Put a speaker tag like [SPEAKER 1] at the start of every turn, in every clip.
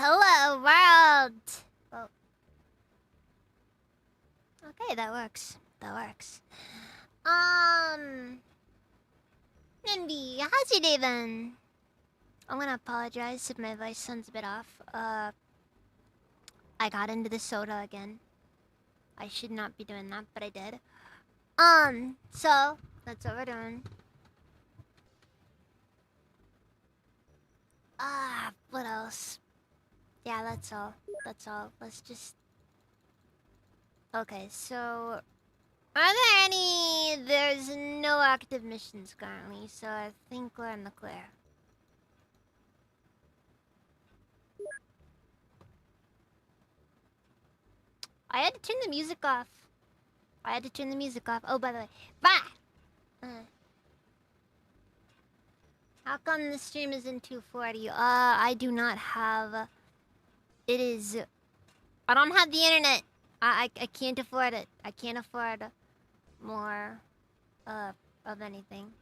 [SPEAKER 1] Hello, world! Well, okay, that works. That works. Nindy, how's your day then? I'm gonna apologize if my voice sounds a bit off. I got into the soda again. I should not be doing that, but I did. So, that's what we're doing. What else? Yeah, that's all. That's all. Let's just... Okay, so... Are there any... There's no active missions currently, so I think we're in the clear. I had to turn the music off. Oh, by the way. Bah! How come the stream isn't 240? I do not have... It is... I don't have the internet. I can't afford it. I can't afford more of anything.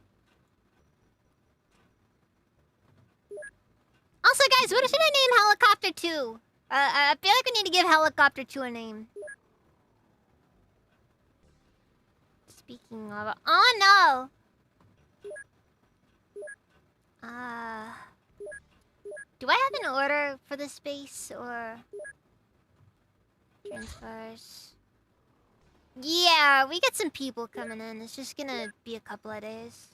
[SPEAKER 1] Also, guys, what should I name Helicopter 2? I feel like we need to give Helicopter 2 a name. Speaking of... Oh, no! Do I have an order for the space, or... Transfers? Yeah, we get some people coming in. It's just gonna be a couple of days.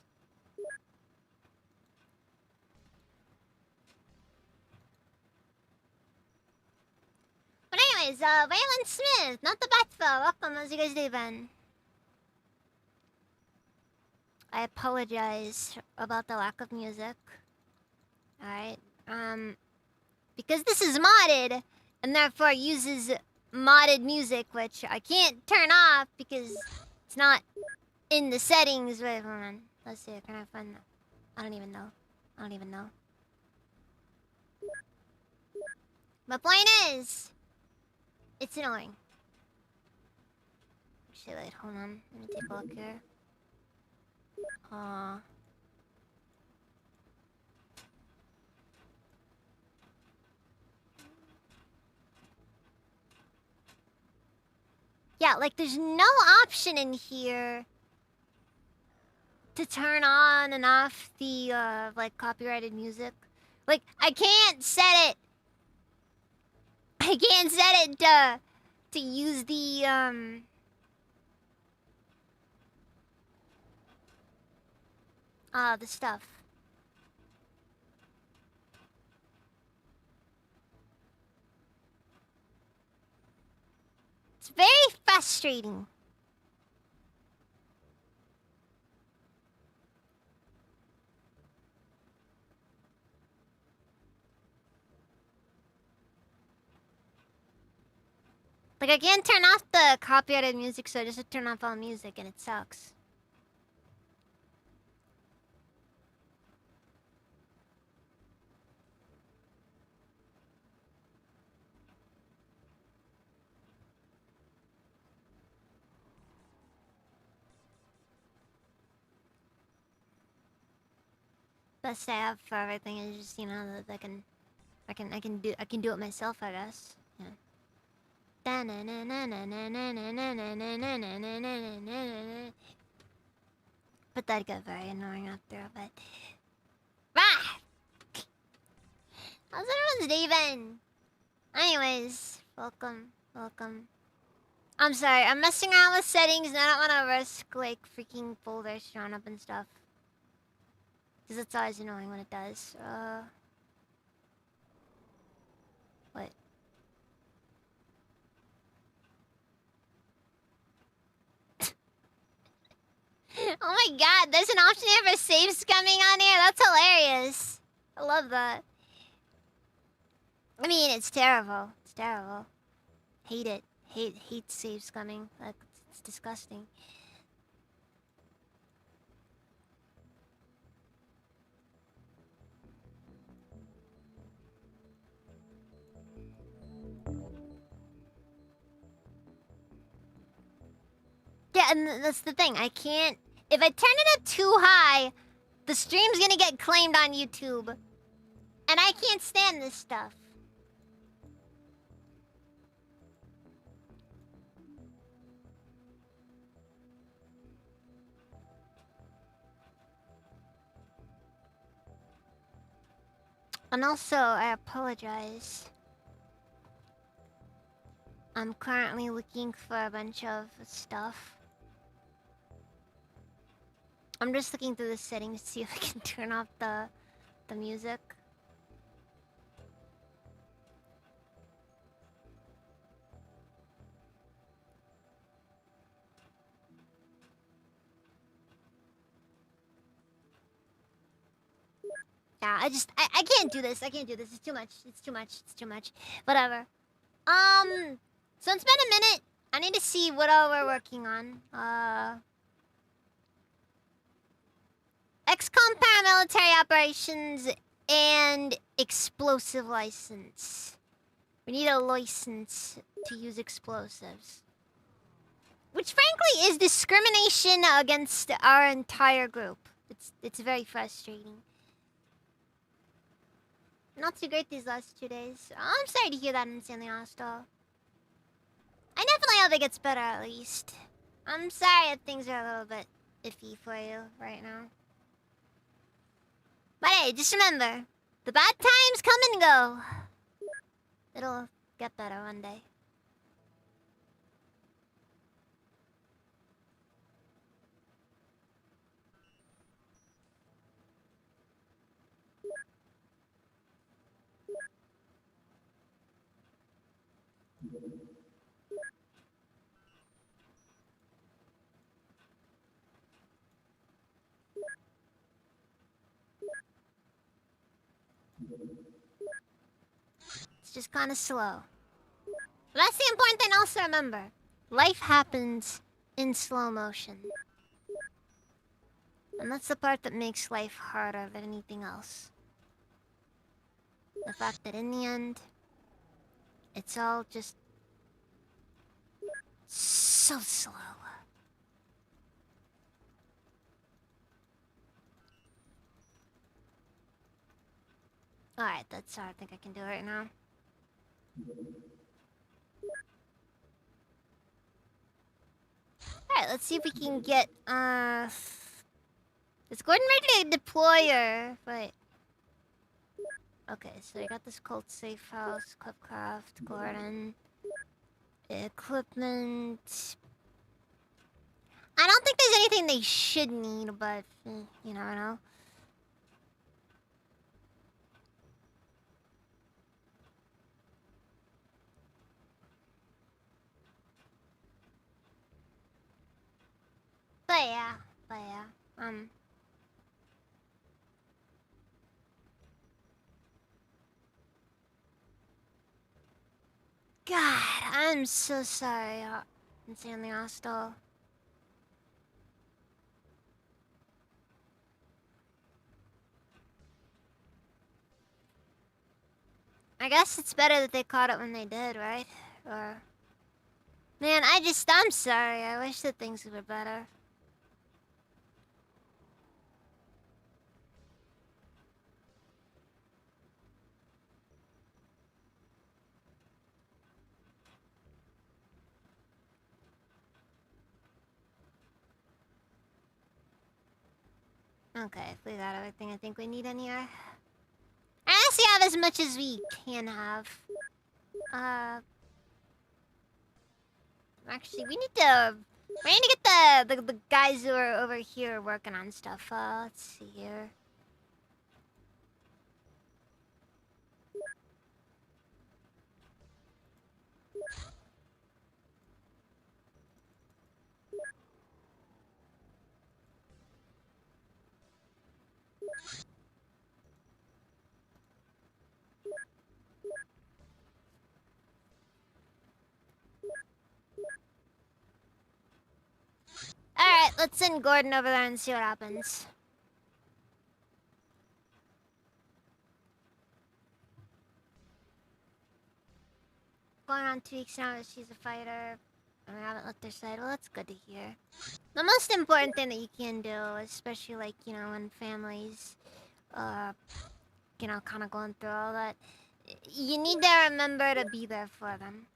[SPEAKER 1] But anyways, Waylon Smith, not the Batfell. Welcome, how's you guys doing? I apologize about the lack of music. Alright, because this is modded, and therefore uses modded music, which I can't turn off because it's not in the settings. Wait, hold on. Let's see, can I find that? I don't even know. My point is, it's annoying. Actually, wait, hold on. Let me take a look here. Yeah, like there's no option in here to turn on and off the like copyrighted music. Like I can't set it to to use the the stuff. It's very frustrating. Like, I can't turn off the copyrighted music, so I just turn off all music, and it sucks. Best I have for everything is just, you know, that I can do it myself, I guess. Yeah. But that'd get very annoying after a bit. Ah! How's everyone's day been? Anyways, welcome. I'm sorry, I'm messing around with settings and I don't want to risk, like, freaking folders showing up and stuff. Because it's always annoying when it does. What? Oh my god, there's an option here for save scumming on here? That's hilarious. I love that. I mean, it's terrible. It's terrible. Hate it. Hate save scumming. Like, it's disgusting. Yeah, and that's the thing. I can't... If I turn it up too high, the stream's gonna get claimed on YouTube. And I can't stand this stuff. And also, I apologize. I'm currently looking for a bunch of stuff. I'm just looking through the settings to see if I can turn off the music. Yeah, I can't do this. I can't do this. It's too much. It's too much. It's too much. Whatever. So it's been a minute. I need to see what all we're working on. XCOM paramilitary operations and explosive license. We need a license to use explosives. Which frankly is discrimination against our entire group. It's very frustrating. Not too great these last 2 days. I'm sorry to hear that, Insanely Hostile. I definitely hope it gets better at least. I'm sorry if things are a little bit iffy for you right now. But hey, just remember, the bad times come and go. It'll get better one day. It's just kind of slow. But that's the important thing also remember. Life happens in slow motion. And that's the part that makes life harder than anything else. The fact that in the end, it's all just so slow. Alright, that's all I think I can do right now. Alright, let's see if we can get, Is Gordon ready to deploy or... Wait. Okay, so I got this cult safe house, Clubcraft, Gordon. Equipment. I don't think there's anything they should need, but you never know. But yeah, God, I'm so sorry. Insanely hostile. I guess it's better that they caught it when they did, right? Or... Man, I'm sorry. I wish that things were better. Okay, if we got everything I think we need in here. I honestly have as much as we can have. Actually, we need to get the guys who are over here working on stuff. Let's see here. Alright, let's send Gordon over there and see what happens. Going on 2 weeks now that she's a fighter. And we haven't left their side. Well, that's good to hear. The most important thing that you can do, especially like, you know, when families, you know, kind of going through all that, you need to remember to be there for them.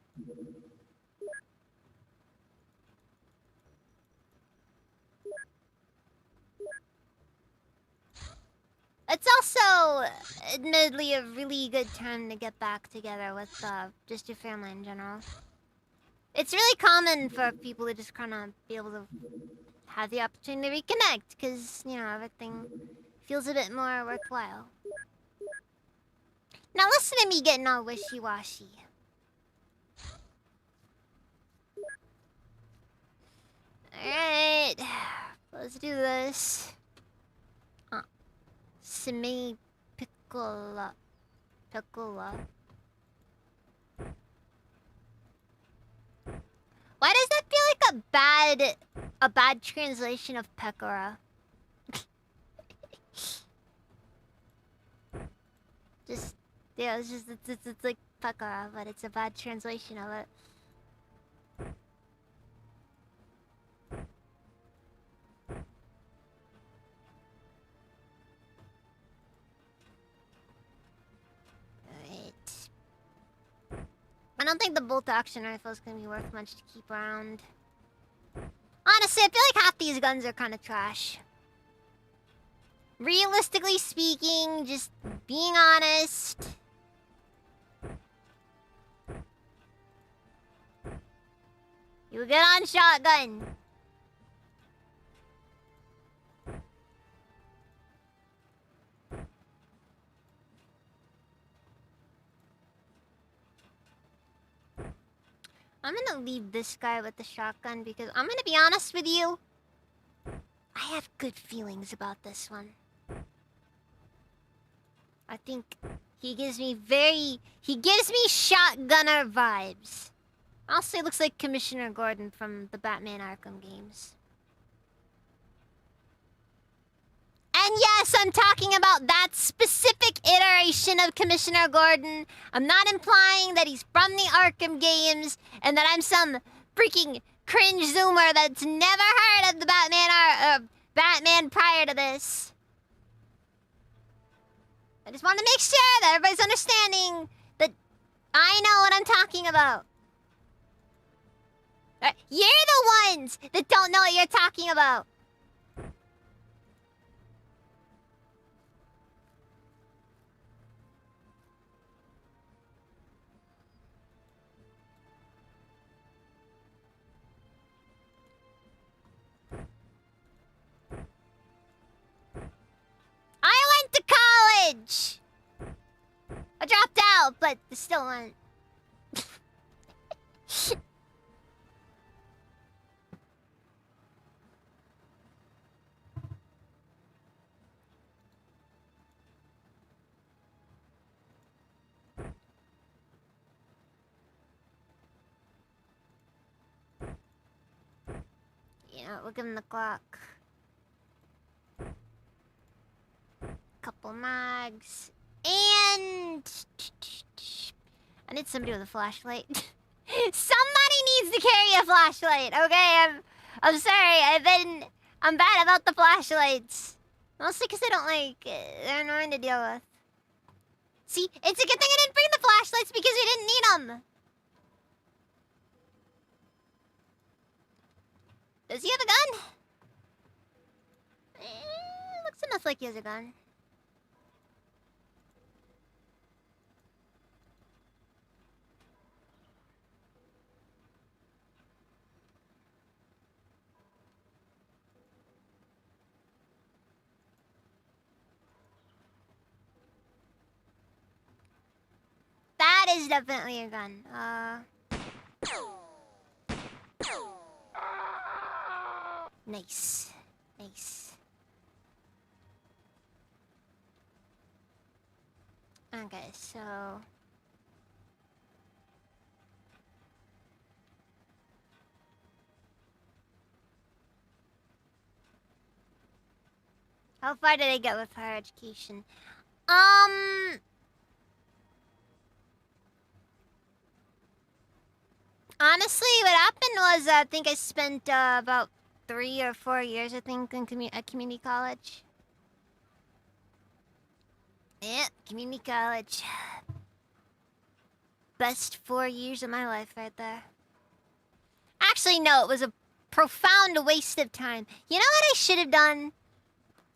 [SPEAKER 1] It's also, admittedly, a really good time to get back together with just your family in general. It's really common for people to just kind of be able to have the opportunity to reconnect, because, you know, everything feels a bit more worthwhile. Now listen to me getting all wishy-washy. Alright, let's do this. Simi Piccola. Why does that feel like a bad translation of Pecora? Just, yeah, it's like Pecora, but it's a bad translation of it. I don't think the bolt-action rifle is gonna be worth much to keep around. Honestly, I feel like half these guns are kind of trash. Realistically speaking, just being honest. You get on shotgun. I'm gonna leave this guy with the shotgun because I'm gonna be honest with you. I have good feelings about this one. I think he gives me shotgunner vibes. Also, he looks like Commissioner Gordon from the Batman Arkham games. And yes, I'm talking about that specific iteration of Commissioner Gordon. I'm not implying that he's from the Arkham games and that I'm some freaking cringe zoomer that's never heard of the Batman prior to this. I just want to make sure that everybody's understanding that I know what I'm talking about. You're the ones that don't know what you're talking about. dropped out, but still went. Yeah, we'll give him the Glock. Couple mags. And... I need somebody with a flashlight. Somebody needs to carry a flashlight, okay? I'm sorry, I'm bad about the flashlights. Mostly because they're annoying to deal with. See, it's a good thing I didn't bring the flashlights because we didn't need them. Does he have a gun? Looks enough like he has a gun. That is definitely a gun. Nice. Nice. Okay, so... How far did I get with higher education? Honestly, what happened was I think I spent about 3 or 4 years, I think, in at community college. Yeah, community college. Best 4 years of my life right there. Actually, no, it was a profound waste of time. You know what I should have done?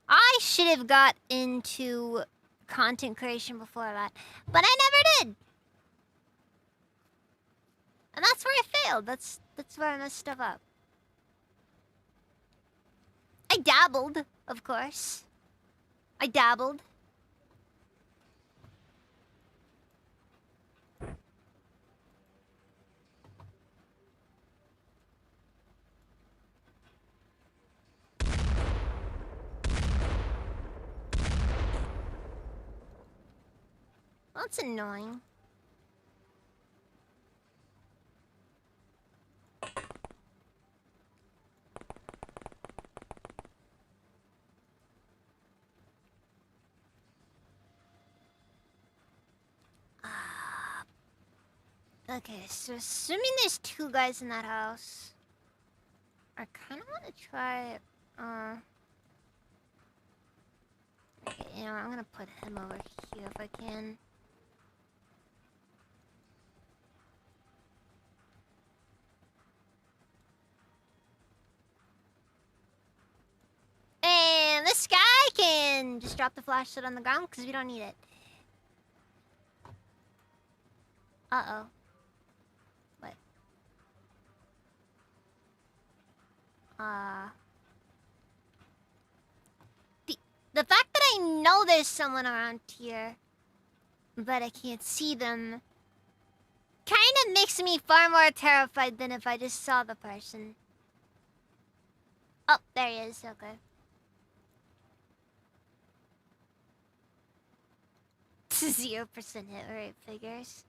[SPEAKER 1] I should have got into content creation before that, but I never did. And that's where I failed. That's where I messed stuff up. I dabbled, of course. I dabbled. That's annoying. Okay, so assuming there's 2 guys in that house, I kind of want to try. Okay, you know, I'm gonna put him over here if I can. And this guy can just drop the flashlight on the ground because we don't need it. Uh-oh. What? The fact that I know there's someone around here, but I can't see them, kind of makes me far more terrified than if I just saw the person. Oh, there he is. Okay. 0% hit rate figures.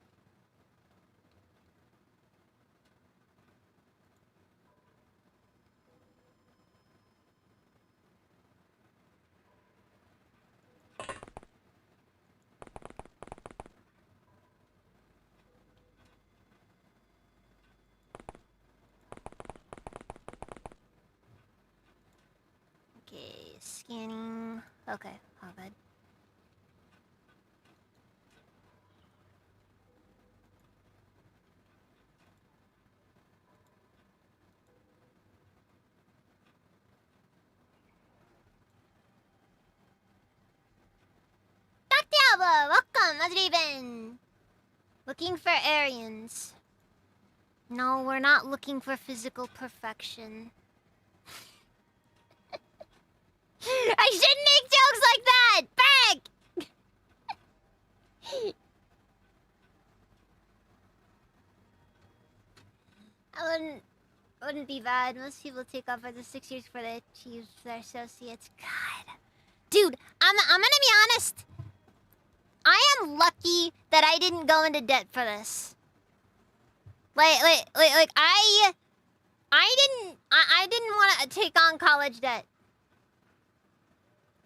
[SPEAKER 1] Okay, scanning. Okay, all good. Diablo, welcome, how's it been? Looking for Aryans. No, we're not looking for physical perfection. I shouldn't make jokes like that! Back! wouldn't be bad. Most people take off for the 6 years before they achieve their associates. God. Dude, I'm gonna be honest. I am lucky that I didn't go into debt for this. Like I didn't want to take on college debt.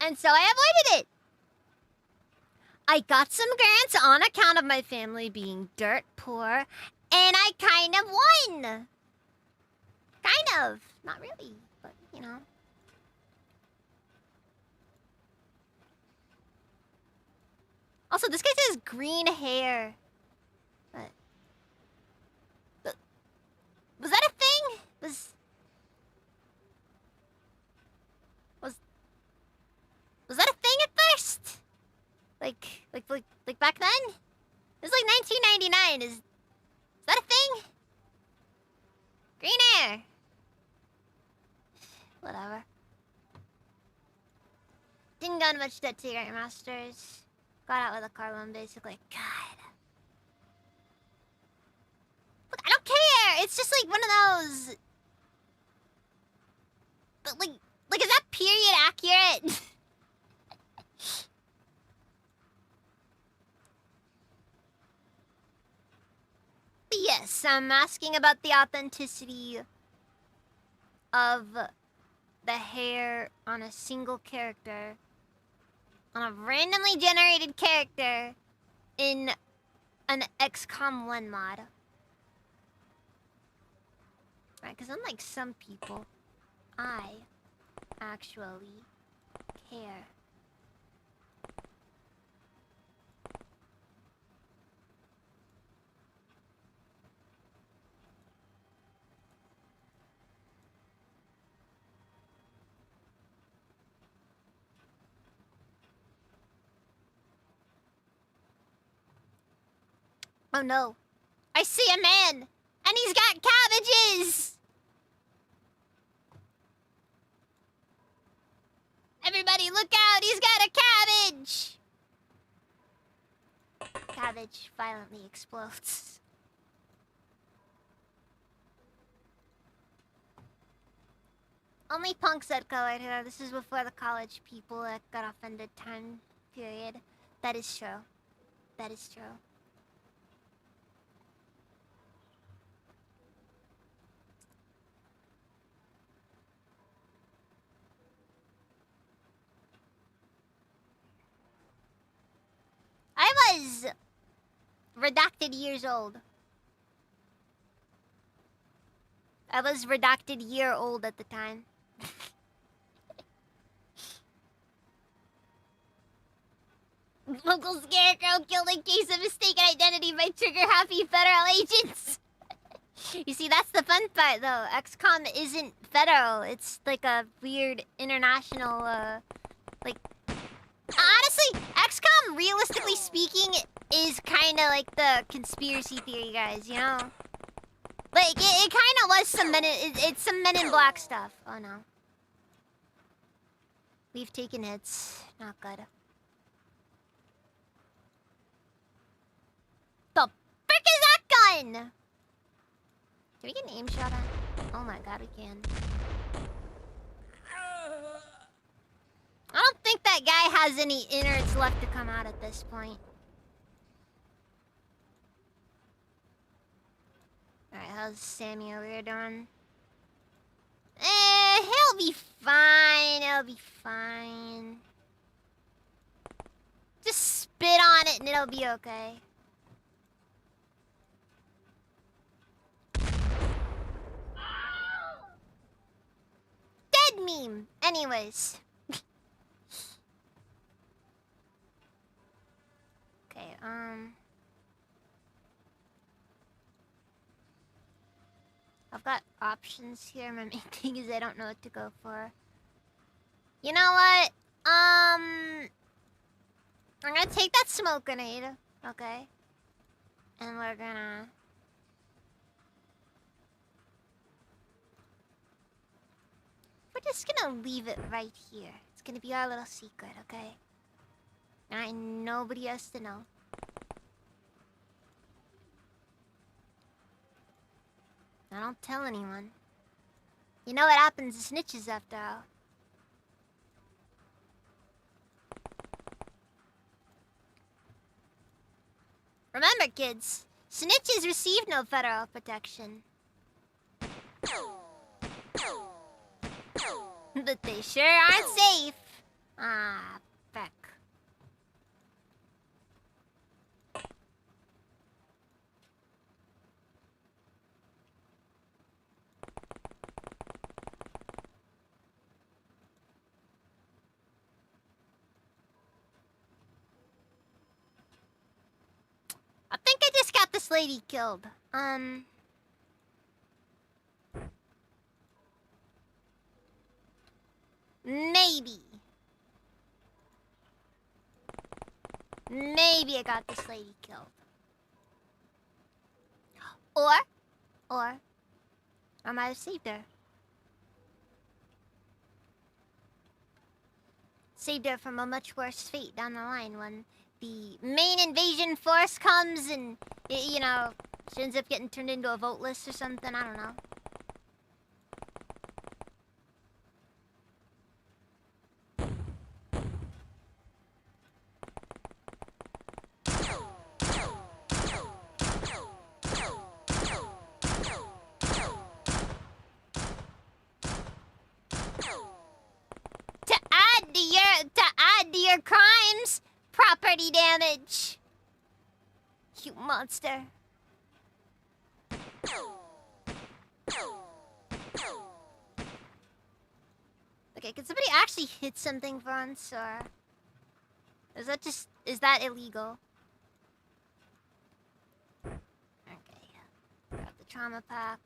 [SPEAKER 1] And so I avoided it. I got some grants on account of my family being dirt poor, and I kind of won. Kind of. Not really, but you know. Also, this guy says green hair. But was that a thing? Was that a thing at first? Like back then? It was like 1999. Is that a thing? Green hair. Whatever. Didn't go into much debt to get your masters. Got out with a car loan, basically. God. Look, I don't care. It's just like one of those. But like, is that period accurate? Yes, I'm asking about the authenticity of the hair on a single character, on a randomly generated character in an XCOM 1 mod. Right, because unlike some people, I actually care. Oh no. I see a man! And he's got cabbages! Everybody look out! He's got a cabbage! Cabbage violently explodes. Only punks that colored her. This is before the college people that got offended time period. That is true. That is true. I was redacted years old. I was redacted year old at the time. Local scarecrow killed in case of mistaken identity by trigger-happy federal agents. You see, that's the fun part, though. XCOM isn't federal. It's like a weird international, like... Honestly, XCOM, realistically speaking, is kind of like the conspiracy theory guys, you know? Like, it kind of was some it's some Men in Black stuff. Oh, no. We've taken hits. Not good. The frick is that gun? Can we get an aim shot on? Oh my god, we can. I don't think that guy has any innards left to come out at this point. Alright, how's Sammy over here doing? He'll be fine. He'll be fine. Just spit on it and it'll be okay. Dead meme. Anyways. Okay, I've got options here. My main thing is I don't know what to go for. You know what? I'm gonna take that smoke grenade, okay? And we're just gonna leave it right here. It's gonna be our little secret, okay? And nobody has to know. I don't tell anyone. You know what happens to snitches after all. Remember, kids, snitches receive no federal protection. But they sure aren't safe. Ah, feck. I think I just got this lady killed. Maybe. Maybe I got this lady killed. Or, I might have saved her. Saved her from a much worse fate down the line when the main invasion force comes and, you know, she ends up getting turned into a vote list or something. I don't know. To add to your crimes, property damage. You monster. Okay, can somebody actually hit something for once, or is that illegal? Okay, grab the trauma pack.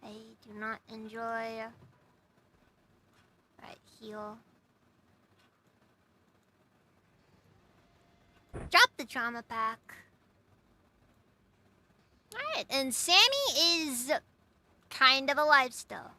[SPEAKER 1] I do not enjoy. Right, heal. Drop the trauma pack. Alright, and Sammy is kind of alive still.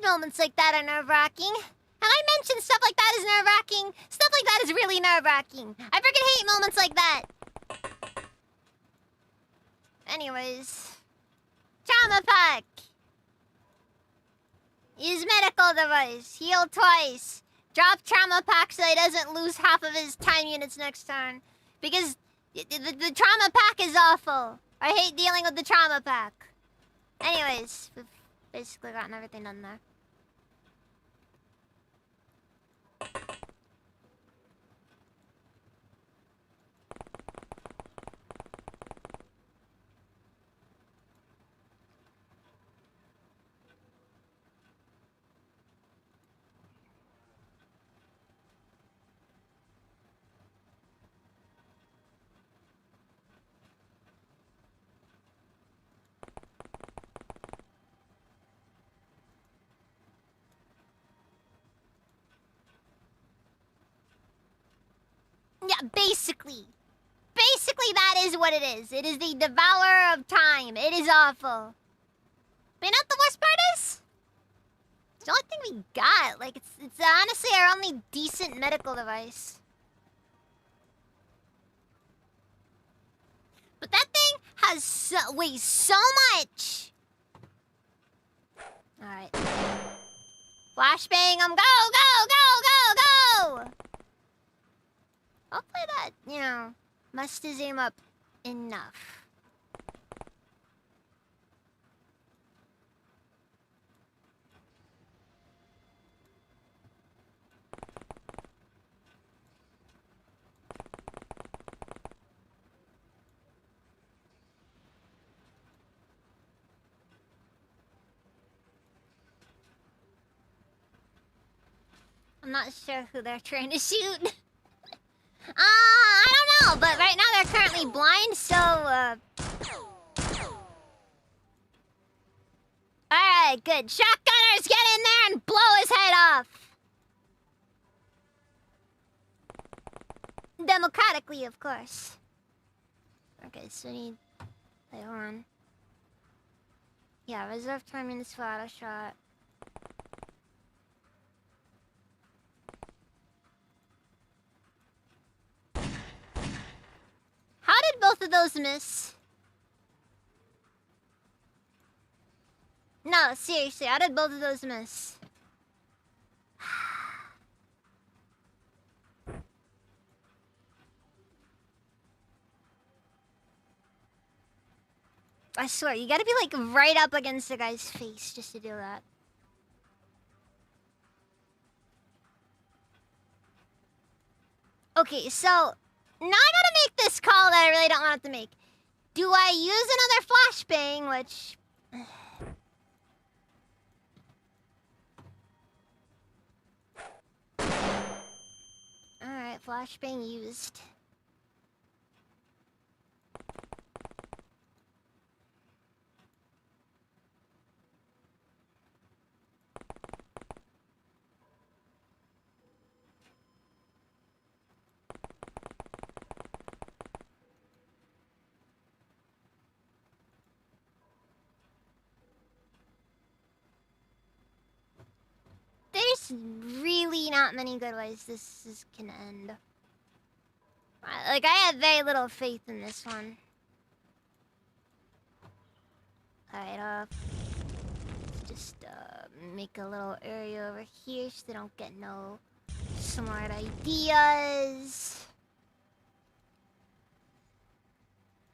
[SPEAKER 1] Moments like that are nerve-wracking. Have I mentioned stuff like that is nerve-wracking? Stuff like that is really nerve-wracking. I freaking hate moments like that. Anyways. Trauma pack. Use medical device. Heal twice. Drop trauma pack so he doesn't lose half of his time units next turn. Because the trauma pack is awful. I hate dealing with the trauma pack. Anyways, we've basically gotten everything done there. Yeah, basically. Basically, that is what it is. It is the devourer of time. It is awful. But you know what the worst part is? It's only everything we got. Like, it's honestly our only decent medical device. But that thing has weighs so much. All right. Flashbang 'em. Go, go, go, go, go. Hopefully that, you know, must zoom up enough. I'm not sure who they're trying to shoot. I don't know, but right now they're currently blind, so, Alright, good. Shotgunners, get in there and blow his head off! Democratically, of course. Okay, so we need... Wait, hold on. Yeah, reserve timing is for auto shot. How did both of those miss? No, seriously, how did both of those miss? I swear, you gotta be like right up against the guy's face just to do that. Okay, so now I gotta make this call that I really don't want to make. Do I use another flashbang, which... Alright, flashbang used. There's really not many good ways can end. Like, I have very little faith in this one. Alright, let's just, make a little area over here so they don't get no smart ideas.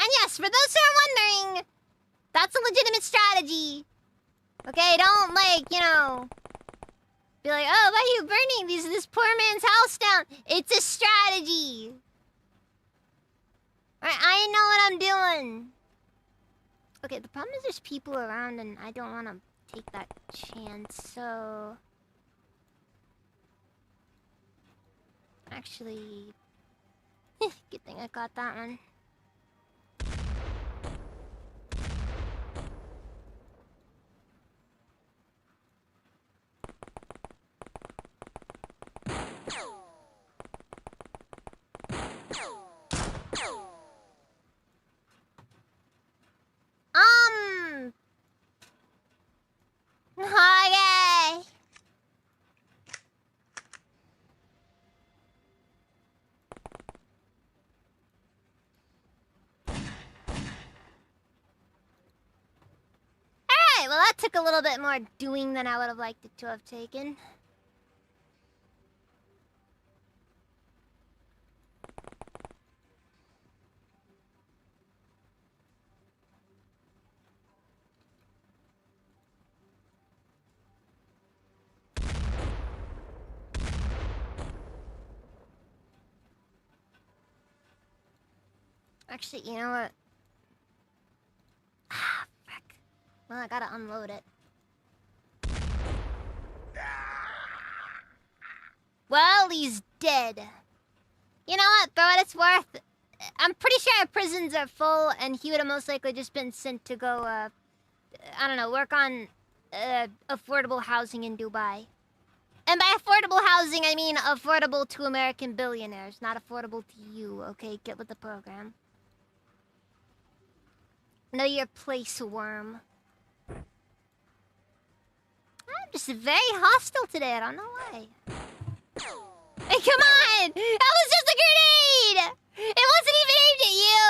[SPEAKER 1] And yes, for those who are wondering, that's a legitimate strategy. Okay, don't, like, you know... Be like, oh, why are you burning this poor man's house down? It's a strategy. Alright, I know what I'm doing. Okay, the problem is there's people around and I don't want to take that chance, so... Actually... Good thing I got that one. Okay. Alright, well that took a little bit more doing than I would have liked it to have taken. Actually, you know what? Ah, fuck. Well, I gotta unload it. Well, he's dead. You know what? For what it's worth, I'm pretty sure our prisons are full, and he would have most likely just been sent to go, I don't know, work on, affordable housing in Dubai. And by affordable housing, I mean affordable to American billionaires, not affordable to you, okay? Get with the program. Know your place, worm. I'm just very hostile today. I don't know why. Hey, come on! That was just a grenade! It wasn't even aimed at you!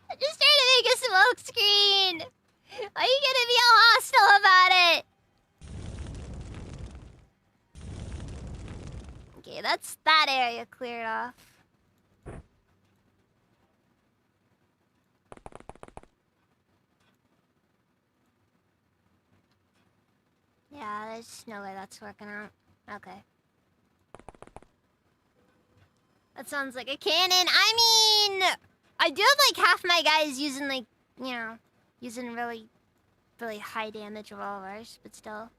[SPEAKER 1] I'm just trying to make a smoke screen! Why are you gonna be all hostile about it? Okay, that's that area cleared off. Yeah, there's no way that's working out. Okay. That sounds like a cannon. I mean, I do have like half my guys using like, you know, using really, really high damage revolvers, but still.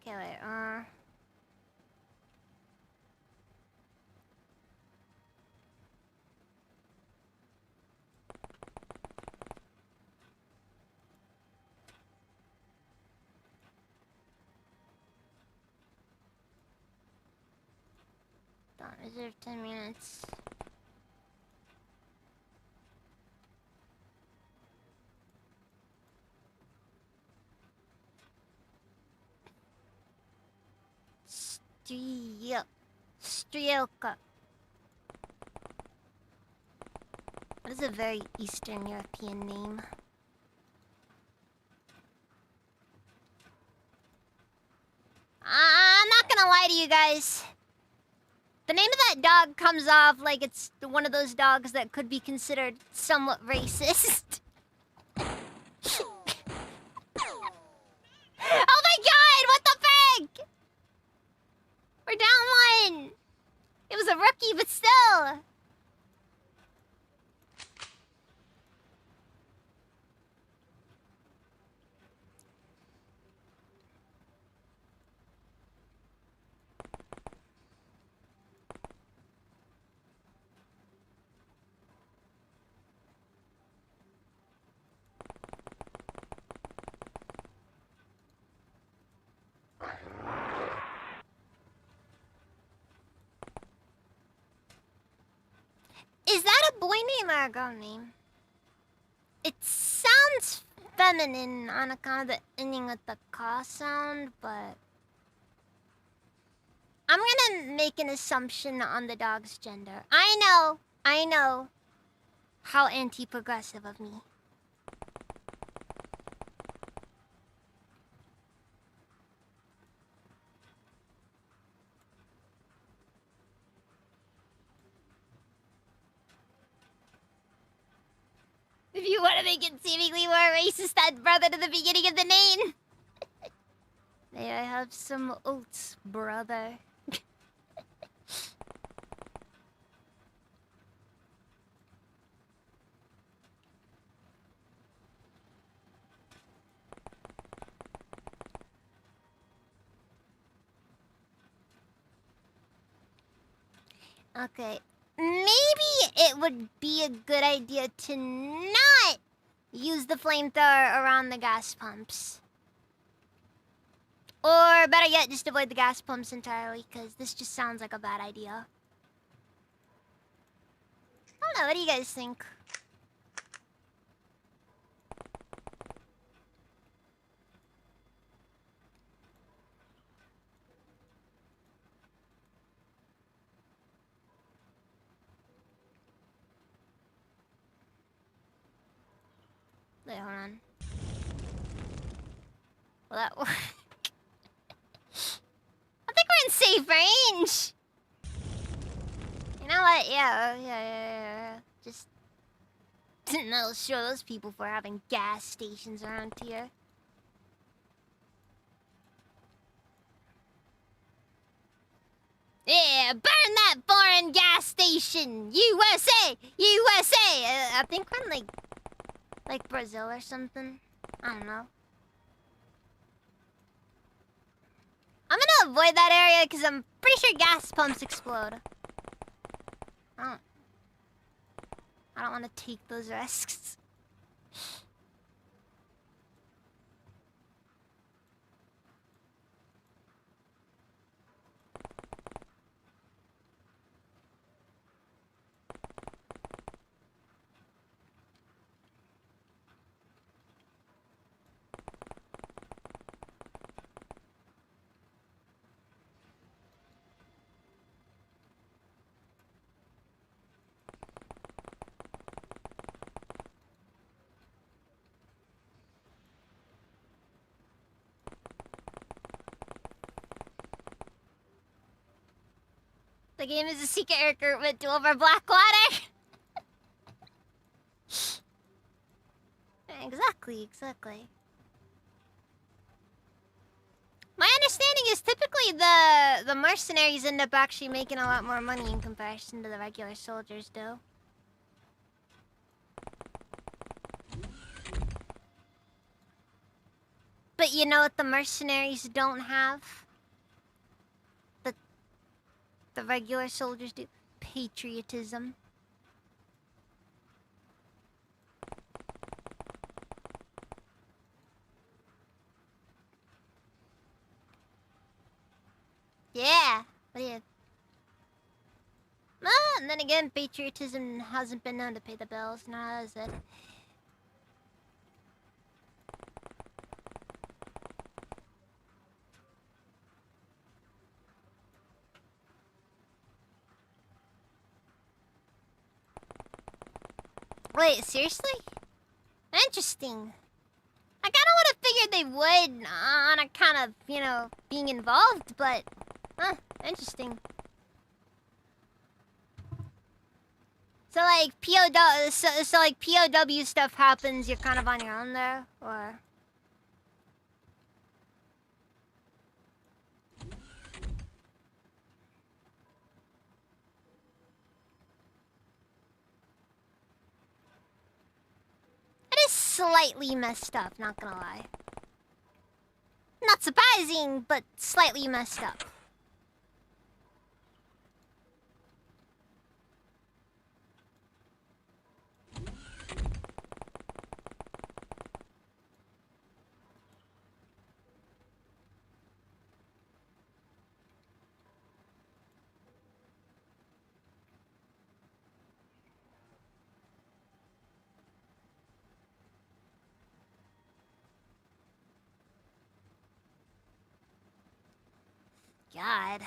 [SPEAKER 1] Okay, wait, don't reserve 10 minutes. Strielka. That is a very Eastern European name. I'm not gonna lie to you guys. The name of that dog comes off like it's one of those dogs that could be considered somewhat racist. Oh my god, what the frick? We're down one. It was a rookie, but still. Is that a boy name or a girl name? It sounds feminine on account of the ending with the ka sound, but I'm gonna make an assumption on the dog's gender. I know. How anti-progressive of me. If you want to make it seemingly more racist, add brother to the beginning of the name. May I have some oats, brother? Okay. Maybe it would be a good idea to not use the flamethrower around the gas pumps. Or better yet, just avoid the gas pumps entirely, because this just sounds like a bad idea. I don't know, what do you guys think? Wait, hold on. Will that work? I think we're in safe range! You know what? Yeah. Just that'll show those people for having gas stations around here. Yeah, burn that foreign gas station! USA! USA! I think we're in like Brazil or something. I don't know. I'm gonna avoid that area because I'm pretty sure gas pumps explode. Oh. I don't want to take those risks. The game is a secret recruitment tool for Blackwater. Exactly. My understanding is typically the mercenaries end up actually making a lot more money in comparison to the regular soldiers do. But you know what the mercenaries don't have? The regular soldiers do? Patriotism. Yeah. What do you... And then again, patriotism hasn't been known to pay the bills, now has it? Wait, seriously? Interesting. I kinda would've figured they would on account of, you know, being involved, but... interesting. So like so like POW stuff happens, you're kind of on your own there, or? It is slightly messed up, not gonna lie. Not surprising, but slightly messed up. God.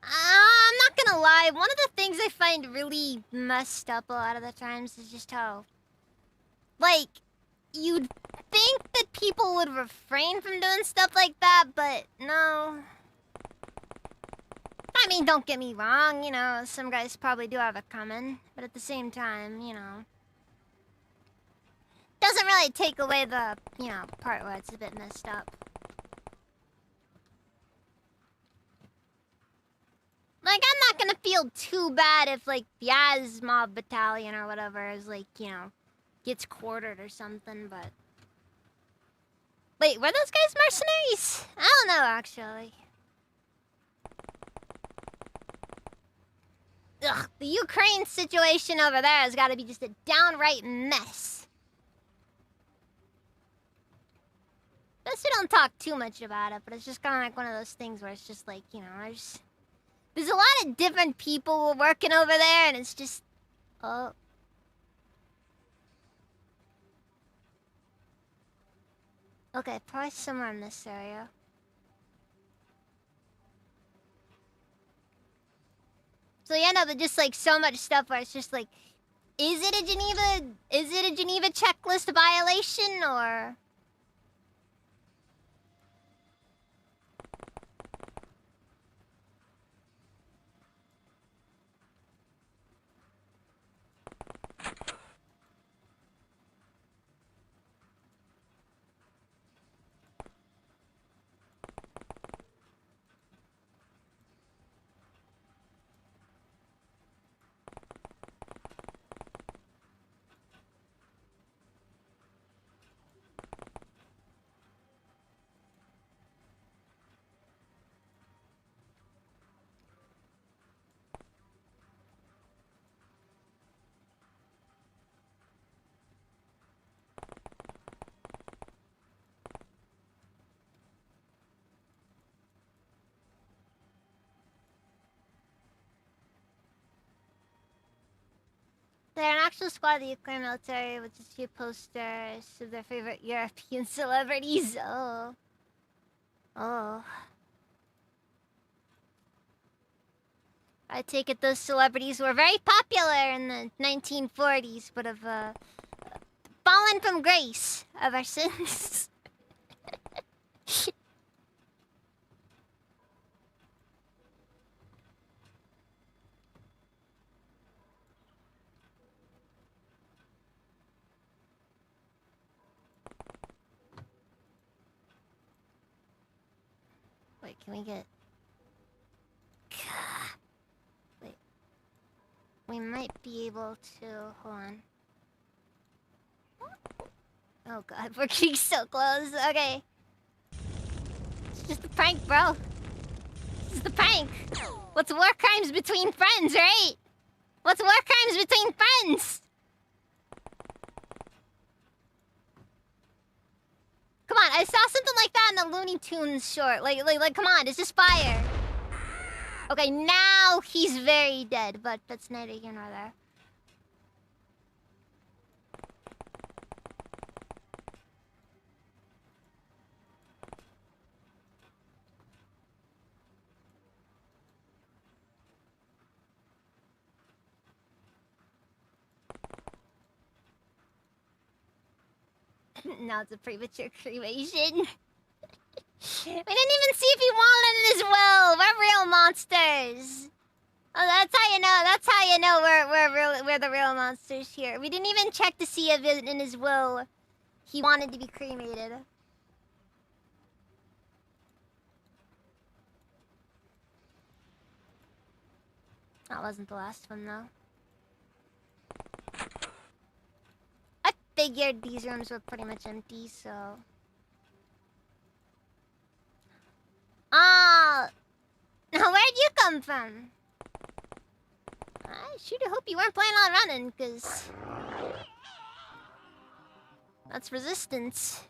[SPEAKER 1] I'm not gonna lie, one of the things I find really messed up a lot of the times is just how... Like, you'd think that people would refrain from doing stuff like that, but no. I mean, don't get me wrong, you know, some guys probably do have it coming, but at the same time, you know... Doesn't really take away the, you know, part where it's a bit messed up. Like, I'm not gonna feel too bad if, like, the Asmob battalion or whatever is, like, you know, gets quartered or something, but... Wait, were those guys mercenaries? I don't know, actually. Ugh, the Ukraine situation over there has gotta be just a downright mess. Guess we don't talk too much about it, but it's just kinda like one of those things where it's just like, you know, there's a lot of different people working over there, and it's just... Oh. Okay, probably somewhere in this area. So yeah, no, but just like so much stuff where it's just like... Is it a Geneva checklist violation, or... They're an actual squad of the Ukraine military with just few posters of their favorite European celebrities. Oh. Oh. I take it those celebrities were very popular in the 1940s, but have fallen from grace ever since. Wait, can we get... Wait. We might be able to... Hold on. Oh god, we're getting so close. Okay. It's just a prank, bro. It's just a prank. What's war crimes between friends, right? What's war crimes between friends? Come on, I saw something like that in the Looney Tunes short. Like, come on, it's just fire. Okay, now he's very dead, but that's neither here nor there. Now it's a premature cremation. We didn't even see if he wanted it as well. We're real monsters. Oh, that's how you know. That's how you know we're the real monsters here. We didn't even check to see if in his will he wanted to be cremated. That wasn't the last one though. I figured these rooms were pretty much empty, so. Oh, where'd you come from? I sure do hope you weren't planning on running, cause that's resistance.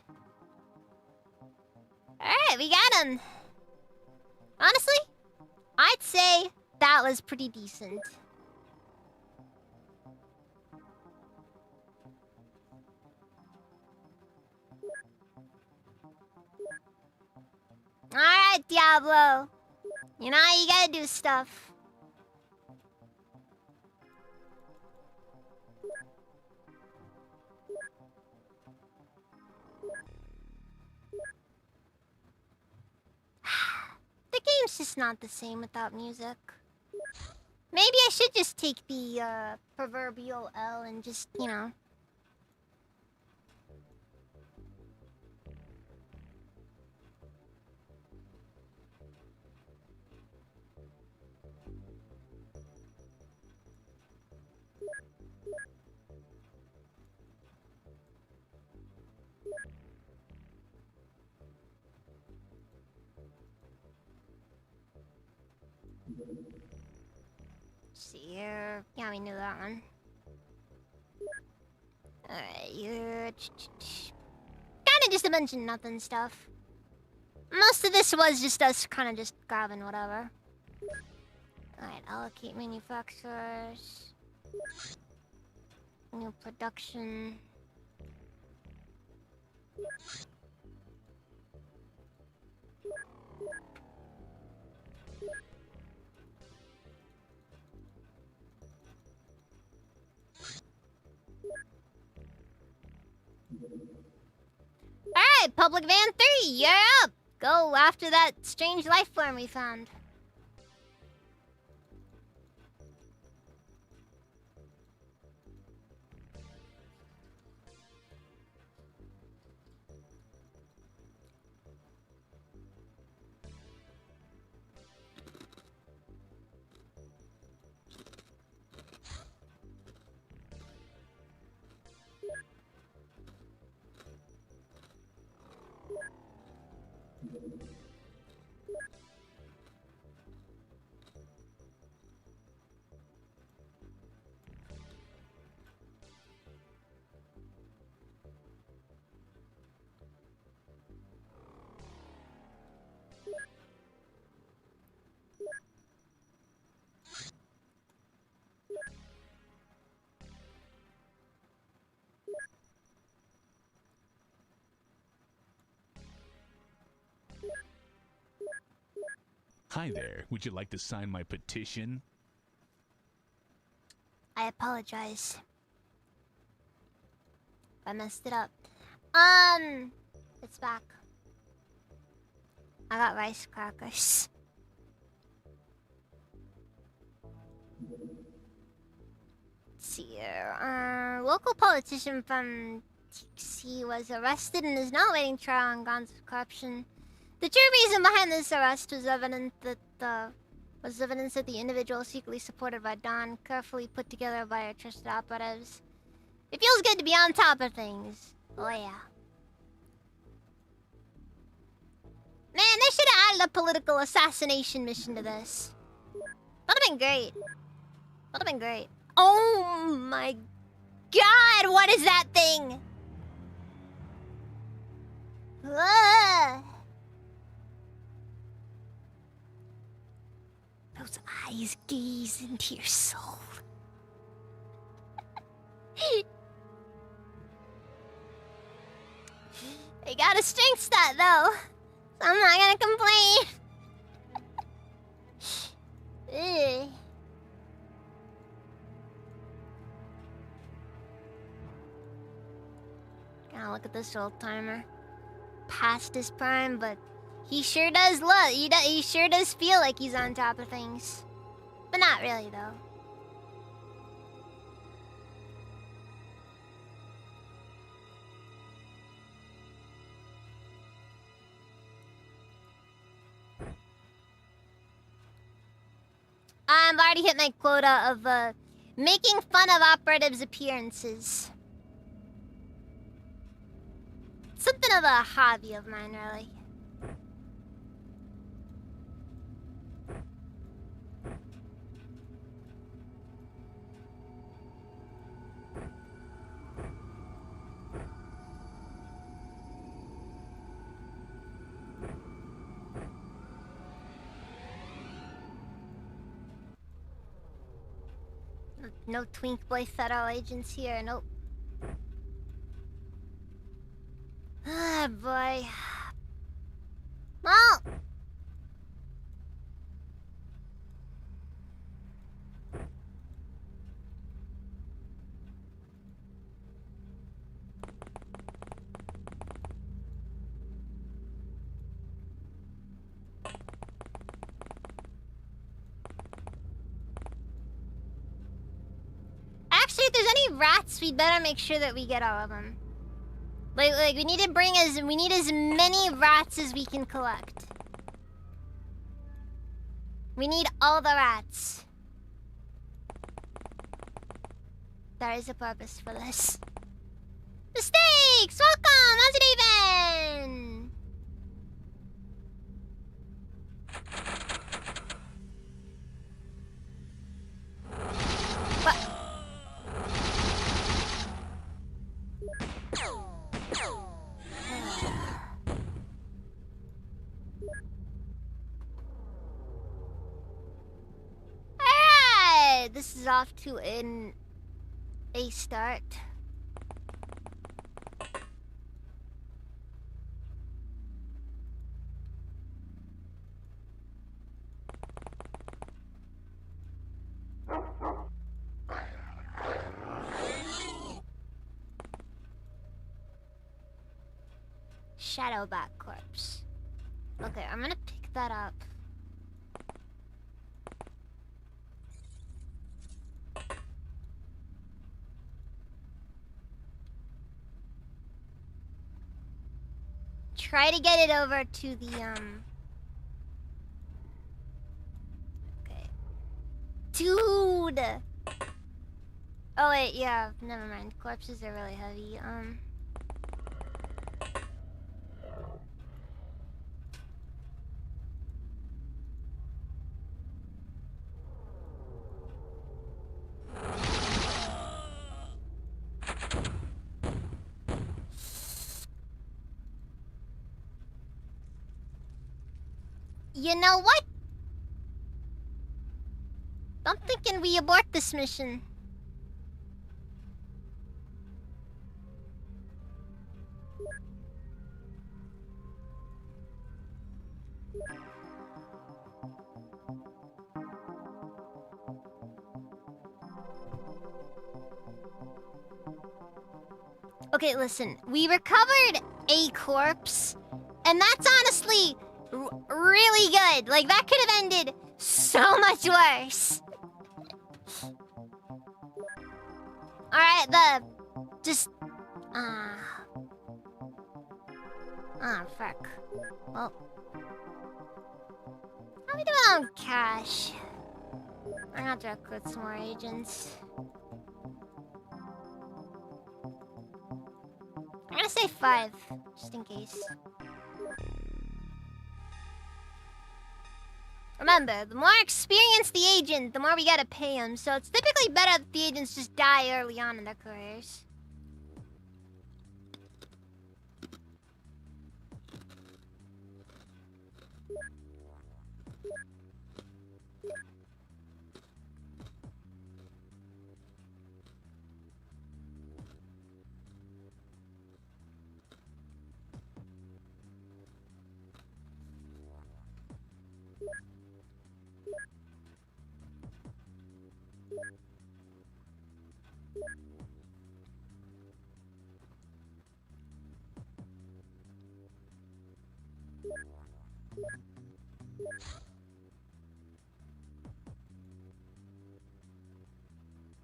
[SPEAKER 1] Alright, we got him. Honestly, I'd say that was pretty decent. Alright, Diablo. You know how you gotta do stuff. The game's just not the same without music. Maybe I should just take the proverbial L and just, you know. See here. Yeah, we knew that one. Alright, you're... Kinda just a bunch of nothing stuff. Most of this was just us kinda just grabbing whatever. Alright, allocate manufacturers. New production. Alright, Public Van 3, you're up! Go after that strange life form we found.
[SPEAKER 2] Hi there. Would you like to sign my petition?
[SPEAKER 1] I apologize. I messed it up. It's back. I got rice crackers. Let's see here. Local politician from TC was arrested and is now awaiting trial on grounds of corruption. The true reason behind this arrest was evidence that the individual secretly supported by Don, carefully put together by our trusted operatives. It feels good to be on top of things. Oh yeah. Man, they should have added a political assassination mission to this. That'd have been great. That'd have been great. Oh my god, what is that thing? Ugh. Those eyes gaze into your soul. I got a strength stat though, so I'm not gonna complain. Ugh. Gotta look at this old timer. Past his prime, but he sure does look. He sure does feel like he's on top of things, but not really though. I've already hit my quota of making fun of operatives' appearances. Something of a hobby of mine, really. No Twink Boy federal agents here, nope. Ah, boy. Well. Actually, if there's any rats, we'd better make sure that we get all of them. Like we need as many rats as we can collect. We need all the rats. There is a purpose for this. Mistakes! Welcome! How's it even? What? Alright! This is off to a start. Shadowback corpse. Okay, I'm gonna pick that up. Try to get it over to the okay. Dude! Oh wait, yeah, never mind. Corpses are really heavy. You know what? I'm thinking we abort this mission. Okay, listen. We recovered a corpse, and that's honestly really good. Like, that could have ended so much worse. Alright, just... fuck. Well... How we doing on cash? We're gonna have to recruit some more agents. I'm gonna say 5, just in case. Remember, the more experienced the agent, the more we gotta pay him, so it's typically better if the agents just die early on in their careers.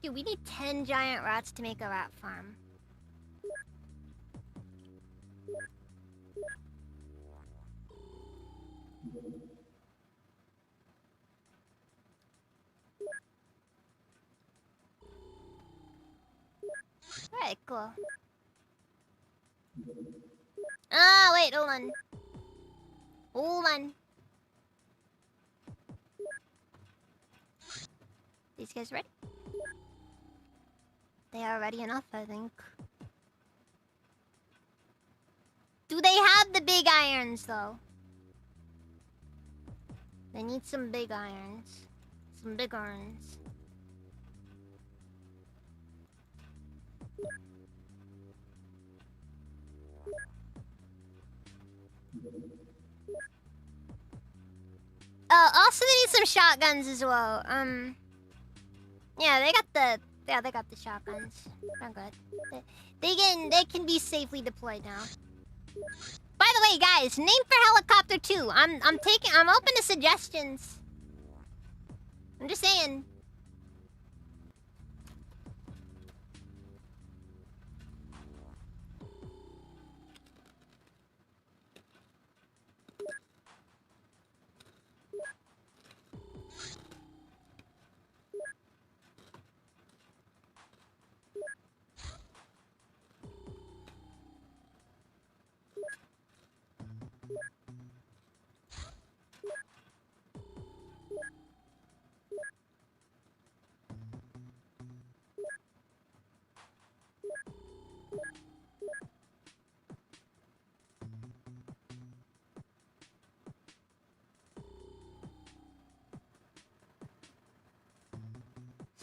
[SPEAKER 1] Dude, we need 10 giant rats to make a rat farm. Alright, cool. Ah, wait, hold on. Hold on. These guys ready? They are ready enough, I think. Do they have the big irons, though? They need some big irons. Some big irons. Also they need some shotguns as well. Yeah, they got the shotguns. They're good. They can be safely deployed now. By the way, guys, name for helicopter 2. I'm open to suggestions. I'm just saying.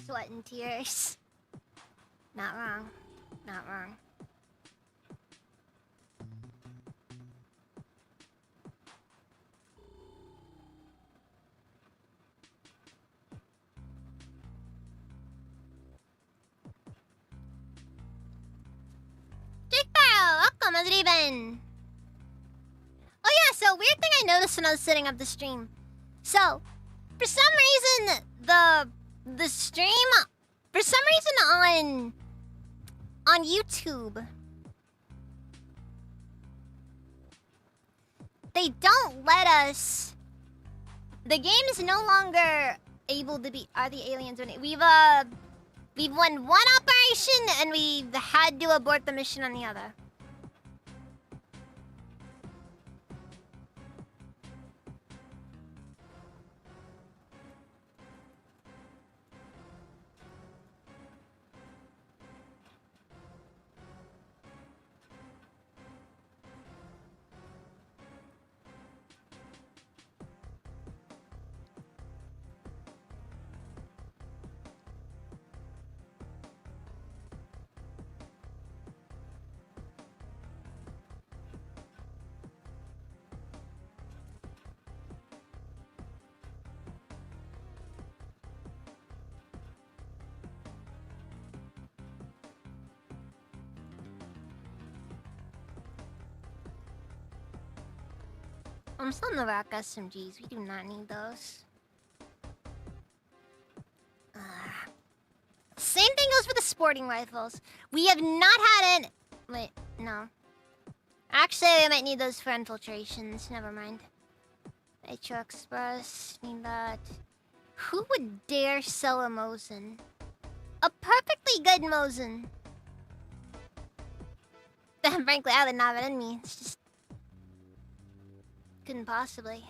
[SPEAKER 1] Sweat and tears. Not wrong. Not wrong. Jake Barrow, welcome, how's it been? Oh yeah, so weird thing I noticed when I was setting up the stream. So, for some reason, the stream, for some reason on YouTube, they don't let us. The game is no longer able to be. Are the aliens winning? We've won one operation and we've had to abort the mission on the other. I'm still in the rock SMGs. We do not need those. Same thing goes for the sporting rifles. We have not had an... Wait, no. Actually, I might need those for infiltrations. Never mind. Nitro Express, need that. Who would dare sell a Mosin? A perfectly good Mosin. Frankly, I would not have it in me. It's just... couldn't possibly.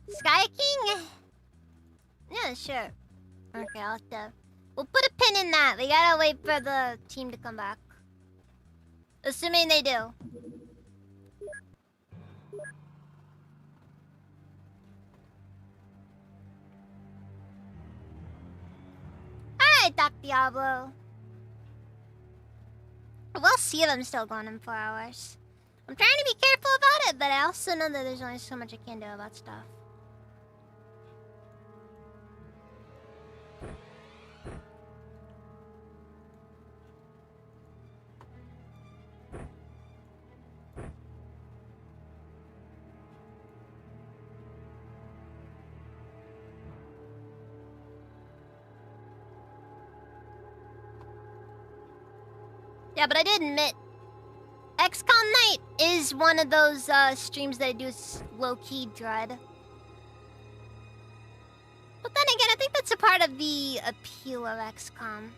[SPEAKER 1] Sky King? Yeah, sure. Okay, I'll have to... We'll put a pin in that. We gotta wait for the team to come back. Assuming they do. Alright, Doc Diablo. We'll see them still going in 4 hours. I'm trying to be careful about it, but I also know that there's only so much I can do about stuff. Yeah, but I did admit, XCOM Night is one of those streams that I do low-key dread. But then again, I think that's a part of the appeal of XCOM.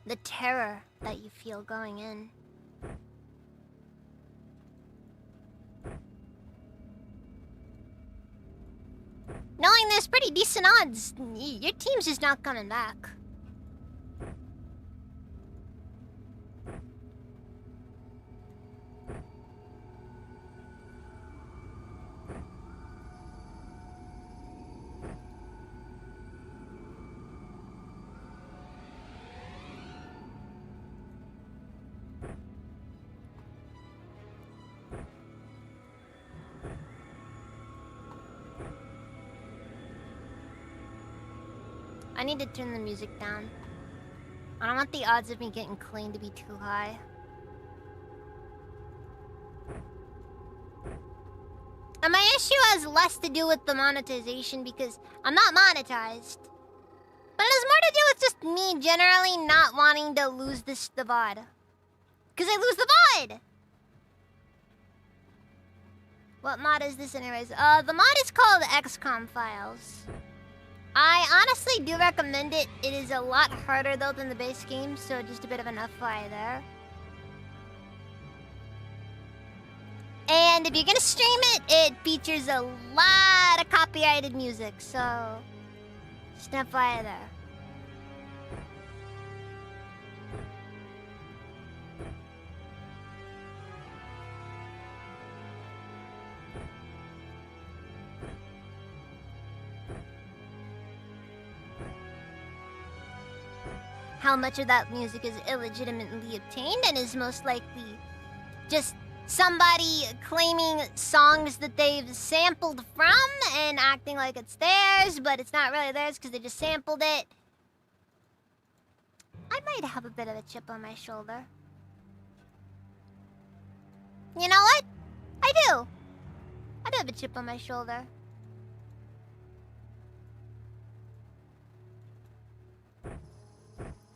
[SPEAKER 1] The terror that you feel going in. Knowing there's pretty decent odds, your team's just not coming back. I need to turn the music down. I don't want the odds of me getting claimed to be too high. And my issue has less to do with the monetization because I'm not monetized. But it has more to do with just me generally not wanting to lose the VOD. Because I lose the VOD! What mod is this anyways? The mod is called XCOM Files. I honestly do recommend it. It is a lot harder though than the base game, so just a bit of an FYI there. And if you're gonna stream it, it features a lot of copyrighted music, so just an FYI there. How much of that music is illegitimately obtained and is most likely just somebody claiming songs that they've sampled from and acting like it's theirs, but it's not really theirs because they just sampled it. I might have a bit of a chip on my shoulder. You know what? I do. I do have a chip on my shoulder.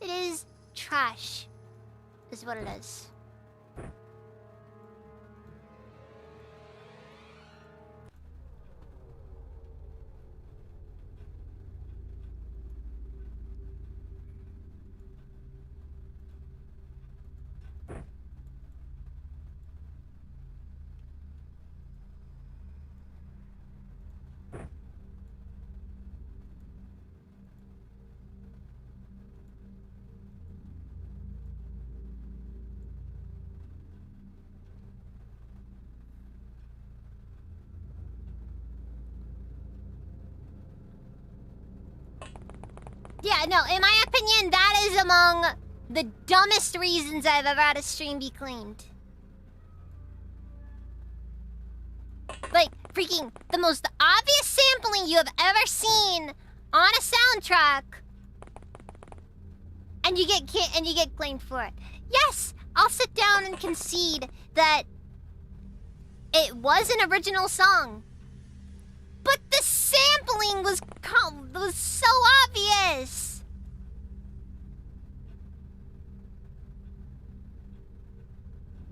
[SPEAKER 1] It is trash, is what it is. Yeah, no, in my opinion, that is among the dumbest reasons I've ever had a stream be cleaned. Like, freaking the most obvious sampling you have ever seen on a soundtrack, and you get claimed for it. Yes, I'll sit down and concede that it was an original song, but the sampling was so obvious.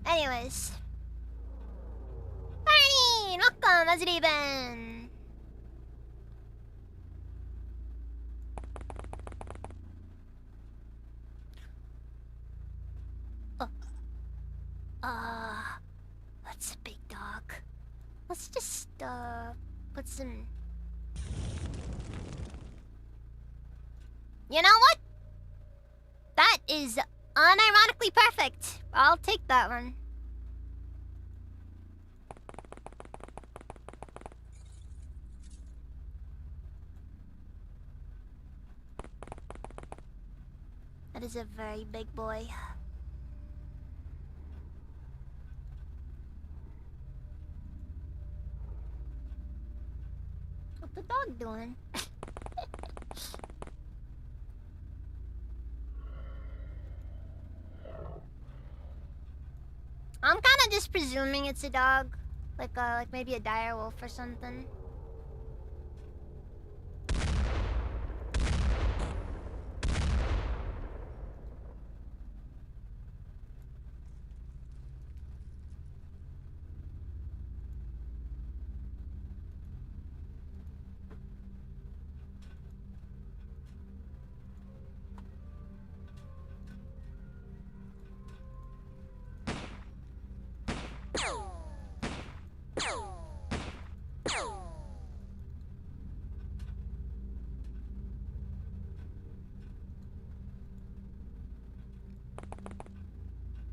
[SPEAKER 1] Anyways. Barney! Welcome, how's it been? That's a big dog. Let's just, put some... You know what? That is unironically perfect. I'll take that one. That is a very big boy. What's the dog doing? I'm kind of just presuming it's a dog, like maybe a dire wolf or something.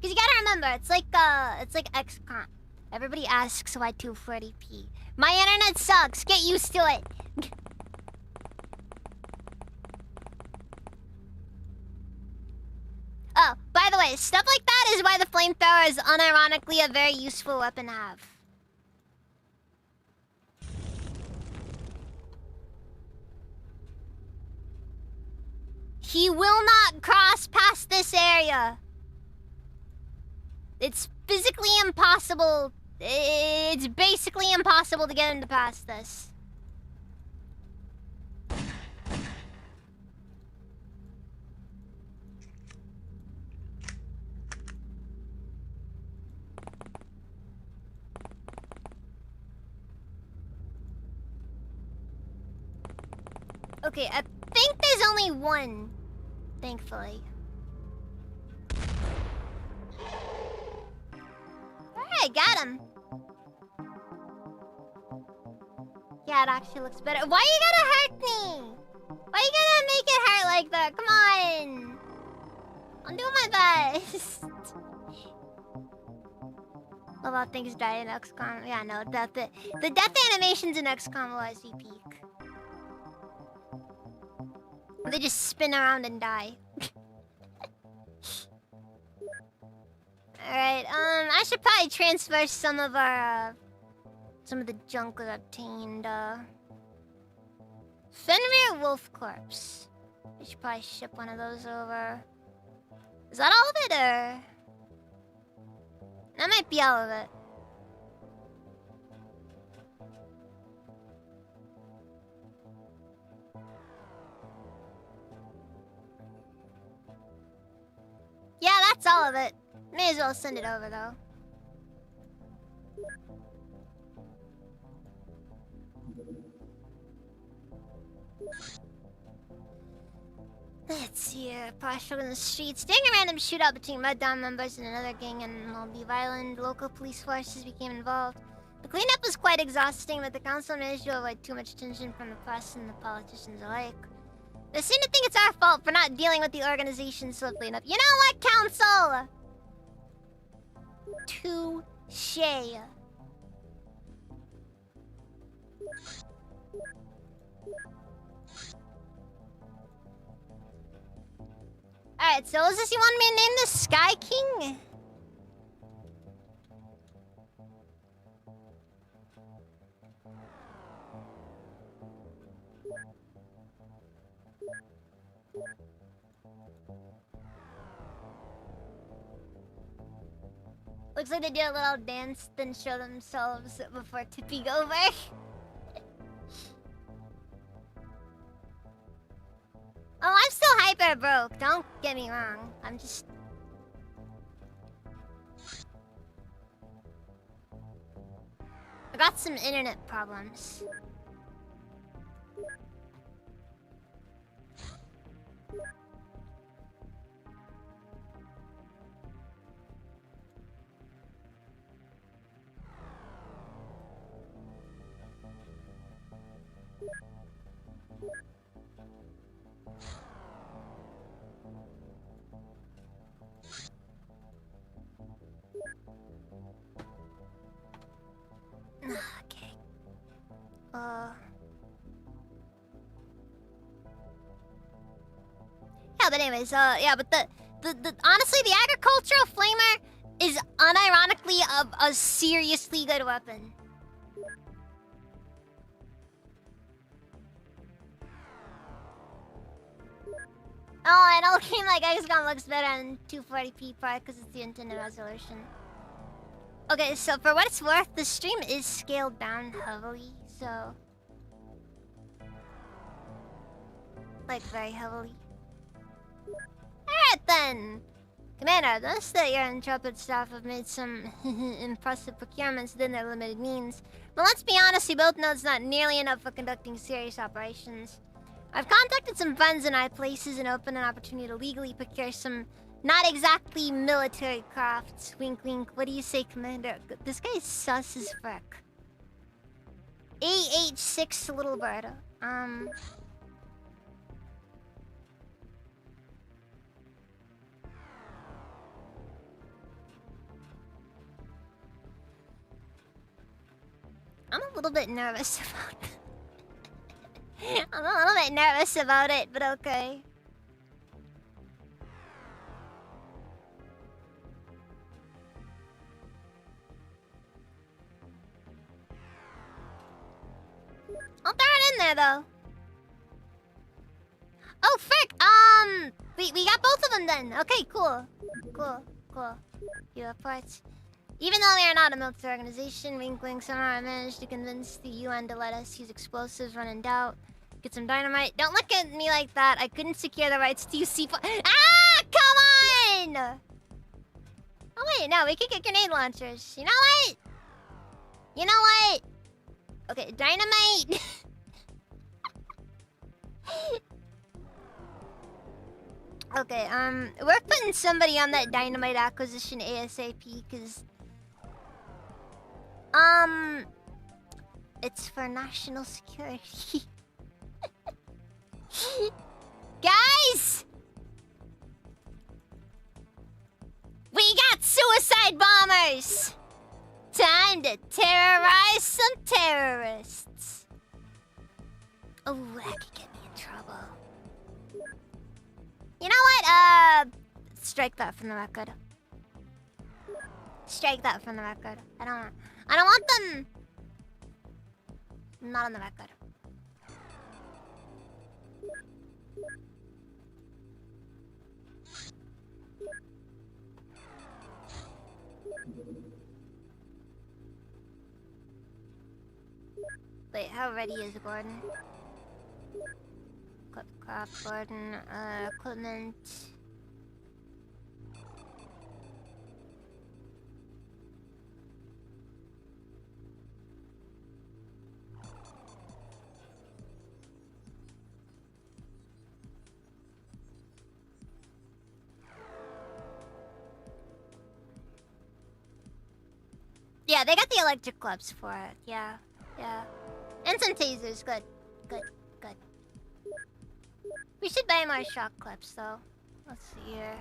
[SPEAKER 1] Cause you gotta remember, it's like XCOM. Everybody asks why 240p. My internet sucks. Get used to it. Oh, by the way, stuff like that is why the flamethrower is unironically a very useful weapon to have. He will not cross past this area. It's physically impossible. It's basically impossible to get him to pass this. Okay, I think there's only one, thankfully. Alright, got him. Yeah, it actually looks better. Why you gotta hurt me? Why you gotta make it hurt like that? Come on. I'm doing my best. Love how things die in XCOM. Yeah, no, the death animations in XCOM OSV peak. They just spin around and die. Alright, I should probably transfer some of the junk we obtained, Fenrir Wolf Corpse. I should probably ship one of those over. Is that all of it, or...? That might be all of it. Yeah, that's all of it. May as well send it over, though. Let's see here. Partial in the streets. During a random shootout between Mud Dawn members and another gang and will be violent, local police forces became involved. The cleanup was quite exhausting, but the council managed to avoid too much tension from the press and the politicians alike. They seem to think it's our fault for not dealing with the organization swiftly enough. You know what, council? Touché. Alright, so is this you want me to name the Sky King? Looks like they do a little dance, then show themselves before tipping over. Oh, I'm still hyper broke. Don't get me wrong. I'm just... I got some internet problems. Okay. Yeah, but anyways, yeah, but the honestly, the agricultural flamer is unironically a seriously good weapon. Oh, and all game like XCOM looks better on 240p probably because it's the intended resolution. Okay, so for what it's worth, the stream is scaled down heavily, so... Like, very heavily. Alright then! Commander, notice that your intrepid staff have made some impressive procurements within their limited means. But let's be honest, we both know it's not nearly enough for conducting serious operations. I've contacted some friends in high places and opened an opportunity to legally procure some not exactly military crafts. Wink wink, what do you say, Commander? This guy's sus as frick. AH6 Little Bird. I'm a little bit nervous about it. I'm a little bit nervous about it, but okay. I'll throw it in there, though. Oh, frick! We got both of them then. Okay, cool. Cool. You have parts. Even though we are not a military organization, wink wink, somehow I managed to convince the UN to let us use explosives when in doubt. Get some dynamite. Don't look at me like that. I couldn't secure the rights to use C4. Ah! Come on! Oh, wait, no, we could get grenade launchers. You know what? Okay, dynamite. Okay, we're putting somebody on that dynamite acquisition ASAP, cause it's for national security. Guys! We got suicide bombers! Time to terrorize some terrorists. Oh, that could get me in trouble. You know what? Strike that from the record. Strike that from the record. I don't want them. Not on the record. Wait, how ready is Gordon? Craft Gordon, equipment. Yeah, they got the electric clubs for it. Yeah. And some tasers. Good. We should buy more shock clips, though. Let's see here.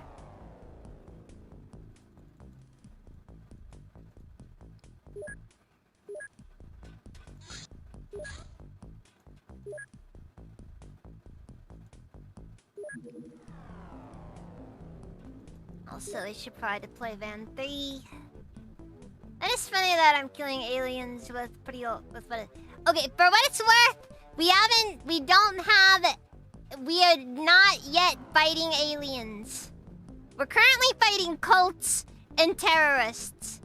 [SPEAKER 1] Also, they should probably deploy Van 3. And it's funny that I'm killing aliens with pretty old... Okay, for what it's worth, we are not yet fighting aliens. We're currently fighting cults and terrorists.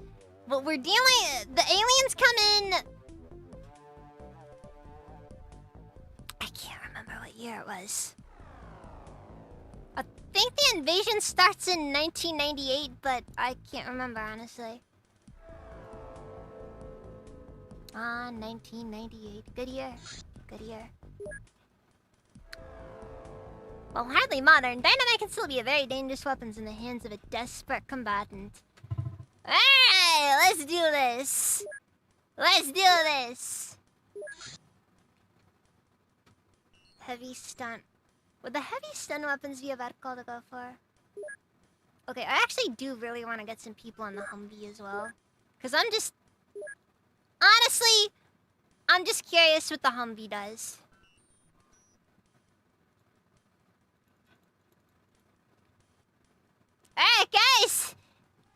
[SPEAKER 1] But we're dealing... The aliens come in... I can't remember what year it was. I think the invasion starts in 1998, but I can't remember, honestly. 1998. Good year. Good year. While hardly modern, dynamite can still be a very dangerous weapon in the hands of a desperate combatant. Alright, let's do this. Let's do this. Heavy stun. Would the heavy stun weapons be a vertical to go for? Okay, I actually do really want to get some people on the Humvee as well. Because I'm just... Honestly, I'm just curious what the Humvee does. Alright, guys!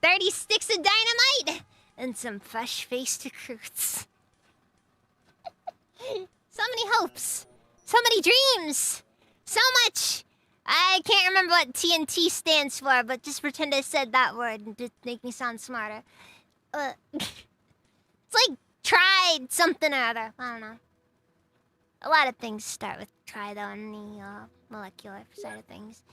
[SPEAKER 1] 30 sticks of dynamite and some fresh-faced recruits. So many hopes. So many dreams. So much. I can't remember what TNT stands for, but just pretend I said that word and just make me sound smarter. It's like tried something or other. I don't know. A lot of things start with try, though, on the molecular side of things.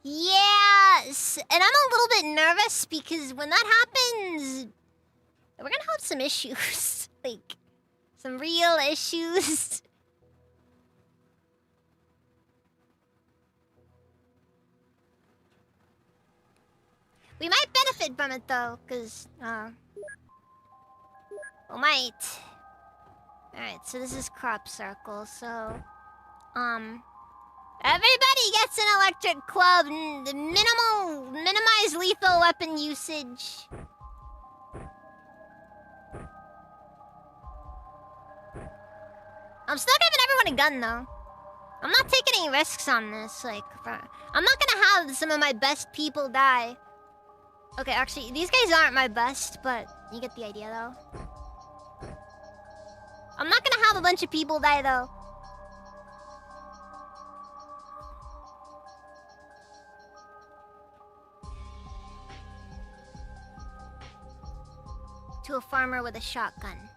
[SPEAKER 1] Yes! And I'm a little bit nervous because when that happens, we're gonna have some issues. Like, some real issues. We might benefit from it though, because, we might. Alright, so this is crop circle, so, everybody gets an electric club, minimize lethal weapon usage. I'm still giving everyone a gun though. I'm not taking any risks on this, like, I'm not gonna have some of my best people die. Okay, actually, these guys aren't my best, but you get the idea though. I'm not gonna have a bunch of people die though. To a farmer with a shotgun.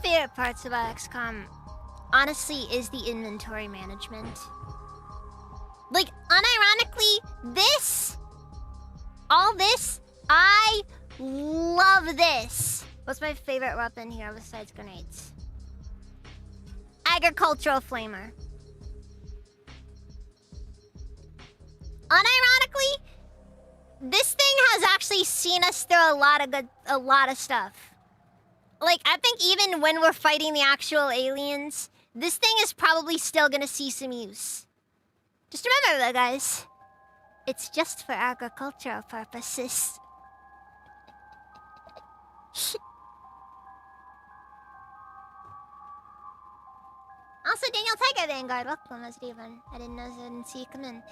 [SPEAKER 1] Favorite parts about XCOM, honestly, is the inventory management. Like, unironically, all this, I love this. What's my favorite weapon here besides grenades? Agricultural flamer. Unironically, this thing has actually seen us through a lot of stuff. Like, I think even when we're fighting the actual aliens, this thing is probably still gonna see some use. Just remember though, guys. It's just for agricultural purposes. Also, Daniel Tiger Vanguard, welcome as Steven. I didn't see you come in.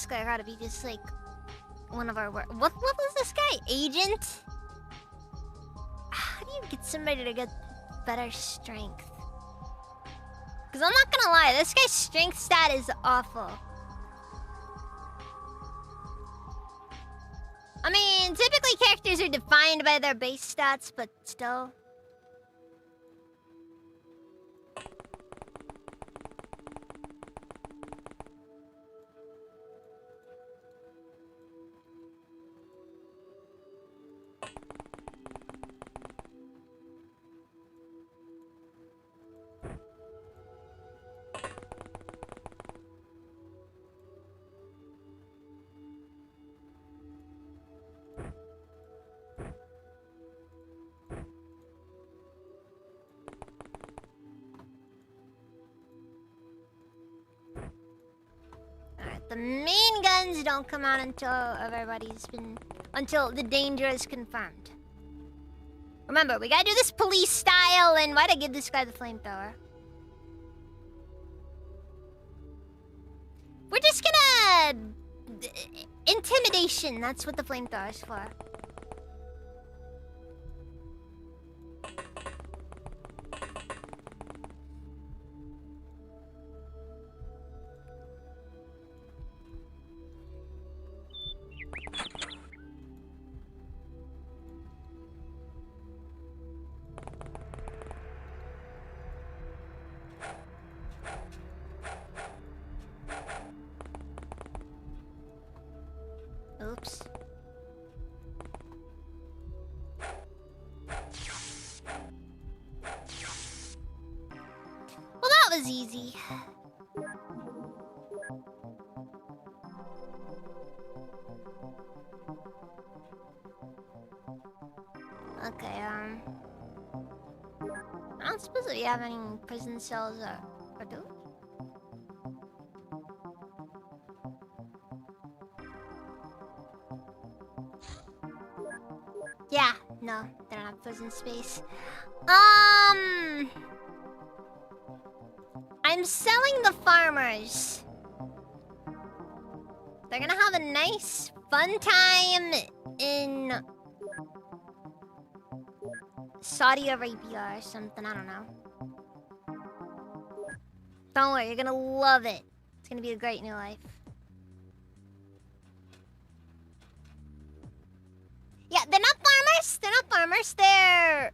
[SPEAKER 1] Guy gotta be just like one of our what was this guy? Agent? How do you get somebody to get better strength? Because I'm not gonna lie, this guy's strength stat is awful. I mean, typically characters are defined by their base stats, but still. The main guns don't come out until the danger is confirmed. Remember, we gotta do this police style, and why'd I give this guy the flamethrower? We're just gonna... Intimidation, that's what the flamethrower is for. Oops. Well, that was easy. Okay, I don't suppose we have any prison cells or do we? Yeah, no, they don't have prison space. I'm selling the farmers. They're gonna have a nice, fun time in Saudi Arabia or something, I don't know. Don't worry, you're gonna love it. It's gonna be a great new life. Yeah, they're not farmers. They're not farmers. They're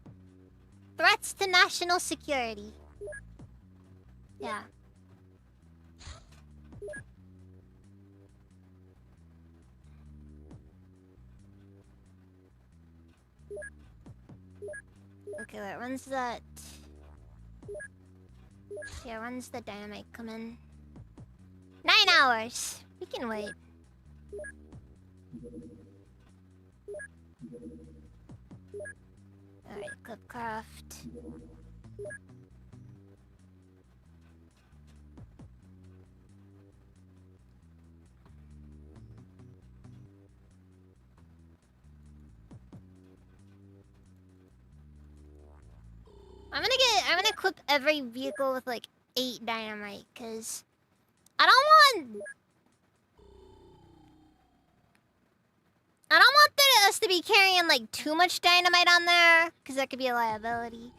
[SPEAKER 1] threats to national security. Yeah. Okay, wait, when's that? Yeah, when's the dynamite come in? 9 hours. We can wait. Alright, Clipcraft. I'm gonna equip every vehicle with like 8 dynamite, cause I don't want us to be carrying like too much dynamite on there, cause that could be a liability.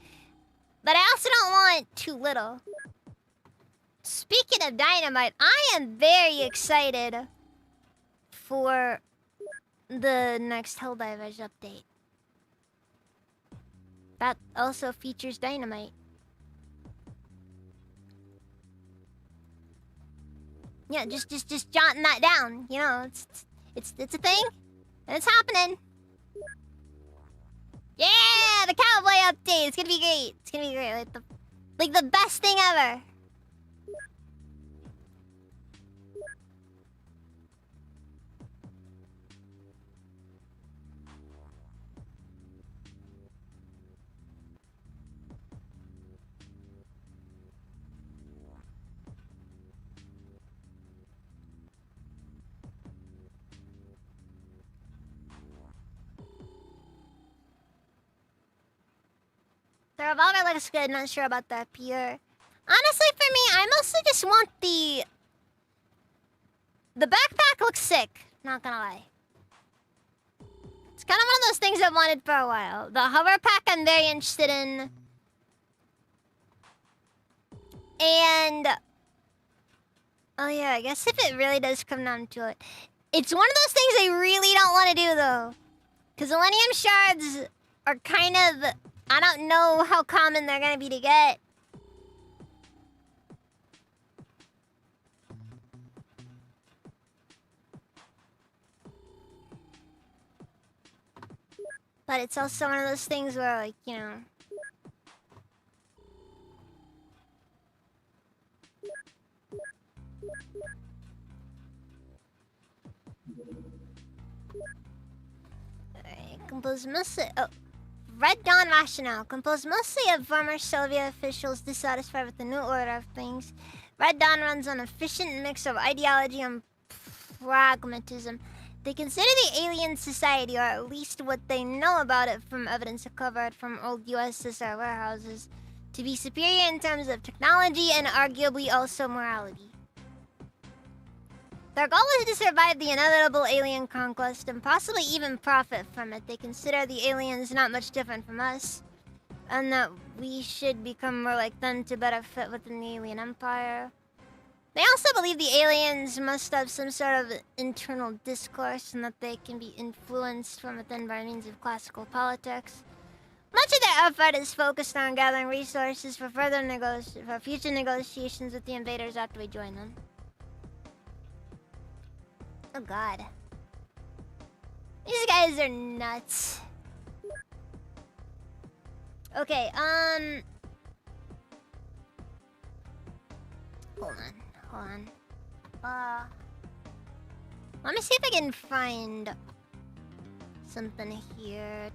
[SPEAKER 1] But I also don't want too little. Speaking of dynamite, I am very excited for the next Helldivers update. That also features dynamite. Yeah, just jotting that down. You know, it's a thing, and it's happening. Yeah, the cowboy update. It's gonna be great. It's gonna be great. Like the best thing ever. The revolver looks good, not sure about the pure. Honestly, for me, I mostly just want the backpack looks sick, not gonna lie. It's kind of one of those things I've wanted for a while. The hover pack I'm very interested in. And oh yeah, I guess if it really does come down to it, it's one of those things I really don't want to do though, because Millennium Shards are kind of, I don't know how common they're gonna be to get. But it's also one of those things where, like, you know. Composed mostly. Oh. Red Dawn Rationale. Composed mostly of former Soviet officials dissatisfied with the new order of things. Red Dawn runs on an efficient mix of ideology and pragmatism. They consider the alien society, or at least what they know about it from evidence recovered from old USSR warehouses, to be superior in terms of technology and arguably also morality. Their goal is to survive the inevitable alien conquest and possibly even profit from it. They consider the aliens not much different from us, and that we should become more like them to better fit within the alien empire. They also believe the aliens must have some sort of internal discourse and that they can be influenced from within by means of classical politics. Much of their effort is focused on gathering resources for future negotiations with the invaders after we join them. Oh god. These guys are nuts. Okay, hold on. Let me see if I can find something here.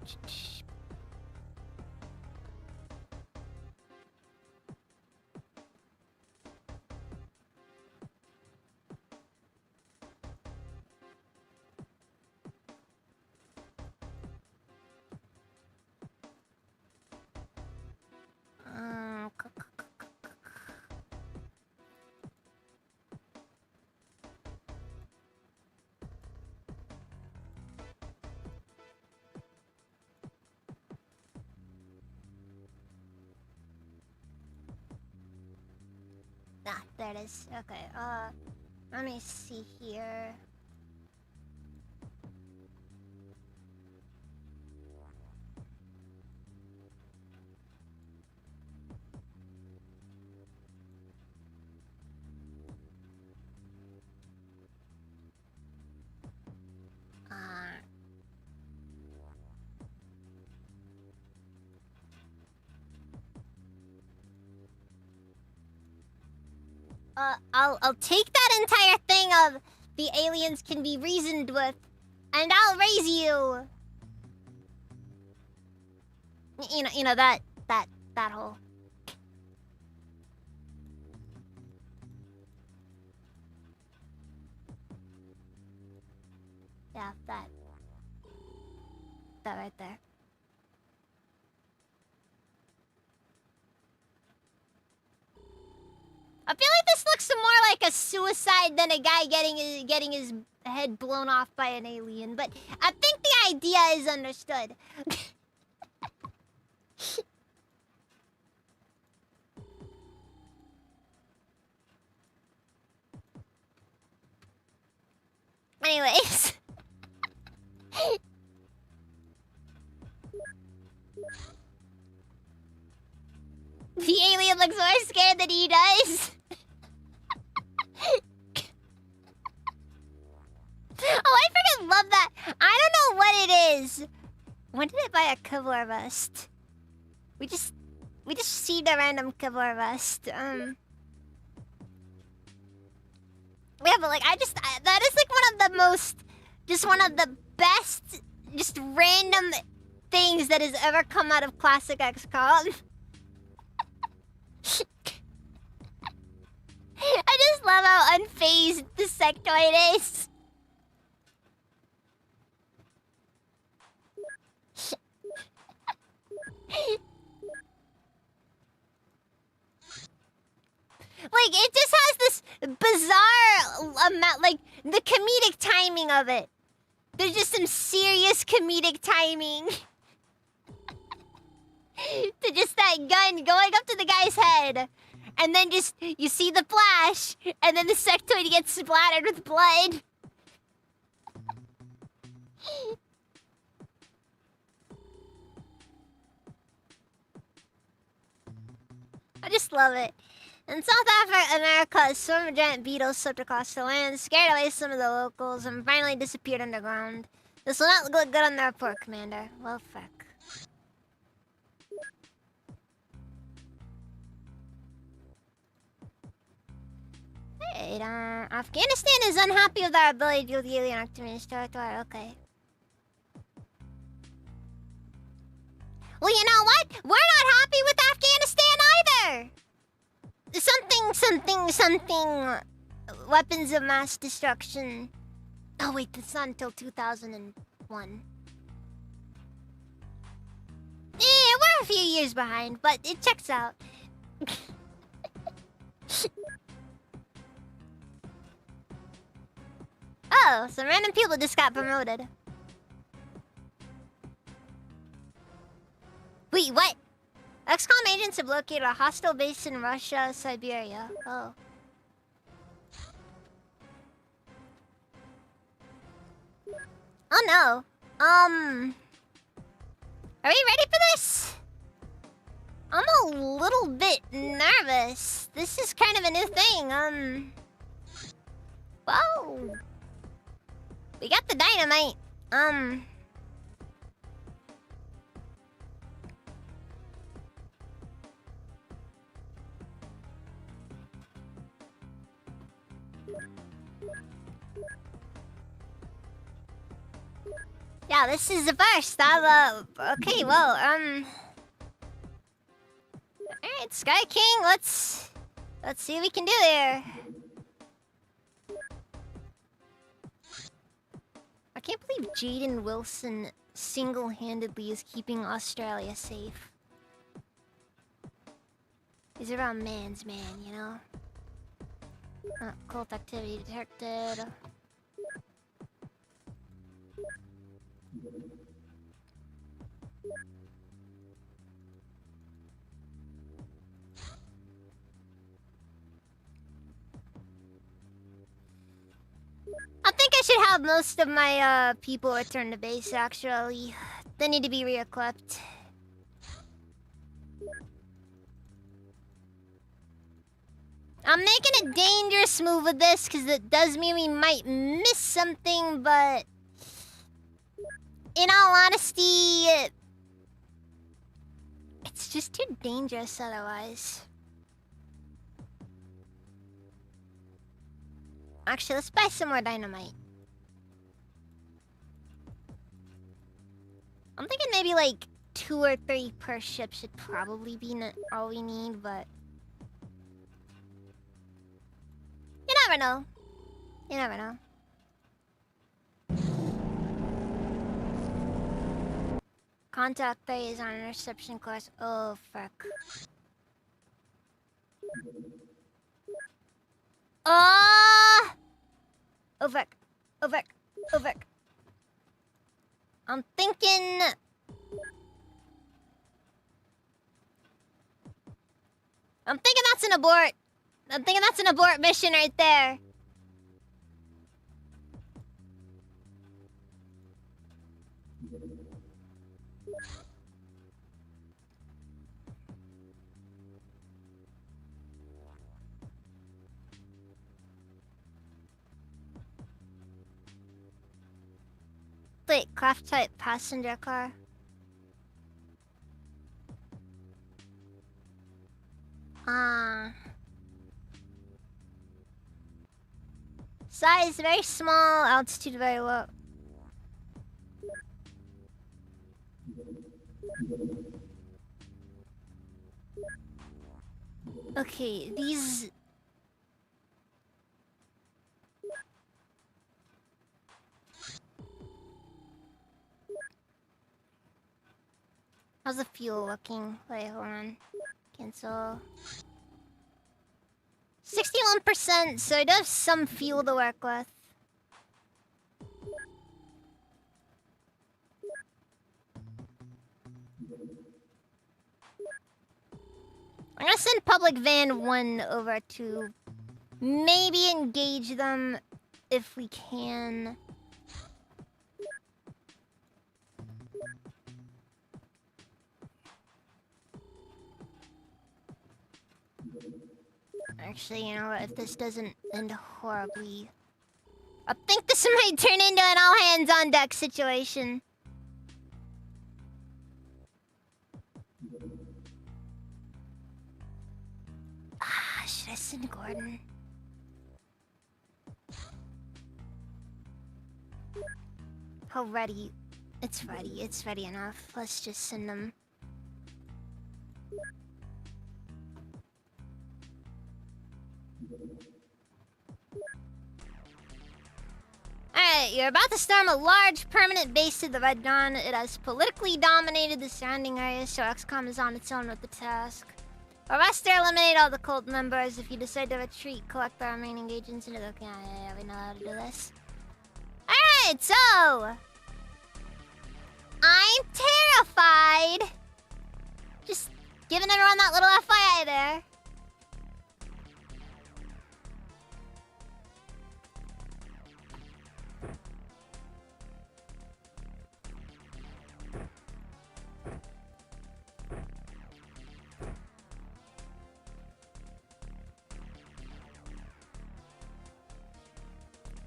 [SPEAKER 1] There it is. Okay, let me see here. I'll take that entire thing of the aliens can be reasoned with, and I'll raise you. You know that whole. Yeah, that right there. I feel like this looks more like a suicide than a guy getting his head blown off by an alien, but I think the idea is understood. Anyways. The alien looks more scared than he does. Oh, I freaking love that. I don't know what it is. When did I buy a Kevlar vest? We just received a random Kevlar vest. Yeah, but like that is like one of the best, just random things that has ever come out of classic XCOM. I just love how unfazed the sectoid is. Like, it just has this bizarre amount, like, the comedic timing of it. There's just some serious comedic timing. To just that gun going up to the guy's head. and then just you see the flash, and then the sectoid gets splattered with blood. I just love it. In South America, a swarm of giant beetles swept across the land, scared away some of the locals, and finally disappeared underground. This will not look good on the report, Commander. Well, fuck. Right, Afghanistan is unhappy with our ability to deal with the alien activity in its territory. Okay. Well, you know what? We're not happy with Afghanistan either! Something... Weapons of mass destruction. Oh wait, that's not until 2001. Yeah, we're a few years behind, but it checks out. Oh, some random people just got promoted. Wait, what? XCOM agents have located a hostile base in Russia, Siberia. Oh. Oh no. Are we ready for this? I'm a little bit nervous. This is kind of a new thing. Whoa. We got the dynamite. Yeah, this is the first. Okay, well, alright, Sky King, let's see what we can do here. I can't believe Jaden Wilson single-handedly is keeping Australia safe. He's around man's man, you know? Cult activity detected. I think I should have most of my people return to base, actually. They need to be re-equipped. I'm making a dangerous move with this because it does mean we might miss something, but in all honesty, it's just too dangerous otherwise. Actually, let's buy some more dynamite. I'm thinking maybe like 2 or 3 per ship should probably be all we need, but you never know. You never know. Contact 3 is on a reception course. Oh, fuck. Oh! Oh, fuck. Oh, fuck. Oh, fuck. I'm thinking... that's an abort. I'm thinking that's an abort mission right there. Wait, craft type passenger car. Size very small, altitude very low. Okay, these... How's the fuel looking? Wait, hold on. Cancel. 61%, so it does some fuel to work with. I'm gonna send Public Van 1 over to maybe engage them if we can. Actually, you know what? If this doesn't end horribly, I think this might turn into an all hands on deck situation. Should I send Gordon? Oh, ready. It's ready. It's ready enough. Let's just send them. Alright, you're about to storm a large permanent base to the Red Dawn. It has politically dominated the surrounding area, so XCOM is on its own with the task. Arrest or eliminate all the cult members. If you decide to retreat, collect the remaining agents into the... Yeah, we know how to do this. Alright, so... I'm terrified! Just giving everyone that little FYI there.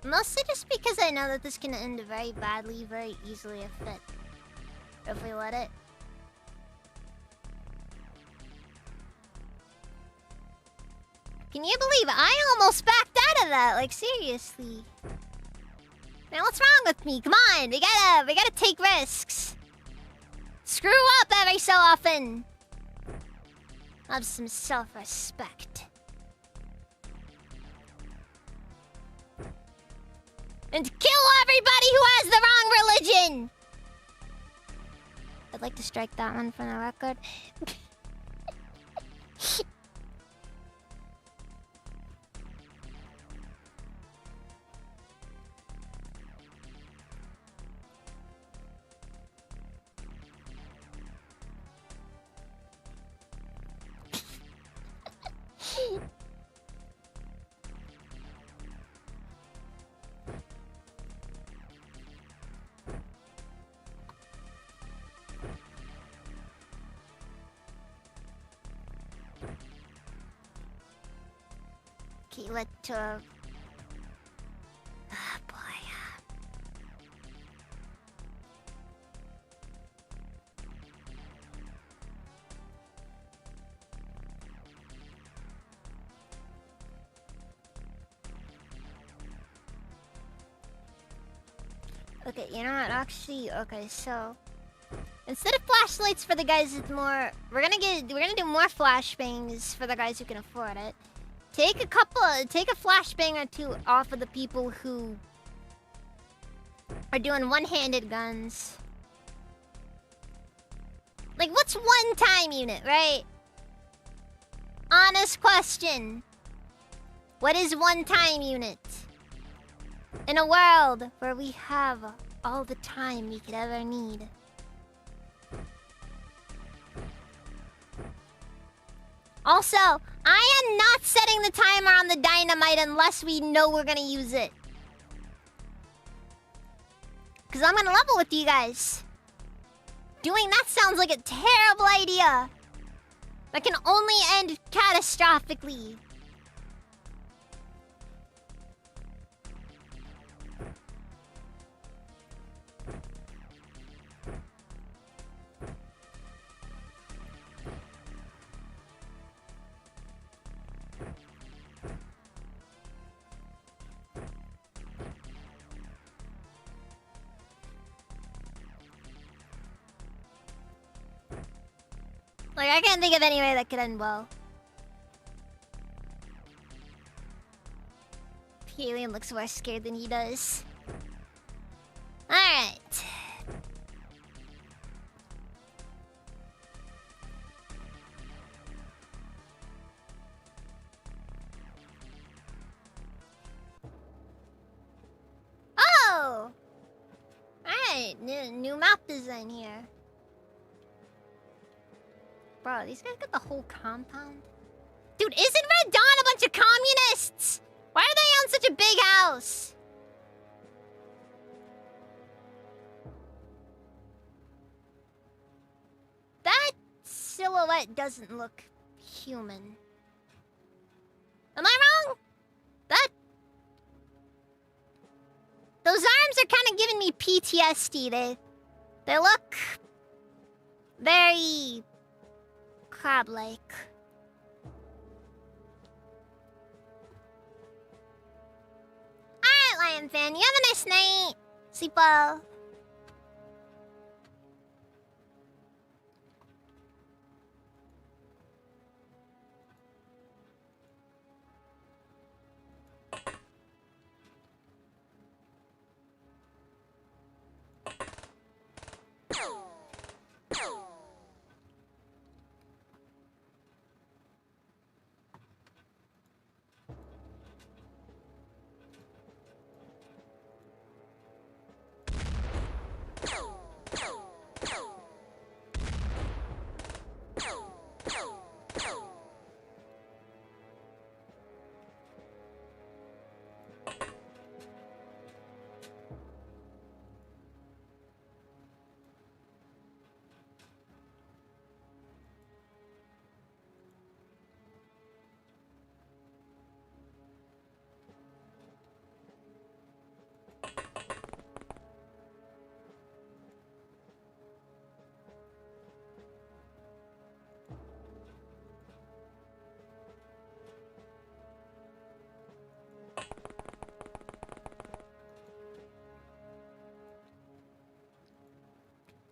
[SPEAKER 1] Mostly just because I know that this can end very badly, very easily if we let it. Can you believe I almost backed out of that? Like, seriously. Man, what's wrong with me? Come on, we gotta take risks. Screw up every so often. Have some self-respect. And kill everybody who has the wrong religion! I'd like to strike that one from the record. Okay, let's ah, boy. Okay, you know what? Actually, okay, so instead of flashlights for the guys with more, we're gonna do more flashbangs for the guys who can afford it. Take a flashbang or two off of the people who are doing one-handed guns. Like, what's one-time unit, right? Honest question. What is one-time unit? In a world where we have all the time we could ever need. Also, I am not setting the timer on the dynamite unless we know we're gonna use it. Because I'm gonna level with you guys. Doing that sounds like a terrible idea. That can only end catastrophically. Like, I can't think of any way that could end well. The alien looks more scared than he does. Alright. Oh! Alright, new map design here. Bro, these guys got the whole compound? Dude, isn't Red Dawn a bunch of communists? Why are they on such a big house? That silhouette doesn't look human. Am I wrong? Those arms are kind of giving me PTSD. They look very crab-like. Alright, Lion Fan, you have a nice night. Sleep well.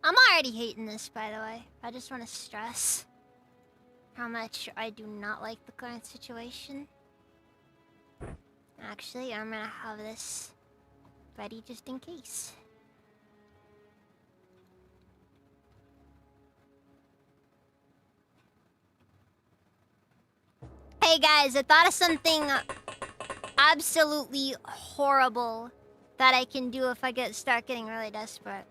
[SPEAKER 1] I'm already hating this, by the way. I just want to stress how much I do not like the current situation. Actually, I'm gonna have this ready just in case. Hey guys, I thought of something absolutely horrible that I can do if I start getting really desperate.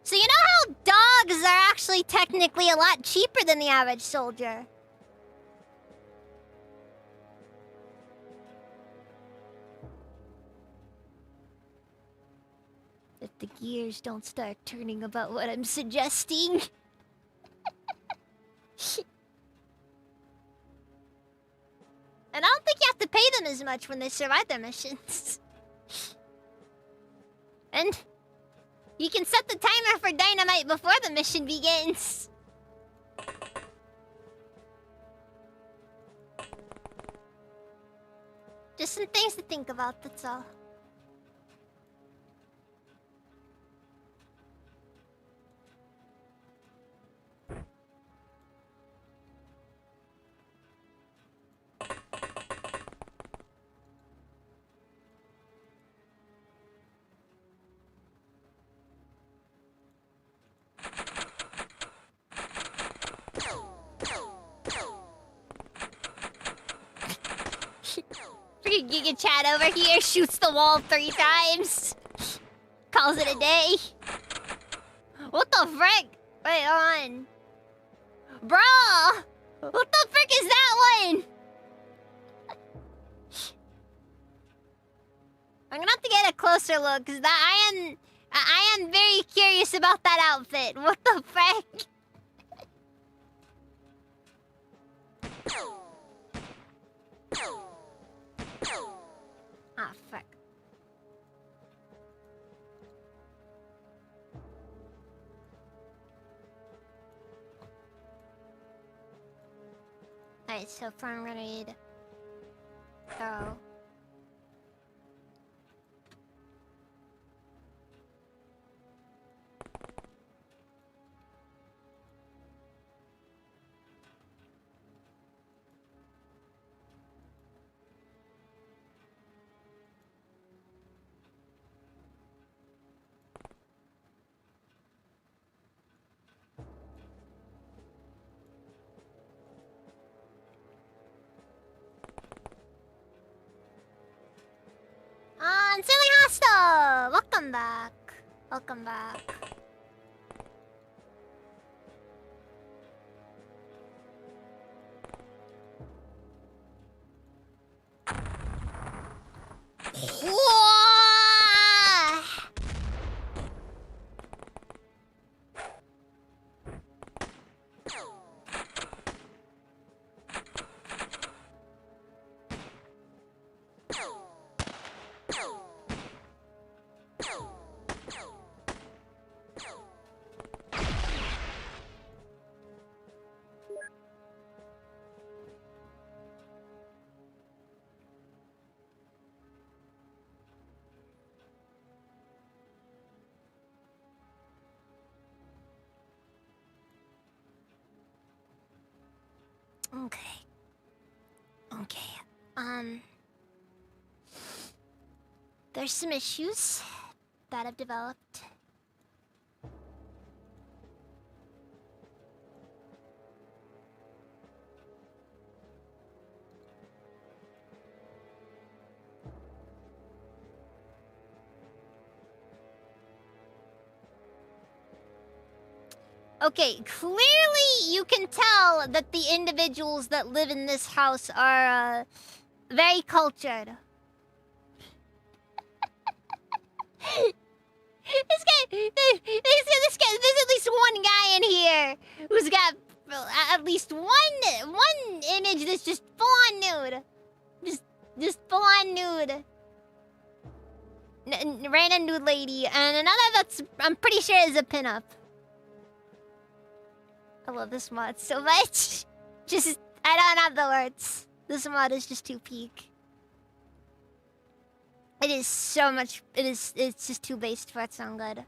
[SPEAKER 1] So you know how dogs are actually technically a lot cheaper than the average soldier? If the gears don't start turning about what I'm suggesting. And I don't think you have to pay them as much when they survive their missions. And you can set the timer for dynamite before the mission begins. Just some things to think about, that's all. Freaking Giga Chat over here shoots the wall 3 times. Calls it a day. What the frick? Wait, hold on. Bruh! What the frick is that one? I'm gonna have to get a closer look, because I am very curious about that outfit. What the frick? Ah, fuck. Alright, so farm grenade. Throw. Silly Hostel! Welcome back. Welcome back. Okay. Okay. There's some issues that have developed. Okay, clearly you can tell that the individuals that live in this house are, very cultured. There's at least one guy in here who's got at least one image that's just full on nude. Just full on nude. Random nude lady, and another that's, I'm pretty sure, is a pinup. I love this mod so much. Just, I don't have the words. This mod is just too peak. It is so much, it's just too based for it to sound good.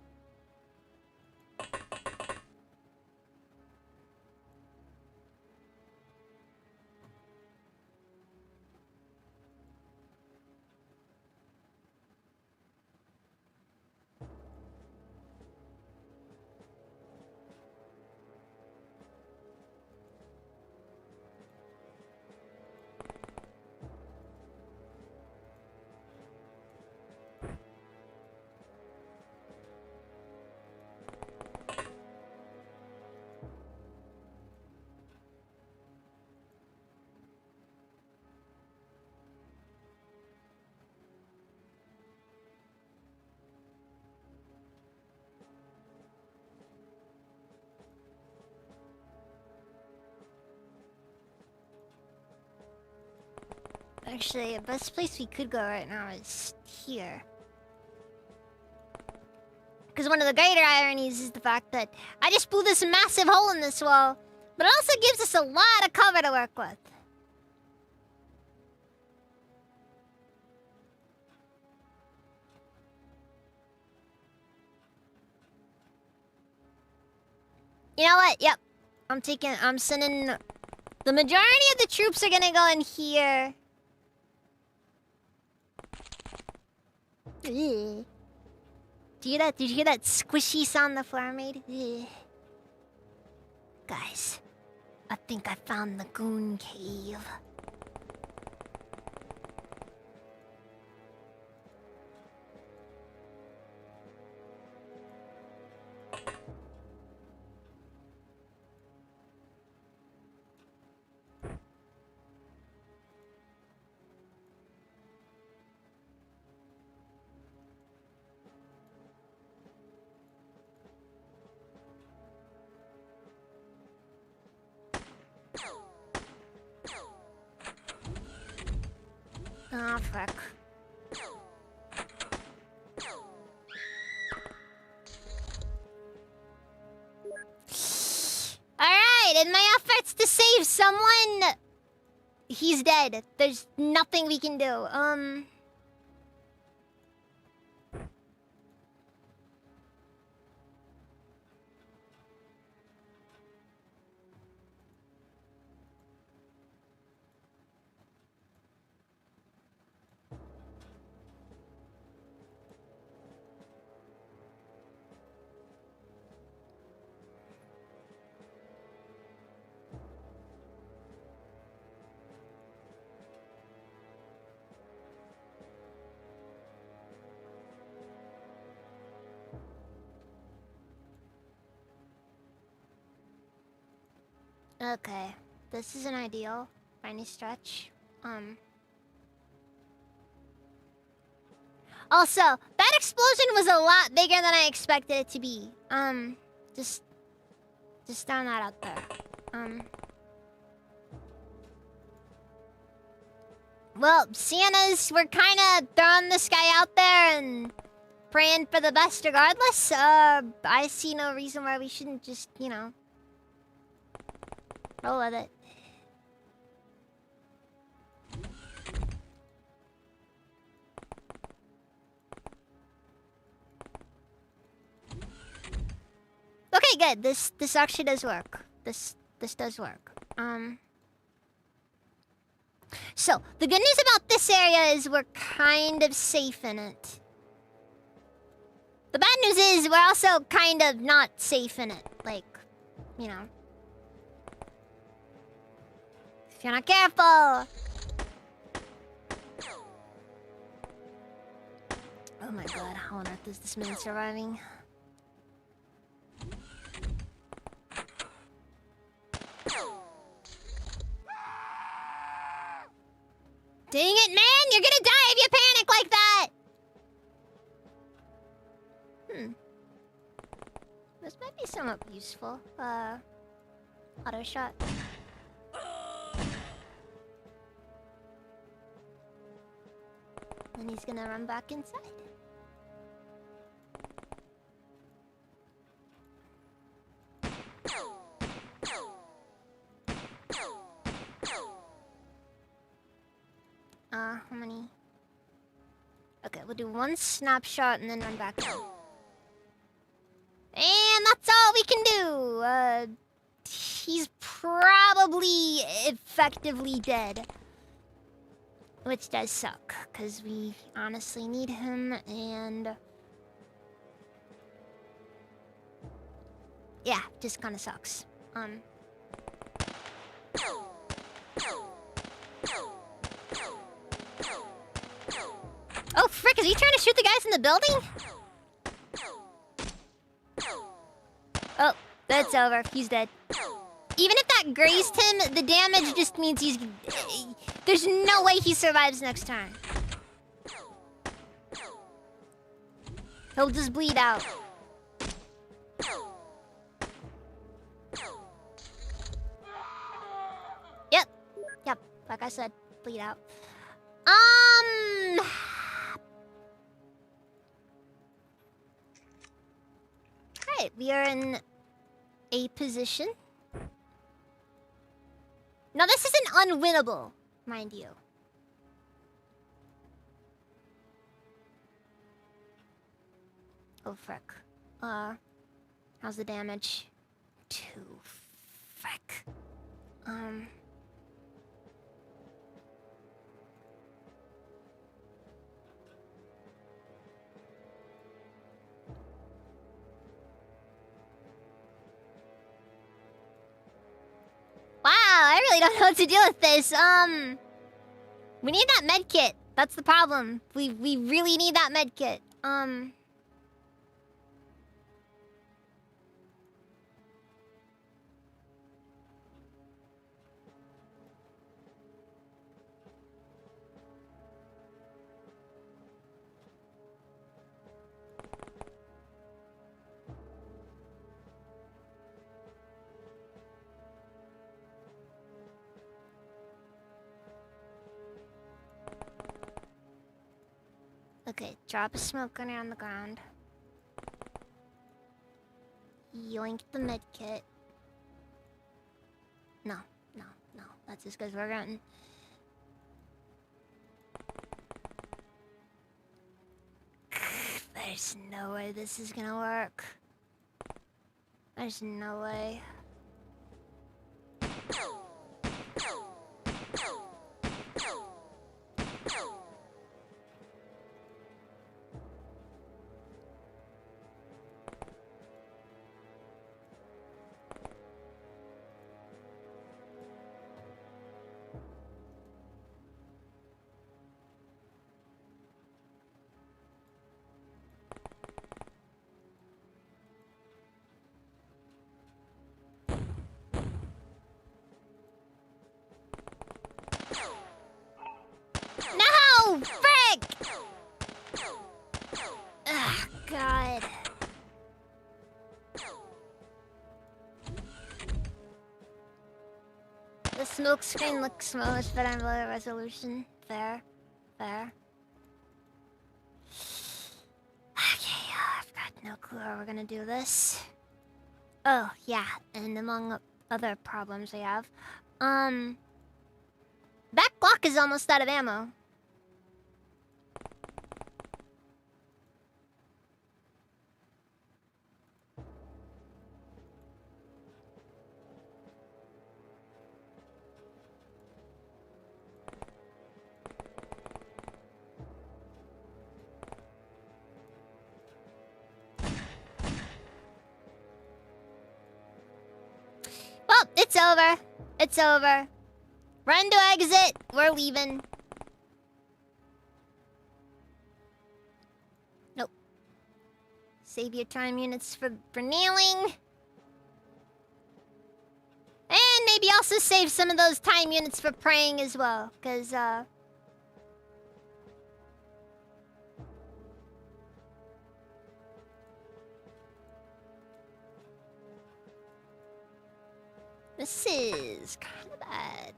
[SPEAKER 1] Actually, the best place we could go right now is here. Because one of the greater ironies is the fact that I just blew this massive hole in this wall, but it also gives us a lot of cover to work with. You know what? Yep. I'm sending... The majority of the troops are gonna go in here. Ugh. Do you hear that? Did you hear that squishy sound the floor made? Ugh. Guys, I think I found the goon cave. Oh, fuck. Alright, in my efforts to save someone, he's dead. There's nothing we can do. Okay, this isn't ideal by any stretch. Also, that explosion was a lot bigger than I expected it to be. Just throwing that out there. Well, Santas, we're kind of throwing this guy out there and praying for the best regardless. I see no reason why we shouldn't just, you know, roll with it. Okay, good. This actually does work. This does work. So, the good news about this area is we're kind of safe in it. The bad news is we're also kind of not safe in it. Like, you know. If you're not careful. Oh my god, how on earth is this man surviving? Dang it, man! You're gonna die if you panic like that! This might be somewhat useful. Auto shot. And he's gonna run back inside. How many? Okay, we'll do one snapshot and then run back in. And that's all we can do! He's probably effectively dead. Which does suck, because we honestly need him, and... yeah, just kinda sucks. Oh, frick, is he trying to shoot the guys in the building? Oh, that's over. He's dead. Even if that grazed him, the damage just means he's... there's no way he survives next turn. He'll just bleed out. Yep, like I said, bleed out. Alright, we are in a position. Now this isn't unwinnable, mind you. Oh frick. How's the damage? 2. Frick. Wow, I really don't know what to do with this. We need that med kit. That's the problem. We really need that med kit. Okay, drop a smoke gun on the ground. Yoink the med kit. No. That's just because we're running. There's no way this is gonna work. There's no way. the smoke screen looks much better in lower resolution. Fair. Fair. Okay, I've got no clue how we're gonna do this. Oh, yeah, and among other problems I have, that Glock is almost out of ammo. Well, it's over. It's over. Run to exit. We're leaving. Nope. Save your time units for nailing. And maybe also save some of those time units for praying as well. Because, this is kind of bad.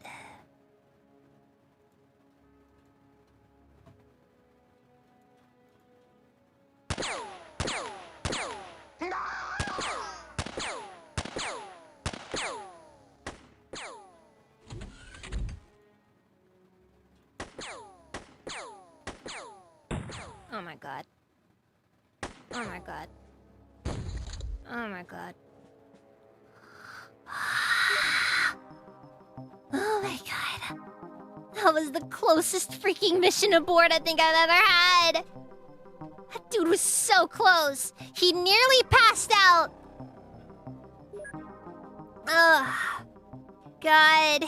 [SPEAKER 1] Oh my god. Oh my god. Oh my god. Oh my god. That was the closest freaking mission abort I think I've ever had. That dude was so close. He nearly passed out. Ugh. God.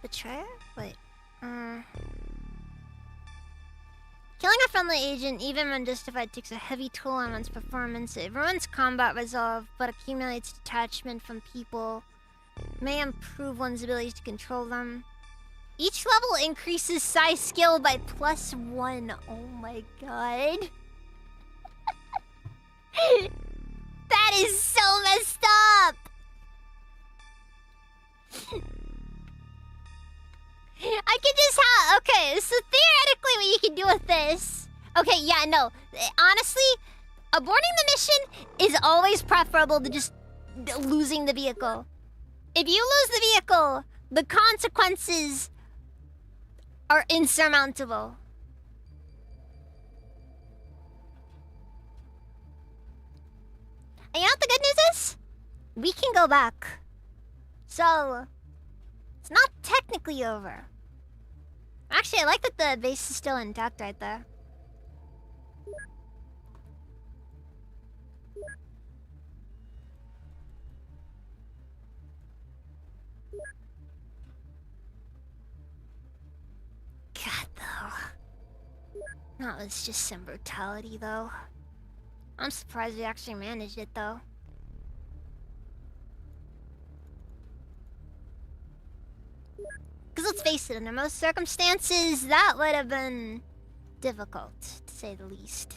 [SPEAKER 1] Betrayer? Wait. Killing a friendly agent, even when justified, takes a heavy toll on one's performance. It ruins combat resolve, but accumulates detachment from people. May improve one's ability to control them. Each level increases size skill by +1. Oh my god. That is so messed up! I could just have... Okay, so theoretically what you can do with this... Okay, yeah, no. Honestly, aborting the mission is always preferable to just losing the vehicle. If you lose the vehicle, the consequences are insurmountable. And you know what the good news is? We can go back. So, it's not technically over. Actually, I like that the base is still intact right there. God, though. That was just some brutality, though. I'm surprised we actually managed it, though. Because let's face it, under most circumstances, that would have been difficult, to say the least.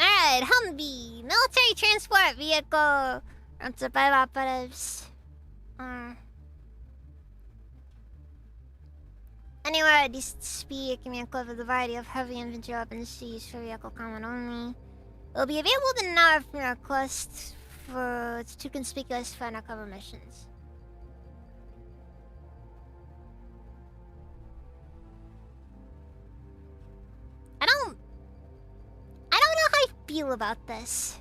[SPEAKER 1] Alright, Humvee, military transport vehicle. Runs to 5 operatives. Anywhere decent speed can be equipped with a variety of heavy infantry weapons used for vehicle combat only. It will be available within an hour from your request for it's too conspicuous for undercover missions. I don't know how I feel about this.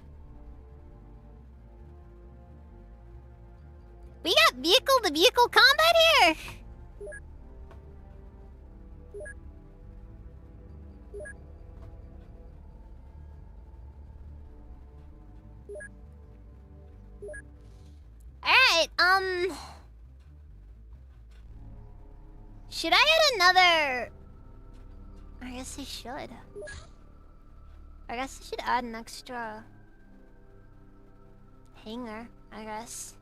[SPEAKER 1] We got vehicle to vehicle combat here. Alright, should I add another... I guess I should. I guess I should add an extra... hanger, I guess.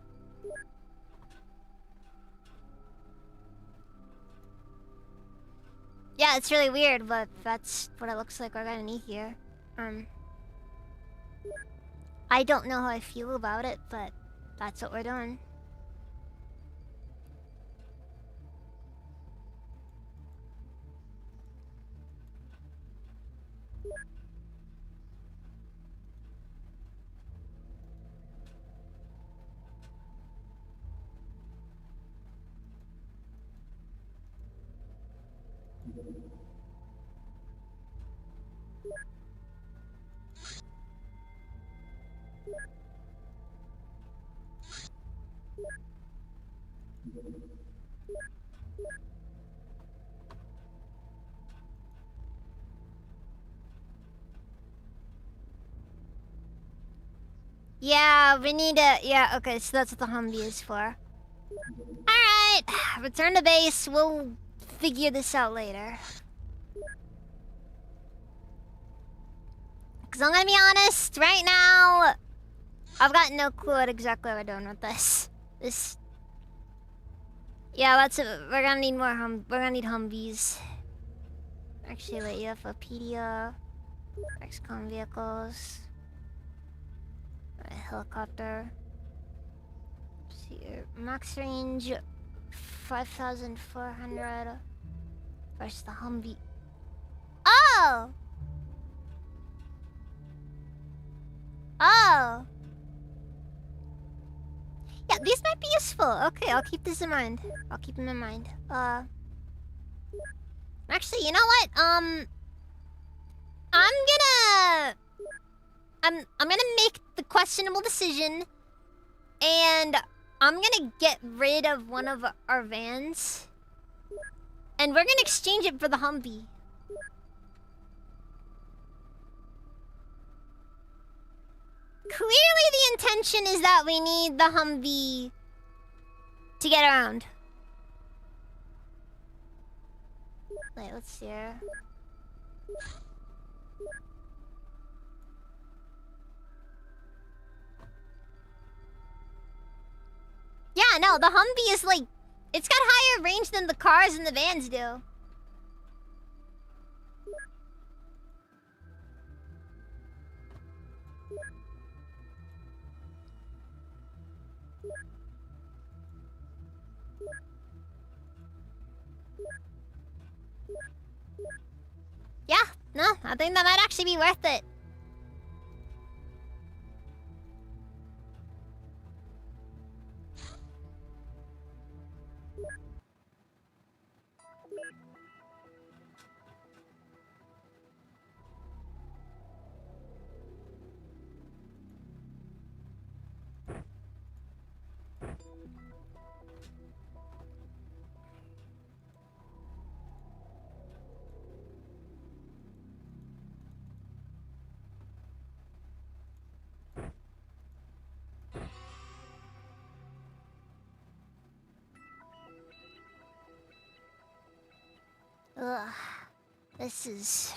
[SPEAKER 1] Yeah, it's really weird, but that's what it looks like we're gonna need here. I don't know how I feel about it, but that's what we're doing. Yeah, we need a... Yeah, okay, so that's what the Humvee is for. Alright, return to base. We'll figure this out later. Because I'm gonna be honest, right now, I've got no clue what exactly we're doing with this. Yeah, that's it. We're gonna need more we're gonna need Humvees. Actually, wait, UFOpedia, XCOM vehicles, a helicopter. Let's see here. Max range 5,400 versus the Humvee. Oh! Oh! Yeah, these might be useful. Okay, I'll keep this in mind. I'll keep them in mind. Actually, you know what? I'm gonna make the questionable decision, and I'm gonna get rid of one of our vans, and we're gonna exchange it for the Humvee. Clearly the intention is that we need the Humvee to get around. Wait, let's see here. Yeah, no, the Humvee is like... It's got higher range than the cars and the vans do. Yeah, no, I think that might actually be worth it. Ugh, this is...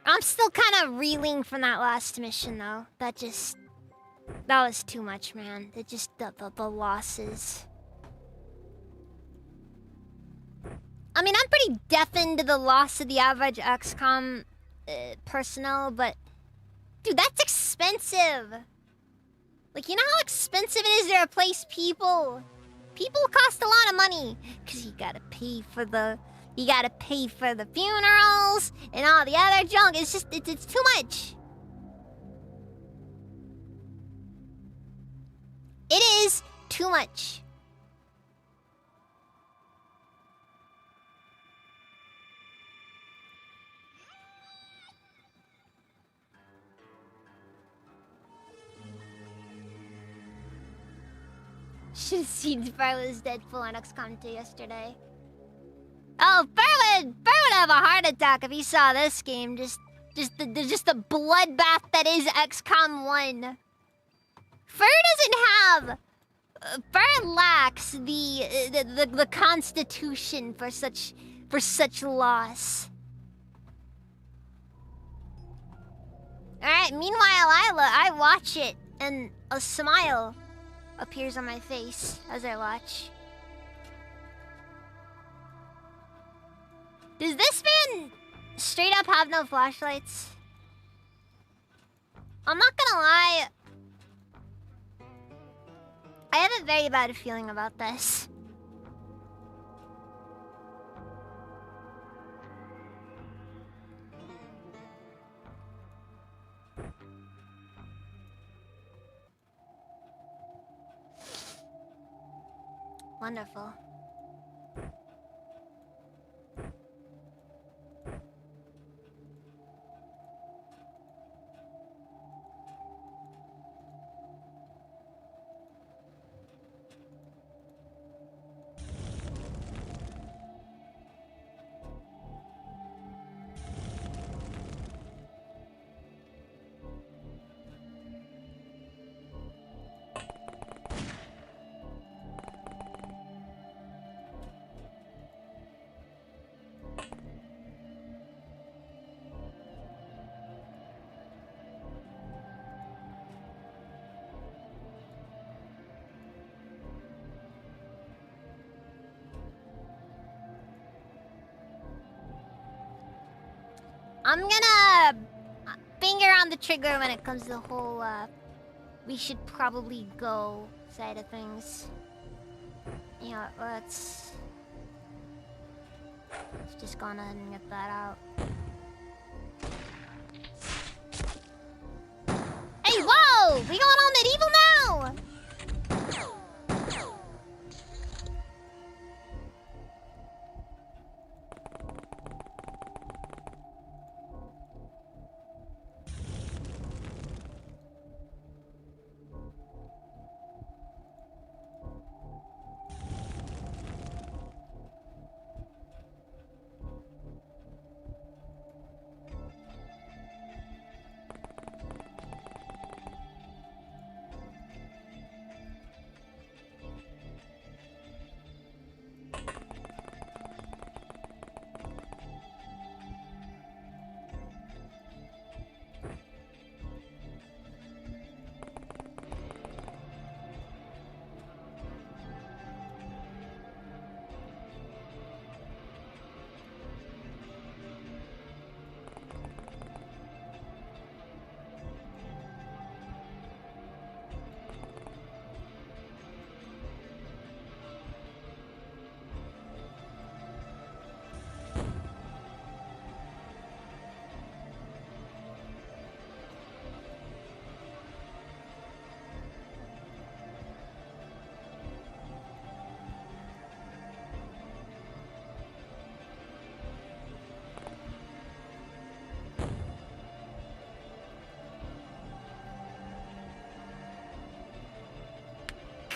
[SPEAKER 1] I'm still kind of reeling from that last mission, though. That was too much, man. The losses. I mean, I'm pretty deafened to the loss of the average XCOM personnel, but... Dude, that's expensive! Like, you know how expensive it is to replace people? People cost a lot of money, because you gotta pay for the... You gotta pay for the funerals and all the other junk. It's just, it's too much. It is too much. Should've seen Farlow's Deadpool on XCOM 2 yesterday. Oh, Fur would have a heart attack if he saw this game. Just the bloodbath that is XCOM 1. Fur doesn't have Fern lacks the constitution for such loss. All right. Meanwhile, I watch it, and a smile appears on my face as I watch. Does this man straight up have no flashlights? I'm not gonna lie. I have a very bad feeling about this. Wonderful. I'm gonna finger on the trigger when it comes to the whole, we should probably go side of things. You know, let's just go on ahead and get that out. Hey, whoa! We going on medieval now?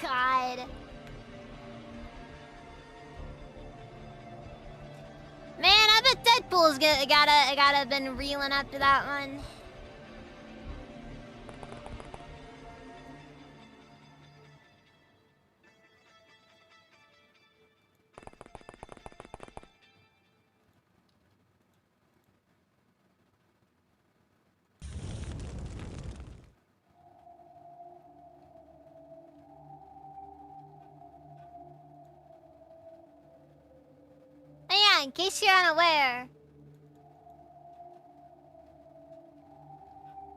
[SPEAKER 1] God. Man, I bet Deadpool's gotta been reeling after that one. In case you're unaware.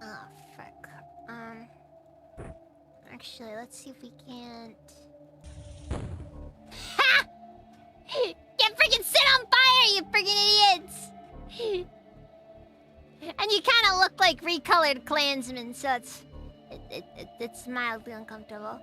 [SPEAKER 1] Oh, frick. Actually, let's see if we can't... Ha! Can't freaking sit on fire, you freaking idiots! And you kind of look like recolored Klansmen, so it's mildly uncomfortable.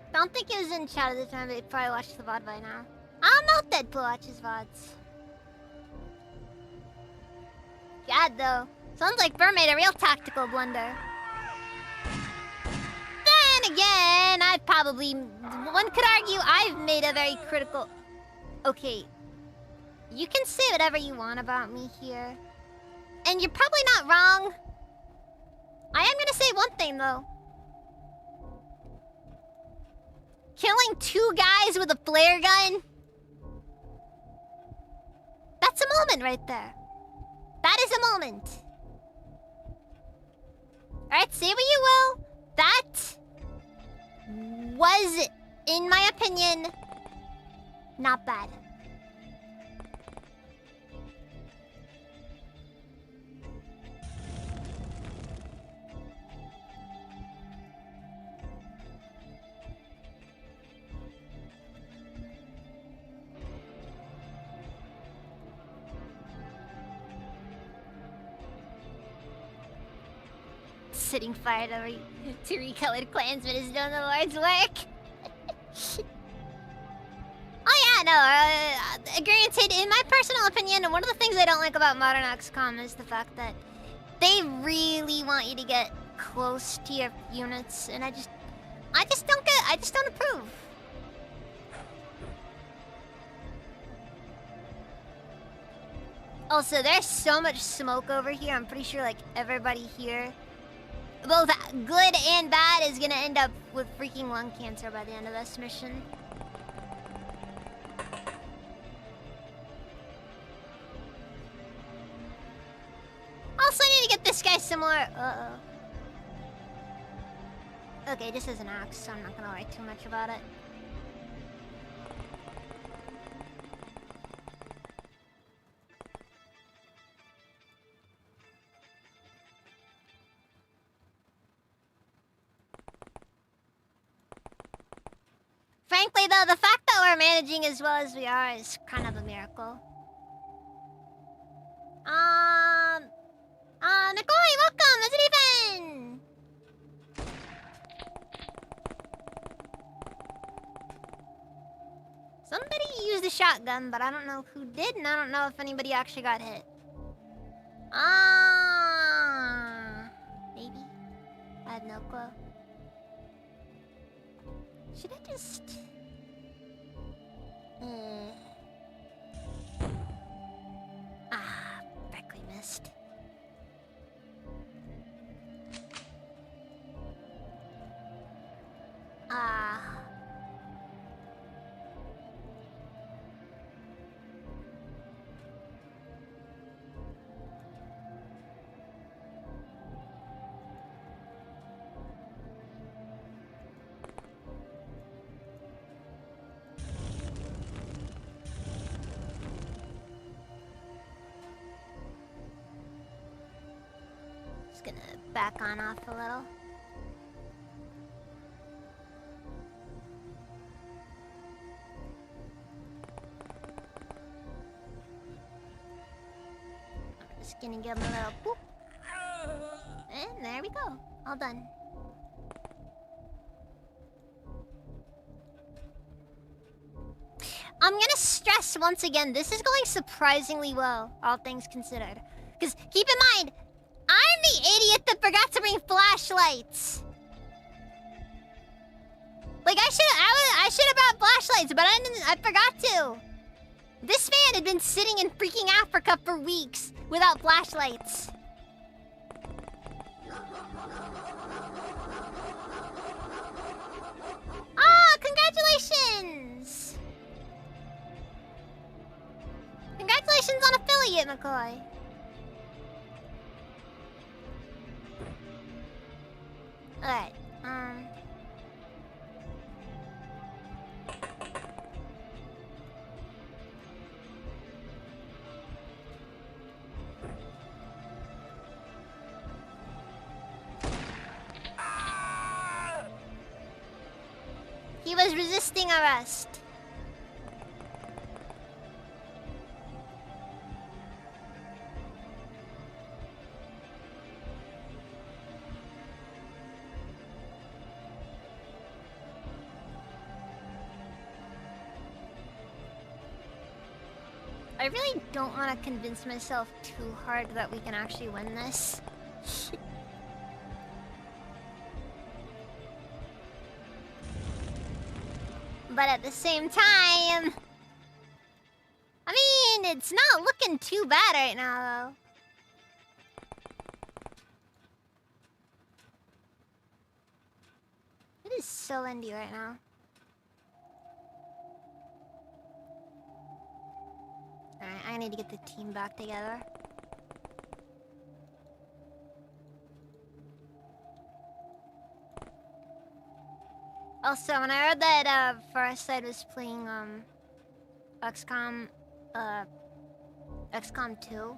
[SPEAKER 1] I don't think he was in chat at the time, but he probably watched the VOD by now. I don't know if Deadpool watches VODs. God, though. Sounds like Burr made a real tactical blunder. Then again, one could argue I've made a very critical... Okay. You can say whatever you want about me here. And you're probably not wrong. I am gonna say one thing, though. Killing 2 guys with a flare gun? That's a moment right there. That is a moment. Alright, say what you will. That was, in my opinion, not bad. Setting fire to recolored clansmen is doing the Lord's work. Oh yeah, no, granted, in my personal opinion, one of the things I don't like about modern XCOM is the fact that they really want you to get close to your units, and I just don't approve. Also, there's so much smoke over here, I'm pretty sure like everybody here, both good and bad, is gonna end up with freaking lung cancer by the end of this mission. Also, I need to get this guy some more... Uh-oh. Okay, this is an axe, so I'm not gonna worry too much about it. Frankly, though, the fact that we're managing as well as we are is kind of a miracle. Nikoi, welcome! How's it even? Somebody used a shotgun, but I don't know who did, and I don't know if anybody actually got hit. Maybe. I have no clue. Should I just... Berkeley missed. Just gonna back on off a little. Just gonna give him a little poop. And there we go. All done. I'm gonna stress once again, this is going surprisingly well, all things considered. Because keep in mind, I'm the idiot that forgot to bring flashlights. Like I should have brought flashlights, but I forgot to. This fan had been sitting in freaking Africa for weeks without flashlights. Congratulations! Congratulations on affiliate, McCoy. Alright, he was resisting arrest. I really don't want to convince myself too hard that we can actually win this. But at the same time... I mean, it's not looking too bad right now, though. It is so windy right now. Alright, I need to get the team back together. Also, when I heard that Farside was playing XCOM 2,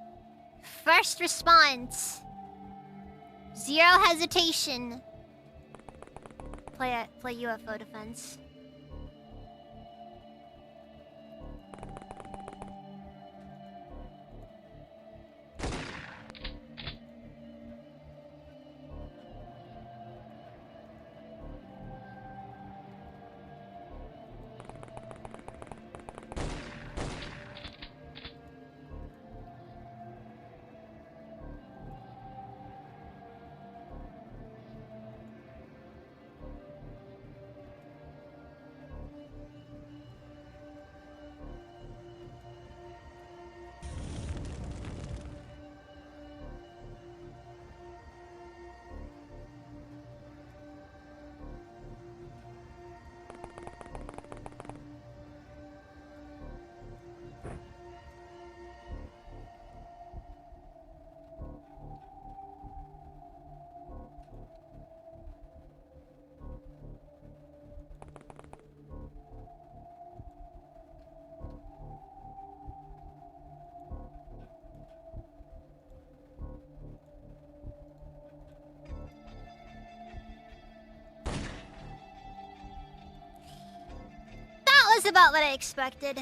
[SPEAKER 1] first response, zero hesitation. Play UFO defense. That was about what I expected.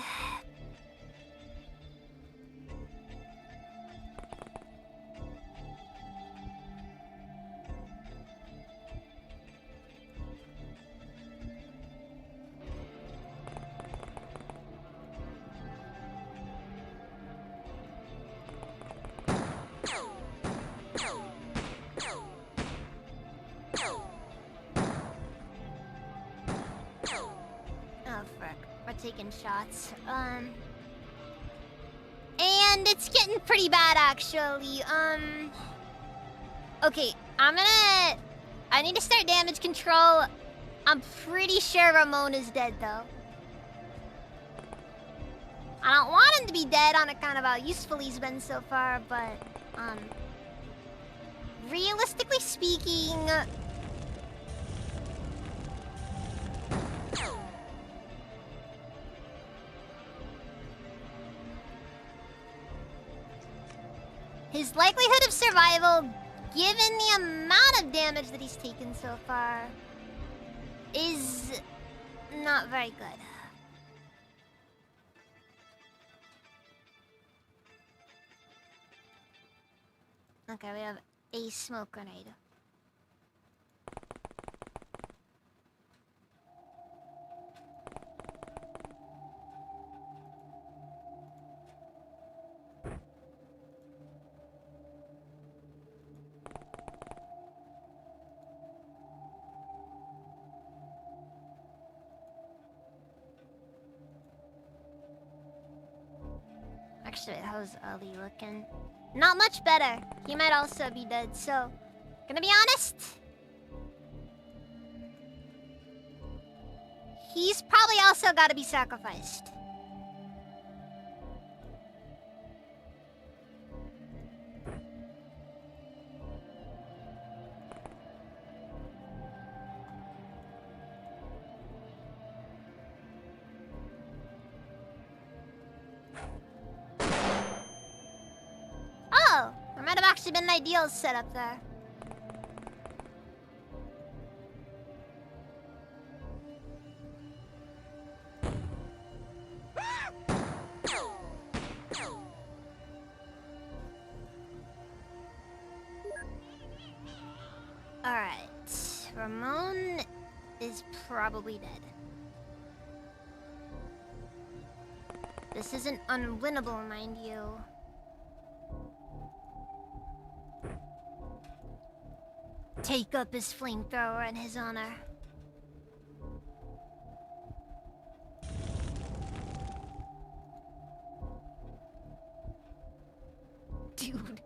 [SPEAKER 1] Taking shots. And it's getting pretty bad, actually. Okay, I need to start damage control. I'm pretty sure Ramon is dead, though. I don't want him to be dead on account of how useful he's been so far, but, realistically speaking... his likelihood of survival, given the amount of damage that he's taken so far, is not very good. Okay, we have a smoke grenade. Actually, how's Ali looking? Not much better. He might also be dead, so... Gonna be honest? He's probably also gotta be sacrificed. Been an ideal setup there. Alright, Ramon is probably dead. This isn't unwinnable, mind you. Take up his flamethrower in his honor. Dude.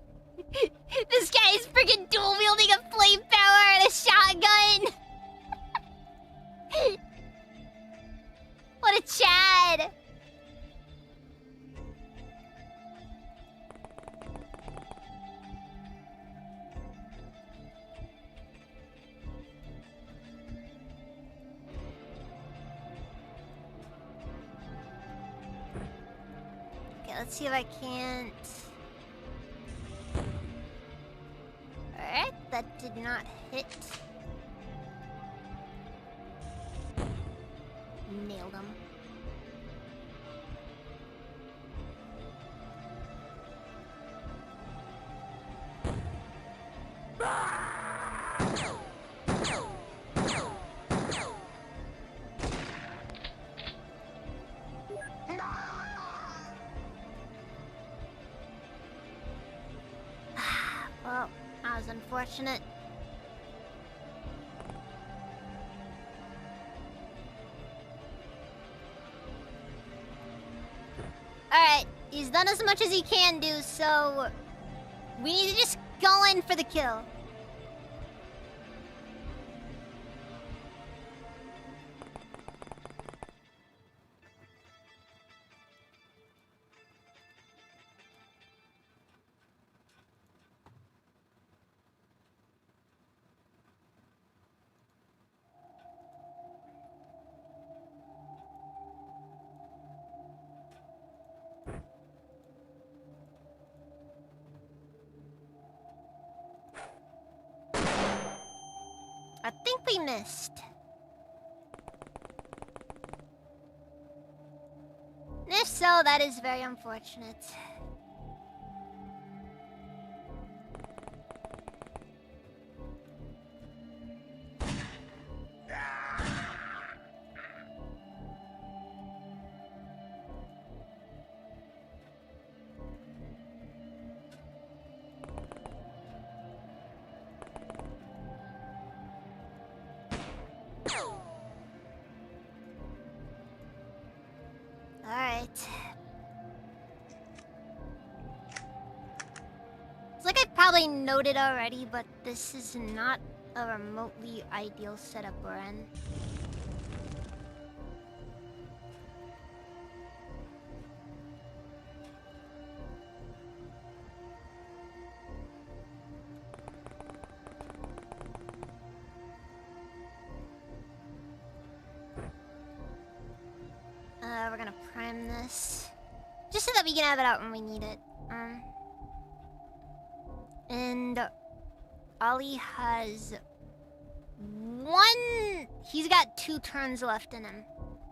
[SPEAKER 1] This guy is freaking dual wielding a flamethrower and a shotgun! What a Chad! Okay, let's see if I can't. Alright, that did not hit. Nailed him. Well, that was unfortunate. Alright, he's done as much as he can do, so we need to just go in for the kill. I think we missed. If so, that is very unfortunate. Alright. It's like I probably noted already, but this is not a remotely ideal setup we're in. We're gonna prime this. Just so that we can have it out when we need it. And Ollie has one... He's got 2 turns left in him.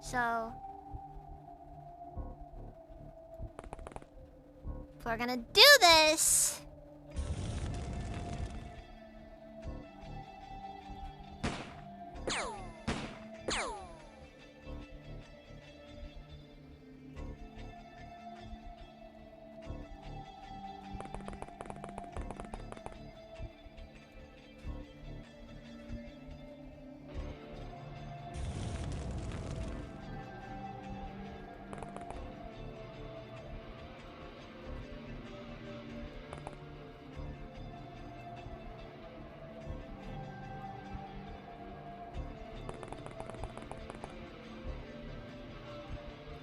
[SPEAKER 1] So... if we're gonna do this...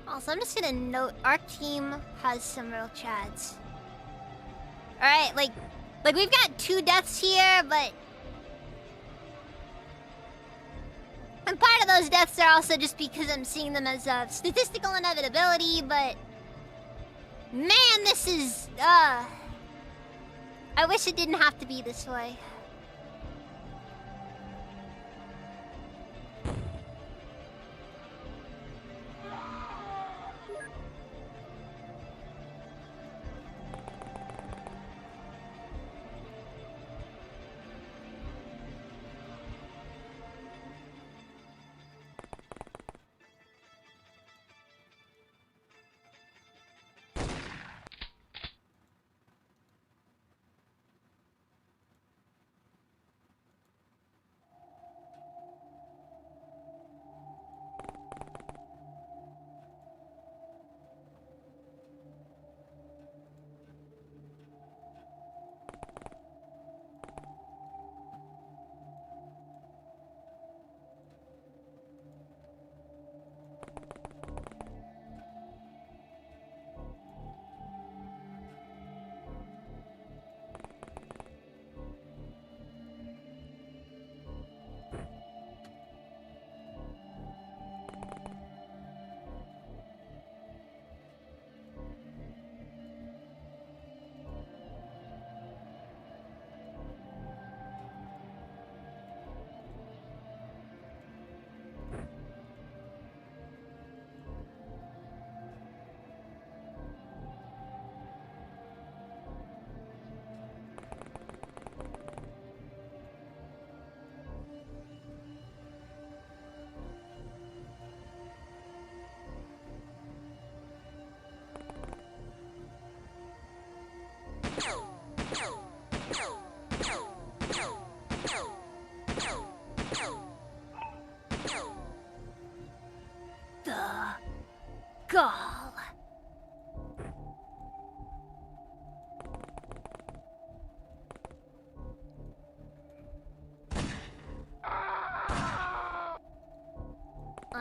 [SPEAKER 1] Also, I'm just gonna note our team has some real chads. Alright, like we've got 2 deaths here, but... and part of those deaths are also just because I'm seeing them as a statistical inevitability, but... man, this is... I wish it didn't have to be this way.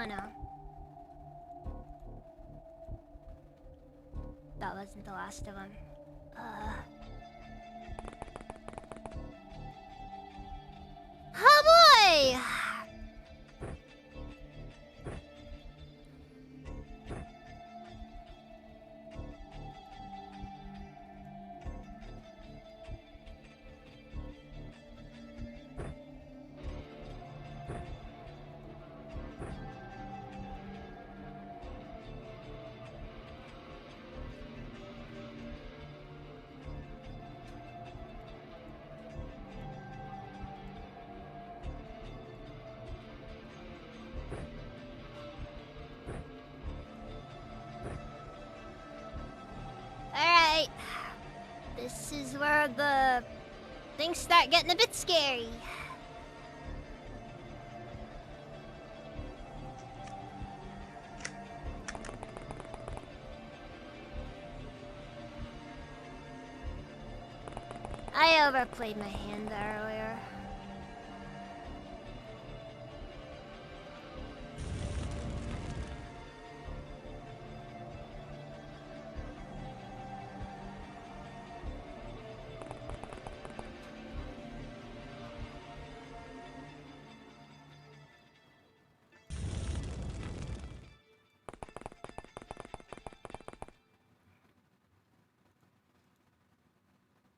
[SPEAKER 1] Oh no. That wasn't the last of them. Oh boy! Alright. This is where the things start getting a bit scary. I overplayed my hand earlier.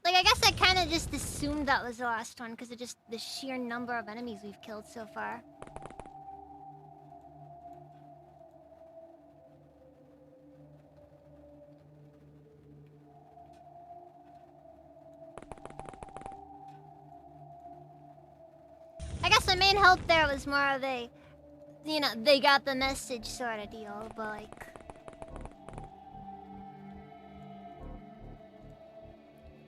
[SPEAKER 1] Like, I guess I kind of just assumed that was the last one because of just the sheer number of enemies we've killed so far. I guess the main hope there was more of a, you know, they got the message sort of deal, but like...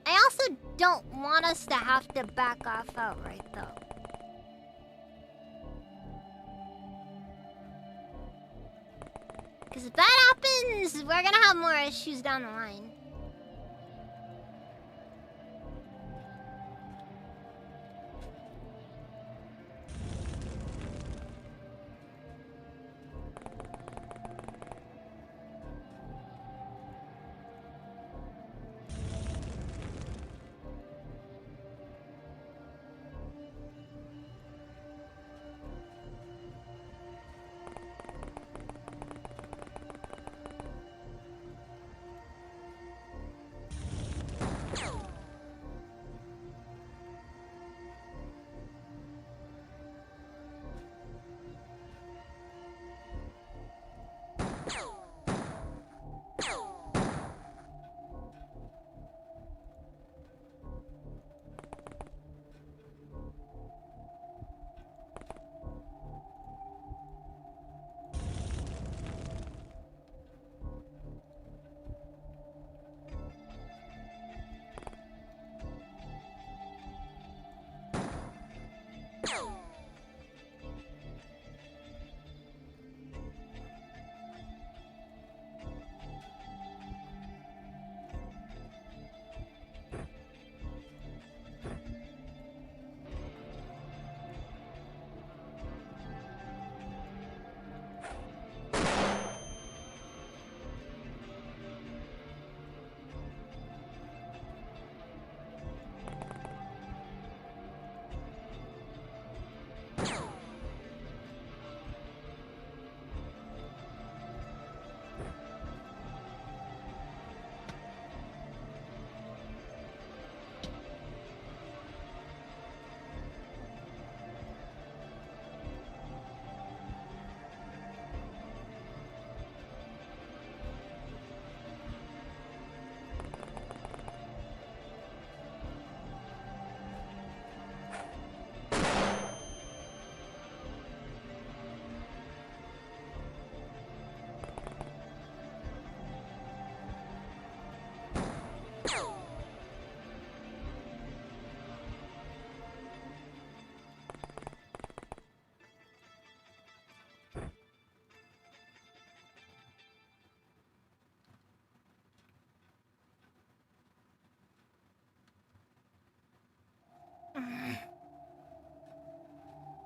[SPEAKER 1] I also don't want us to have to back off outright, though. Because if that happens, we're gonna have more issues down the line.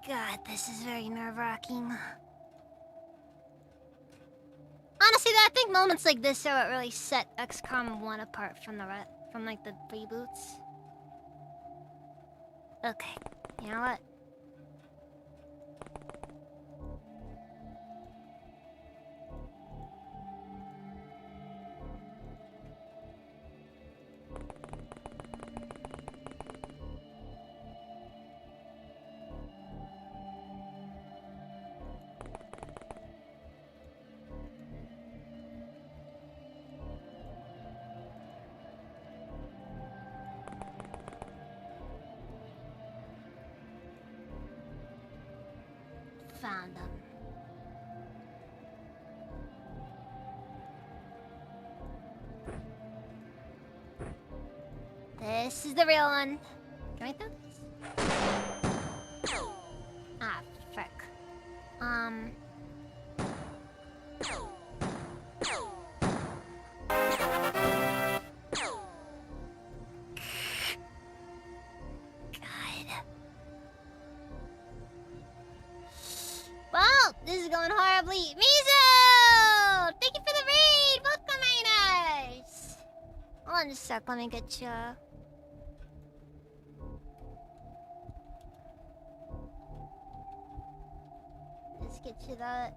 [SPEAKER 1] God, this is very nerve-wracking. think moments like this are what really set XCOM 1 apart from from like the reboots. Okay, you know what? Found them. This is the real one. Can I throw this? Ah, frick. God. Well, this is going horribly. Mizu! Thank you for the raid! Welcome, Miners! Hold on just a sec, let me get you. Let's get you that.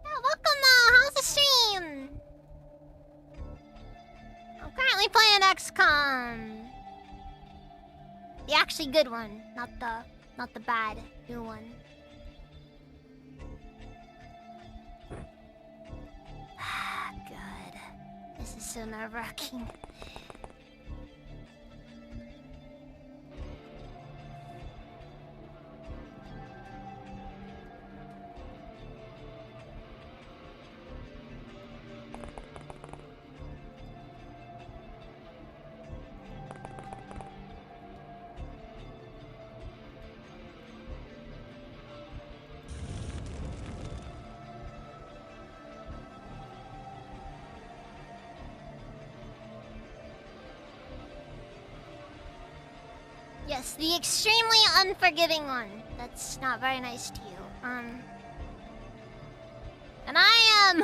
[SPEAKER 1] Yeah, welcome though! How's the stream? I'm currently playing XCOM. The actually good one, not the bad new one. God, this is so nerve-wracking. Yes, the extremely unforgiving one. That's not very nice to you. And I am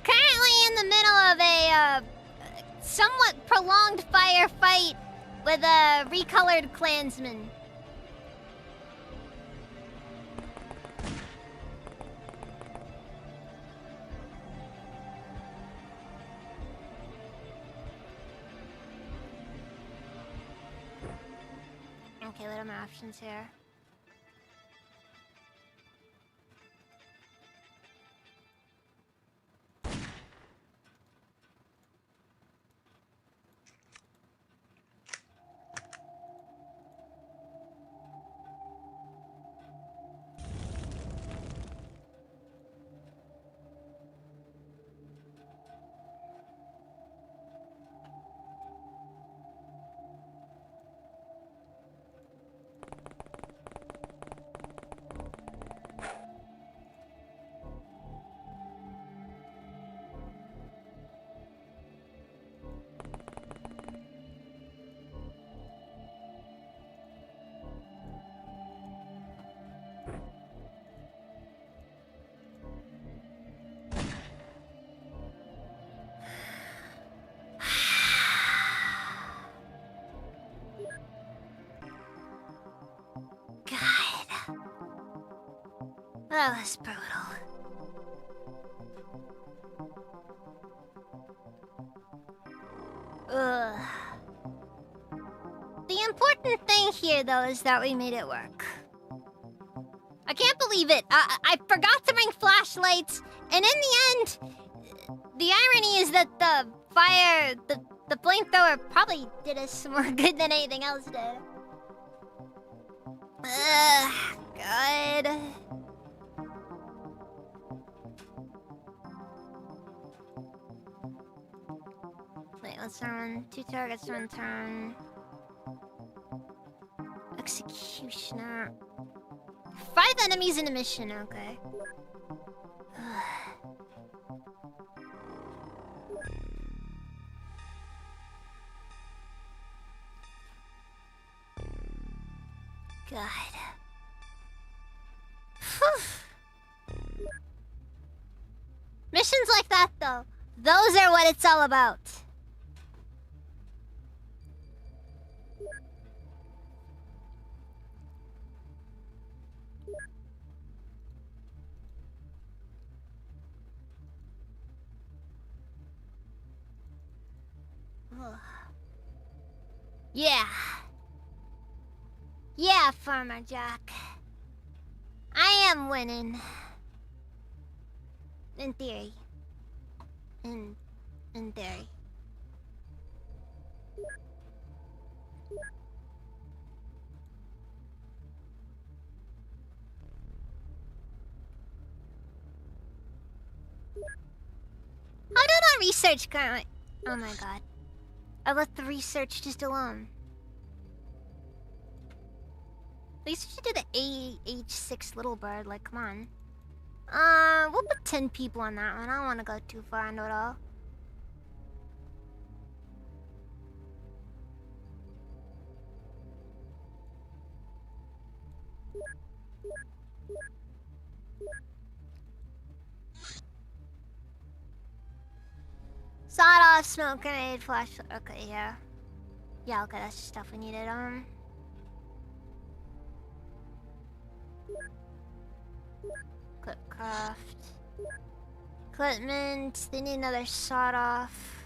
[SPEAKER 1] currently in the middle of a somewhat prolonged firefight with a recolored Klansman. Okay, what are my options here? God. That was brutal. Ugh. The important thing here, though, is that we made it work. I can't believe it. I forgot to bring flashlights, and in the end, the irony is that the fire, the flamethrower probably did us more good than anything else did. Ugh, God. Wait, let's run 2 targets, 1 turn. Executioner. 5 enemies in a mission, okay. God. Missions like that, though, those are what it's all about. Ugh. Yeah. Yeah, Farmer Jack. I am winning. In theory. In theory. How did our research currently? Oh my god. I left the research just alone. At least we should do the AH6 little bird, like, come on. We'll put 10 people on that one. I don't want to go too far into it all. Sawed off, smoke grenade, flashlight. Okay, yeah. Yeah, okay, that's stuff we needed. Clipcraft. Equipment. They need another sawed off.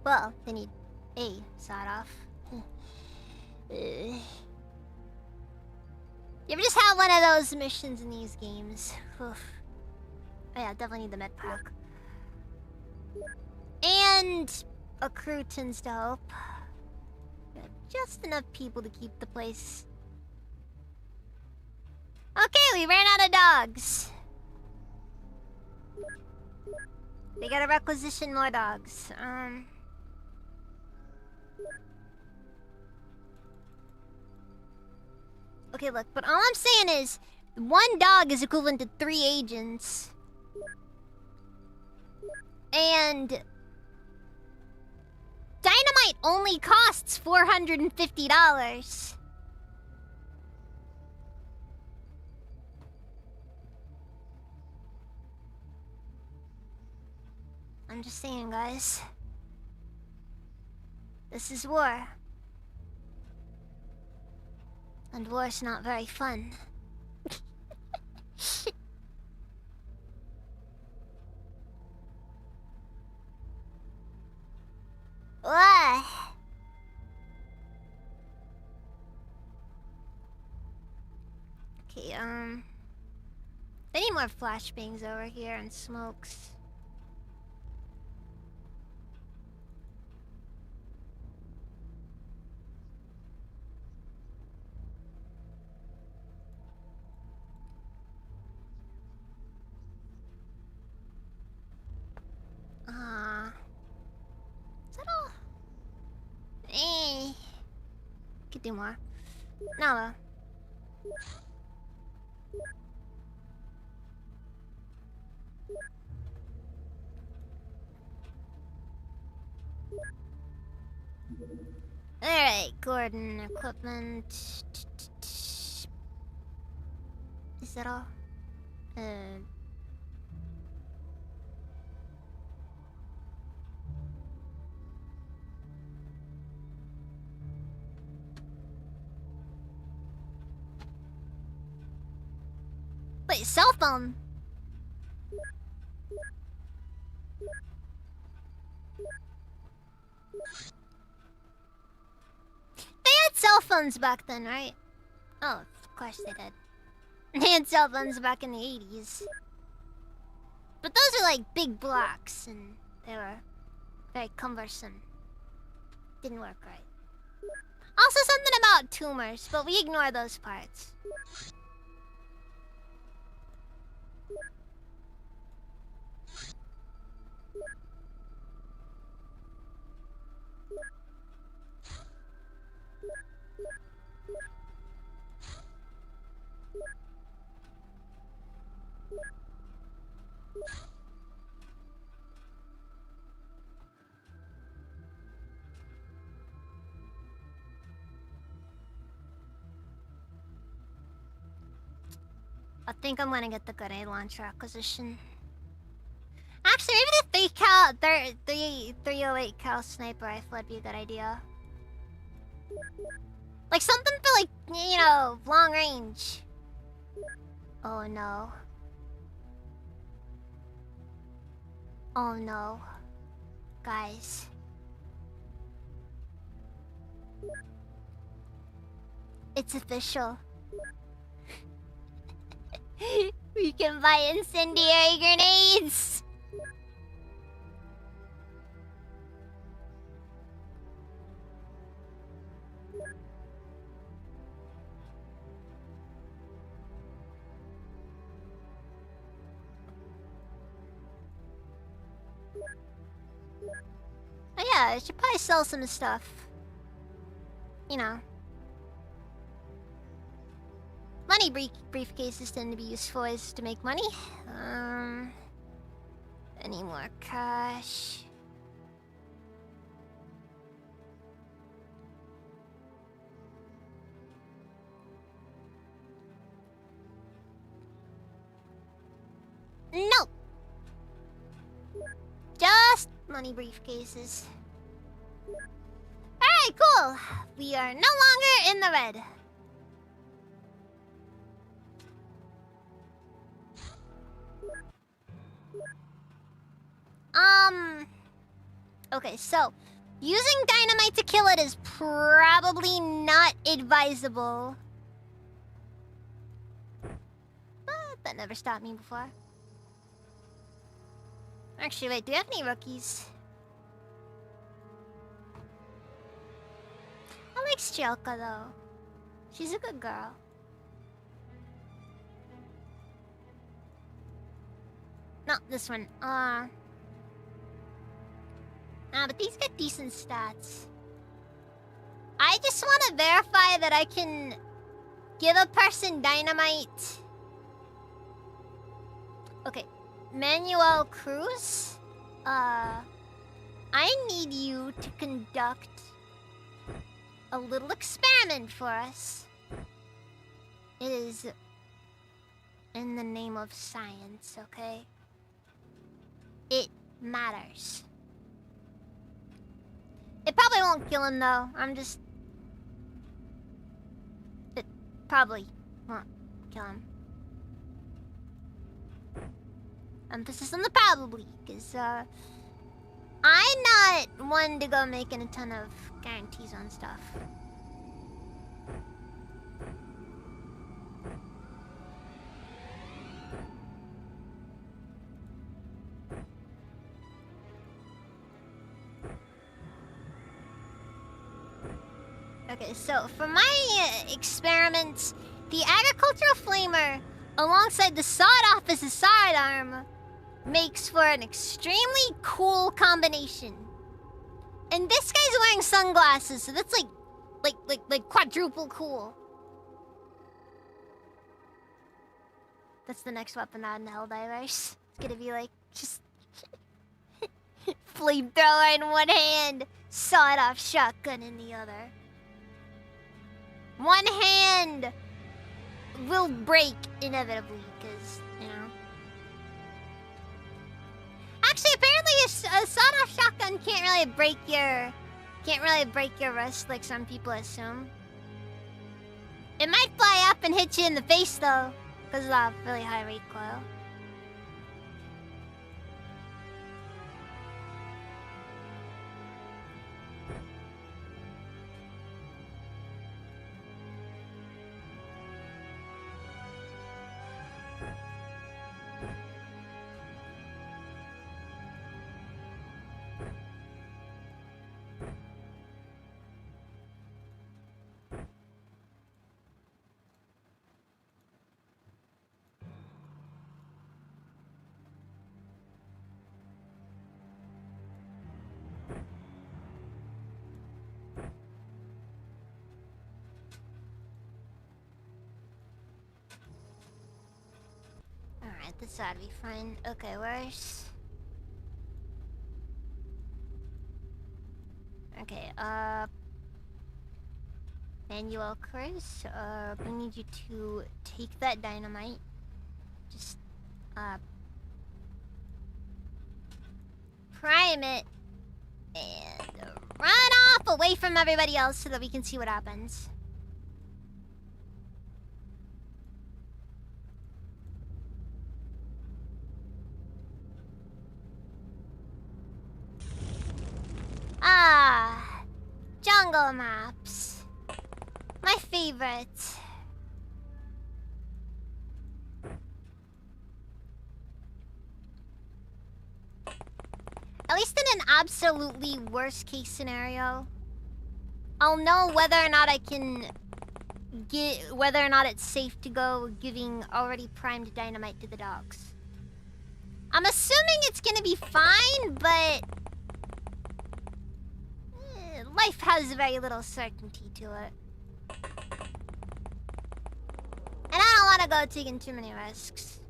[SPEAKER 1] Well, they need a sawed off. You ever just have one of those missions in these games? Oof. Oh yeah, definitely need the med pack. And a crew tends to help. Just enough people to keep the place. Okay, we ran out of dogs. We gotta requisition more dogs. Okay, look, but all I'm saying is, one dog is equivalent to 3 agents. And dynamite only costs $450. I'm just saying, guys. This is war. And war's not very fun. What? Okay, I need more flashbangs over here and smokes. Is that all? Could do more. No, Alright, Gordon, equipment. Is that all? Wait, cell phone. They had cell phones back then, right? Oh, of course they did. They had cell phones back in the 80s. But those are like big blocks, and they were very cumbersome. Didn't work right. Also something about tumors, but we ignore those parts. I think I'm gonna get the grenade launcher acquisition. Actually, maybe the 308 cal sniper rifle would be a good idea. Like something for like, you know, long range. Oh no. Oh no. Guys. It's official. We can buy incendiary grenades! Oh yeah, I should probably sell some stuff. You know. Money briefcases tend to be useful ways to make money. Any more cash? No! Just money briefcases. Alright, cool. We are no longer in the red. Okay, so using dynamite to kill it is probably not advisable. But that never stopped me before. Actually, wait, do we have any rookies? I like Strielka though. She's a good girl. No, this one. But these get decent stats. I just want to verify that I can give a person dynamite. Okay, Manuel Cruz. I need you to conduct a little experiment for us. It is in the name of science, okay? It matters. It probably won't kill him though. It probably won't kill him. Emphasis on the probably, because I'm not one to go making a ton of guarantees on stuff. Okay, so for my experiments, the agricultural flamer alongside the sawed-off as a sidearm makes for an extremely cool combination. And this guy's wearing sunglasses, so that's like quadruple cool. That's the next weapon out in Helldivers. It's gonna be like just flamethrower in one hand, sawed-off shotgun in the other. One hand will break inevitably, because, you know. Actually, apparently a sawed-off shotgun can't really break your wrist like some people assume. It might fly up and hit you in the face though, because of that really high recoil. Alright, this ought to be fine. Okay, where's... Okay, Manuel Cruz, we need you to take that dynamite just prime it and run off away from everybody else so that we can see what happens. Ah, jungle maps. My favorite. At least in an absolutely worst case scenario, I'll know whether or not I can whether or not it's safe to go giving already primed dynamite to the dogs. I'm assuming it's gonna be fine, but life has very little certainty to it. And I don't want to go taking too many risks.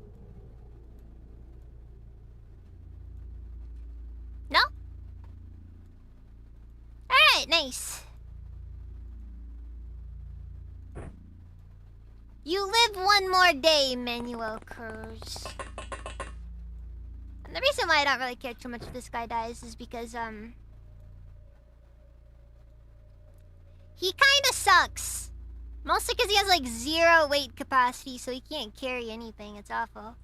[SPEAKER 1] No? Alright, nice. You live one more day, Manuel Cruz. And the reason why I don't really care too much if this guy dies is because, he kinda sucks. Mostly because he has, like, 0 weight capacity, so he can't carry anything. It's awful.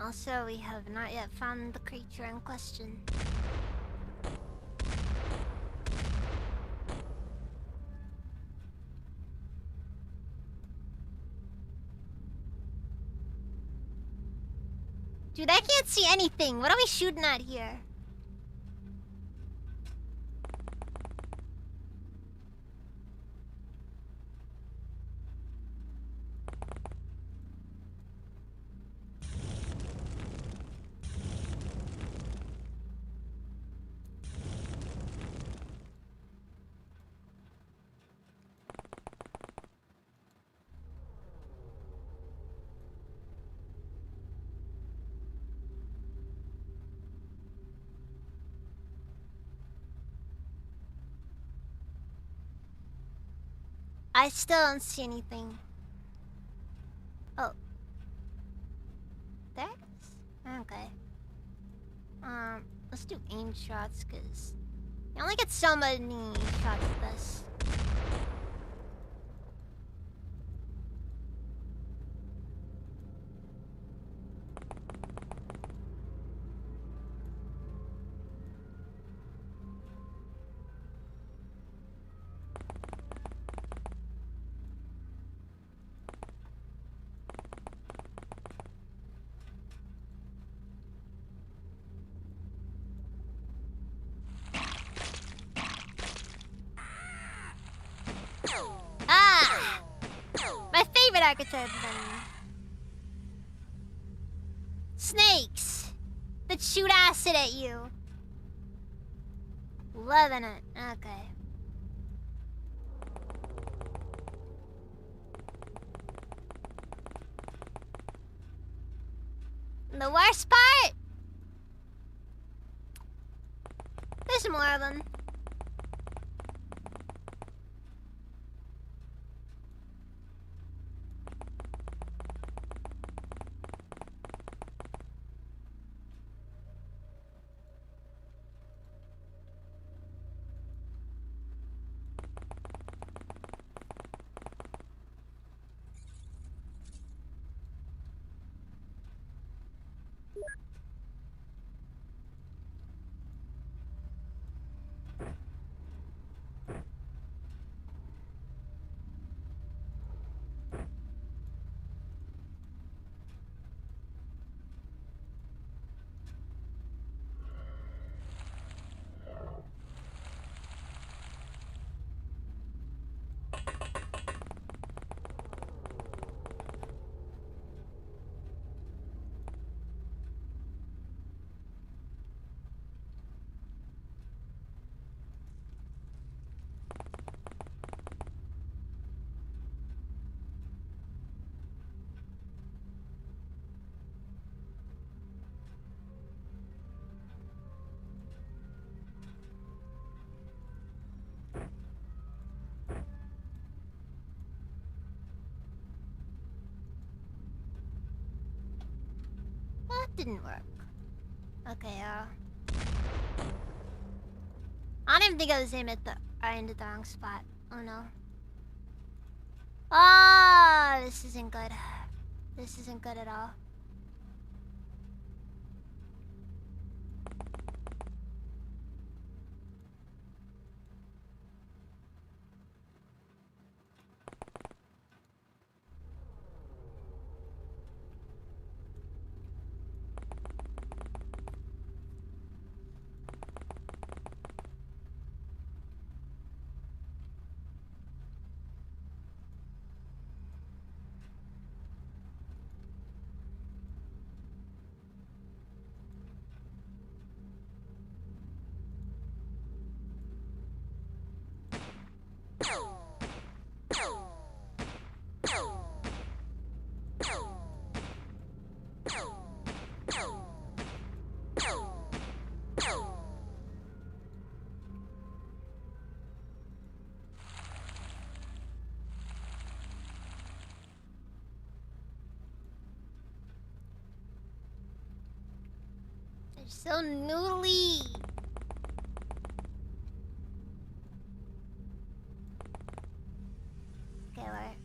[SPEAKER 1] Also, we have not yet found the creature in question. Dude, I can't see anything. What are we shooting at here? I still don't see anything. Oh. There it is? Okay. Let's do aim shots, because you only get so many shots with this. Ah! My favorite archetype then. Snakes that shoot acid at you. Loving it. Okay. And the worst part? There's more of them. didn't work. Okay, I don't even think I was aiming at I ended the wrong spot. Oh no. Ah, this isn't good. This isn't good at all. They're so noodly. Okay, where?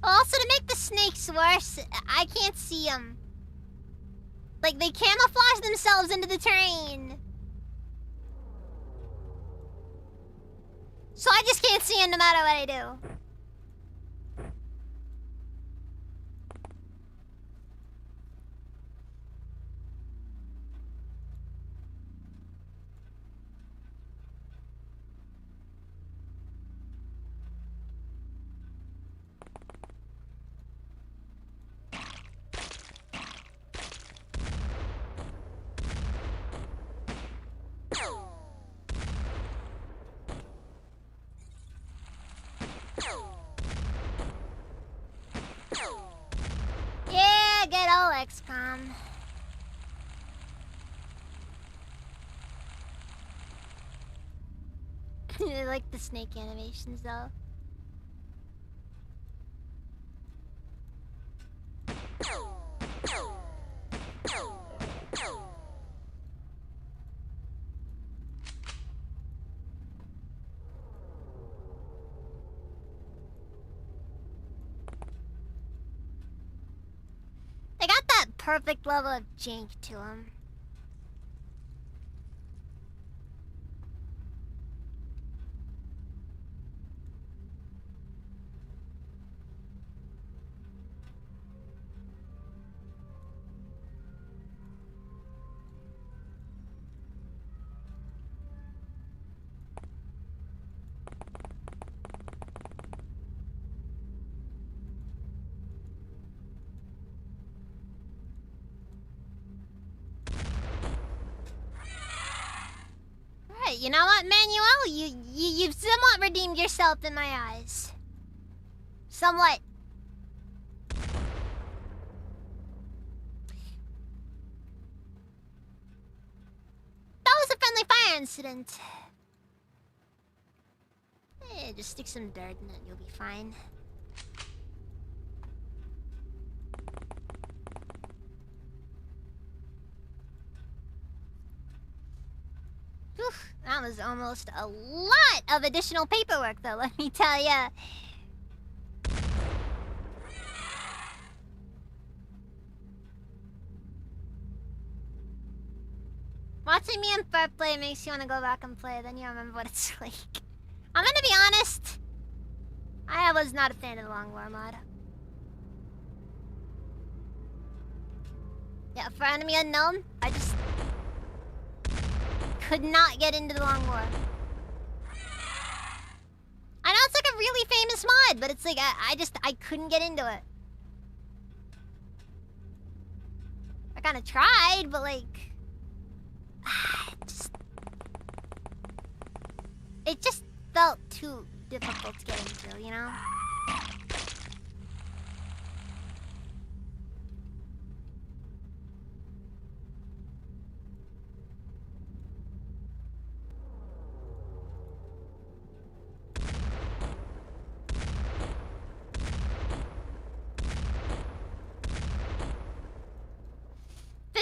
[SPEAKER 1] Also, to make the snakes worse, I can't see them. Like, they camouflage themselves into the terrain. So I just can't see them no matter what I do. Yeah, get all XCOM. I like the snake animations though. They got that perfect level of jank to them. You know what, Manuel? You've somewhat redeemed yourself in my eyes. Somewhat. That was a friendly fire incident. Eh, just stick some dirt in it, you'll be fine. Whew, that was almost a lot of additional paperwork, though, let me tell ya. Watching me and Fur play makes you want to go back and play, then you remember what it's like. I'm gonna be honest. I was not a fan of the Long War mod. Yeah, for Enemy Unknown, I just could not get into the Long War. I know it's like a really famous mod, but it's like I couldn't get into it. I kind of tried, but like it just felt too difficult to get into, you know?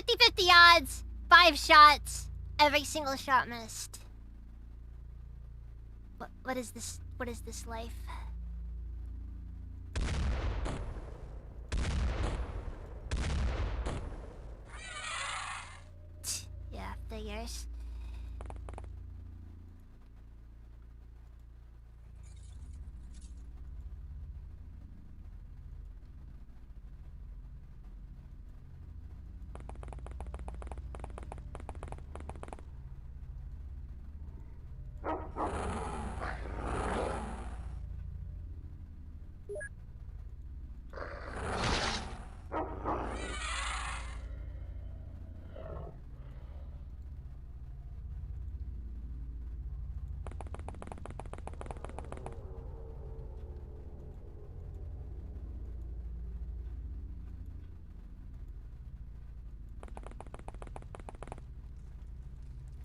[SPEAKER 1] 50-50 odds, 5 shots, every single shot missed. What is this? What is this life? Yeah, figures.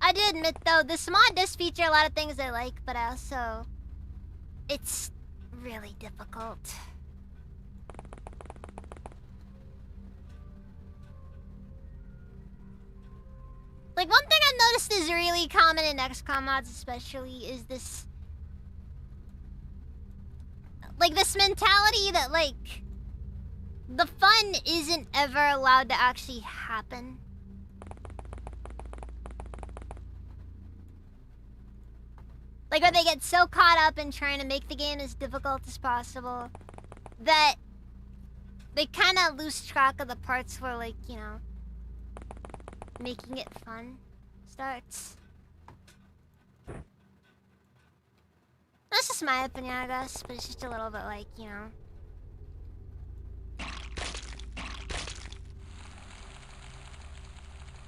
[SPEAKER 1] I do admit though, this mod does feature a lot of things I like, but also it's really difficult. Like, one thing I've noticed is really common in XCOM mods especially is this... like, this mentality that, like, the fun isn't ever allowed to actually happen. Like, where they get so caught up in trying to make the game as difficult as possible that they kind of lose track of the parts where, like, you know, making it fun starts. That's just my opinion, I guess, but it's just a little bit like, you know.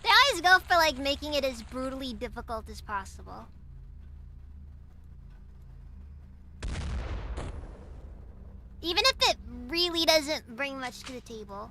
[SPEAKER 1] They always go for, like, making it as brutally difficult as possible. Even if it really doesn't bring much to the table.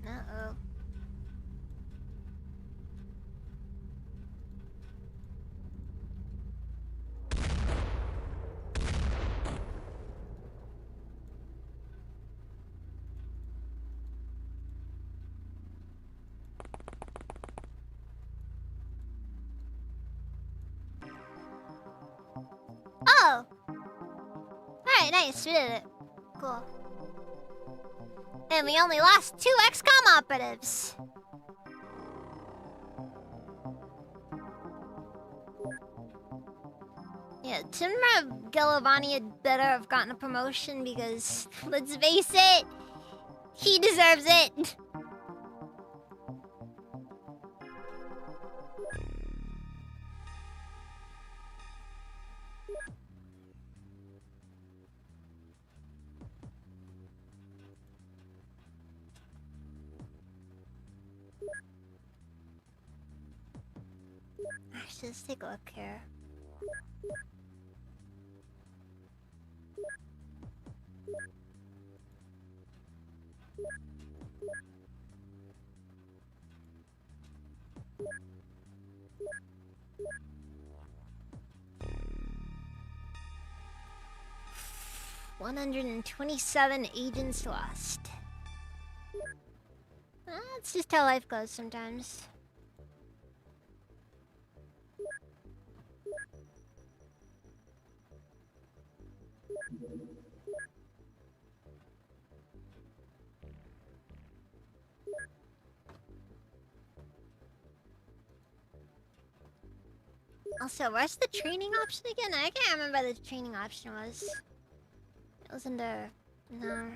[SPEAKER 1] Uh-oh. Oh! Alright, nice, we did it. Cool. And we only lost 2 XCOM operatives. Yeah, Timra Galavani had better have gotten a promotion because, let's face it, he deserves it. Actually, let's take a look here. $127 agents lost. That's just how life goes sometimes. Also, where's the training option again? I can't remember what the training option was. It was under... no.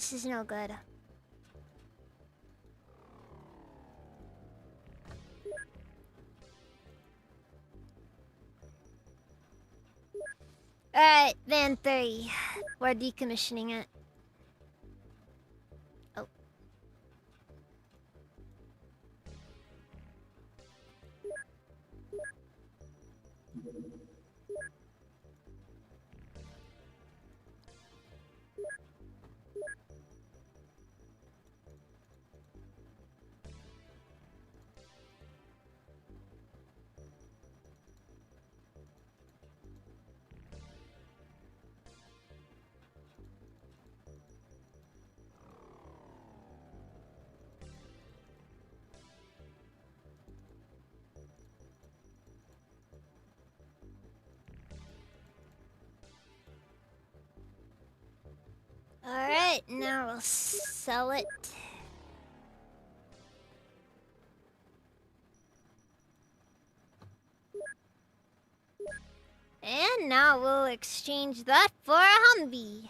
[SPEAKER 1] this is no good. Alright, Van 3. We're decommissioning it. Oh. Alright, now we'll sell it. And now we'll exchange that for a Humvee.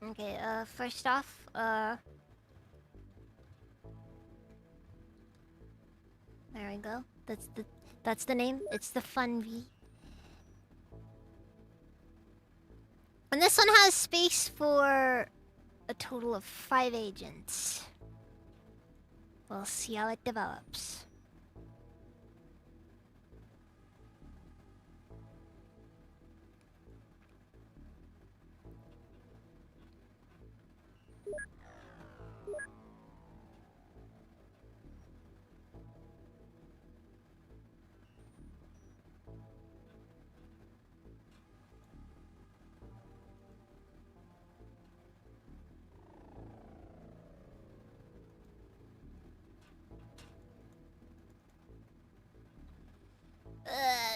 [SPEAKER 1] Okay, first off, there we go. That's the name. It's the Funvee. And this one has space for a total of 5 agents. We'll see how it develops.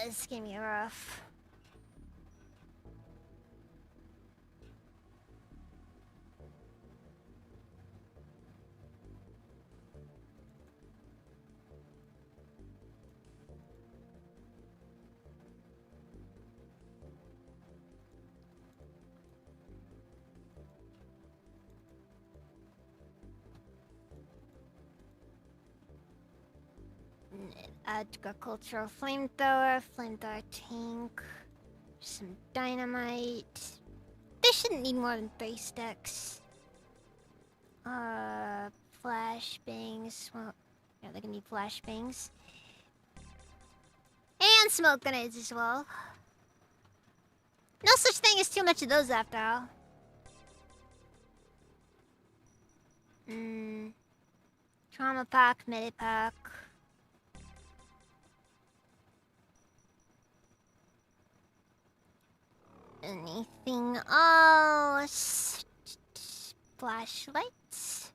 [SPEAKER 1] This is gonna be rough. Agricultural flamethrower, flamethrower tank, some dynamite. They shouldn't need more than 3 sticks. Flashbangs. Well, yeah, they can need flashbangs. And smoke grenades as well. No such thing as too much of those after all. Trauma pack, medipack. Anything else? Flashlights?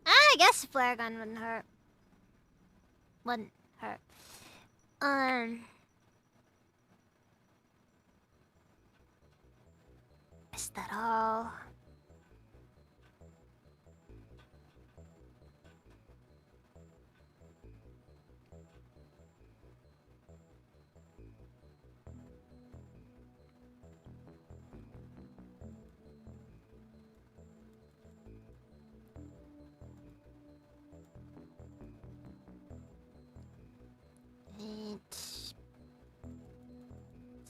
[SPEAKER 1] I guess a flare gun wouldn't hurt. Wouldn't hurt. Is that all?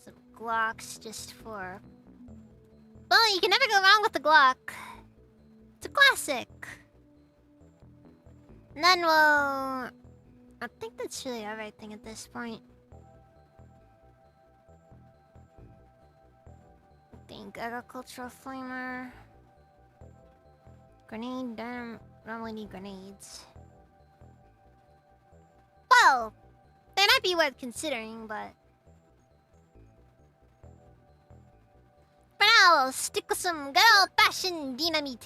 [SPEAKER 1] Some Glocks just for... Well, you can never go wrong with the Glock. It's a classic. And then we'll... I think that's really everything at this point. I think agricultural flamer... Grenade, don't really need grenades. Well, they might be worth considering, but... For now, we'll stick with some good old-fashioned dynamite.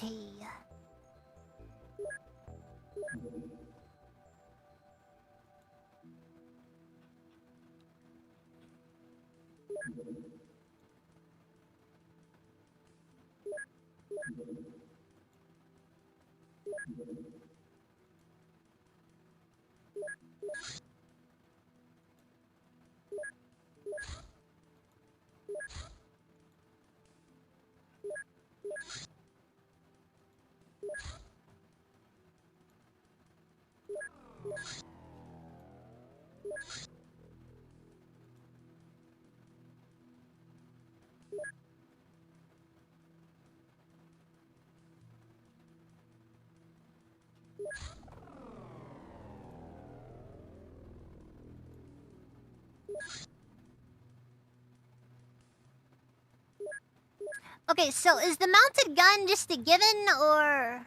[SPEAKER 1] Okay, so is the mounted gun just a given, or...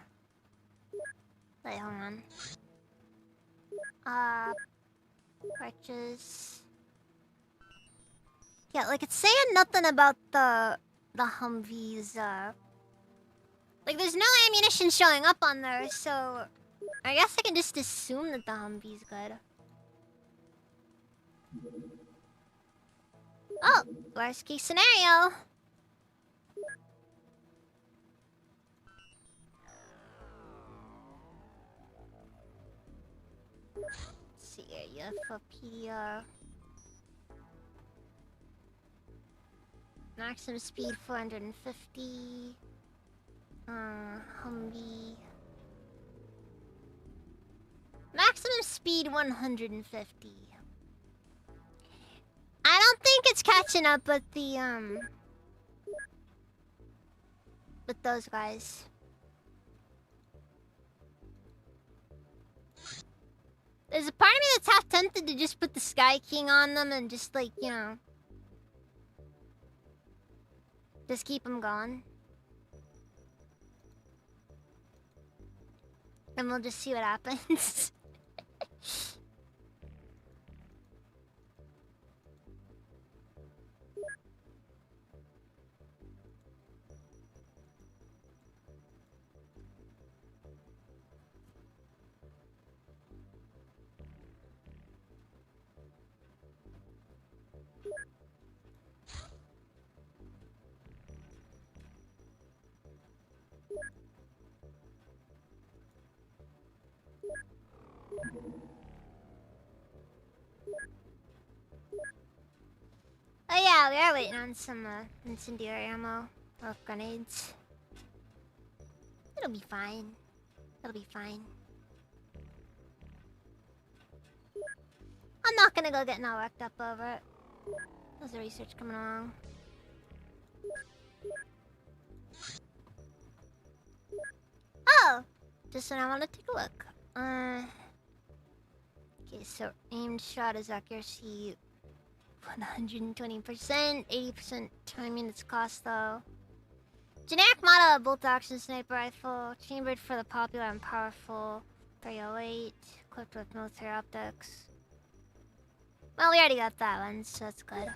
[SPEAKER 1] Wait, hold on. Purchase... Yeah, like, it's saying nothing about the Humvees, Like, there's no ammunition showing up on there, so... I guess I can just assume that the Humvee's good. Oh! Worst case scenario! Let's see here, UFO PDR. Maximum speed 450. Humvee. Maximum speed 150. I don't think it's catching up with the, with those guys. There's a part of me that's half tempted to just put the Sky King on them and just, like, you know... Just keep them going. And we'll just see what happens. Oh yeah, we are waiting on some incendiary ammo or grenades. It'll be fine. It'll be fine. I'm not gonna go getting all worked up over it. How's the research coming along? Oh! Just when I want to take a look. Okay, so aimed shot is accuracy 120%, 80% time units cost though. Generic model of bolt-action sniper rifle, chambered for the popular and powerful 308, equipped with military optics. Well, we already got that one, so that's good.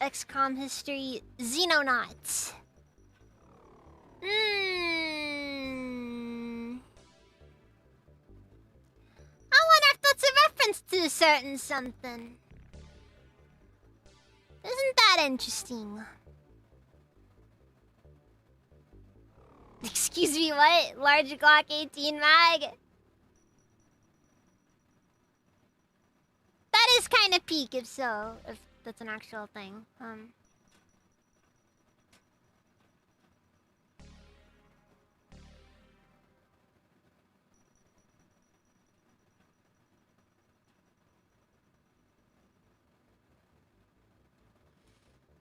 [SPEAKER 1] XCOM history, Xenonauts. I wonder if that's a reference to a certain something. Isn't that interesting? Excuse me, what? Large Glock 18 mag? That is kind of peak, if so. If that's an actual thing.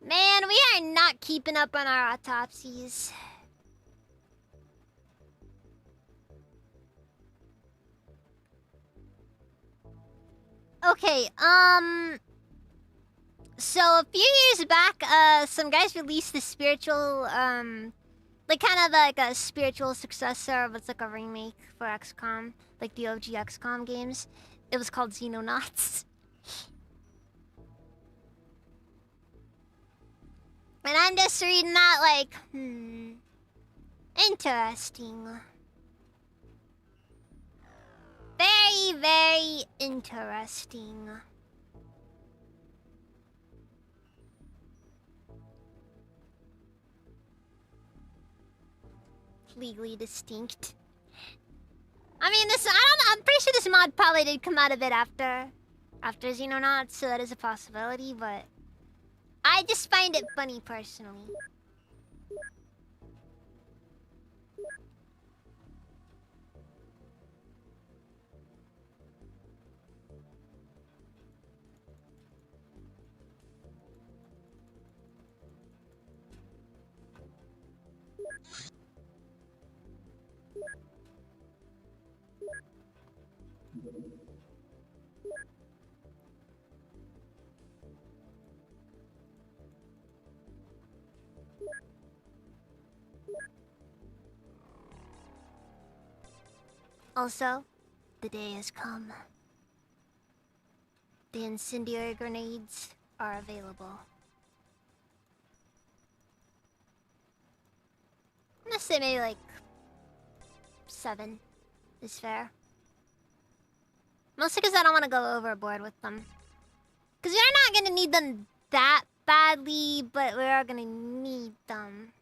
[SPEAKER 1] Man, we are not keeping up on our autopsies. Okay, so a few years back, some guys released the spiritual, like kind of like a spiritual successor of what's like a remake for XCOM, like the OG XCOM games. It was called Xenonauts. And I'm just reading that like, interesting. very interesting. Legally distinct. I mean, I'm pretty sure this mod probably did come out a bit after Xenonauts, so that is a possibility, but I just find it funny personally. Also, the day has come. The incendiary grenades are available. I'm gonna say maybe like 7 is fair. Mostly because I don't want to go overboard with them. Because we're not gonna need them that badly, but we are gonna need them.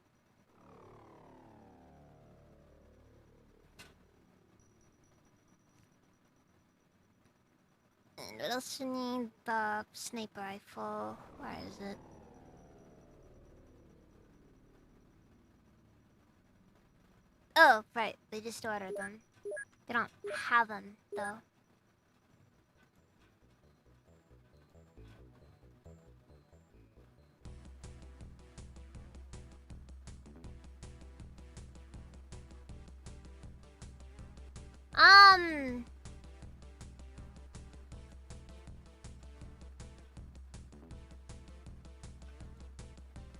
[SPEAKER 1] And what else do you need? The sniper rifle. Where is it? Oh, right. They just ordered them. They don't have them, though.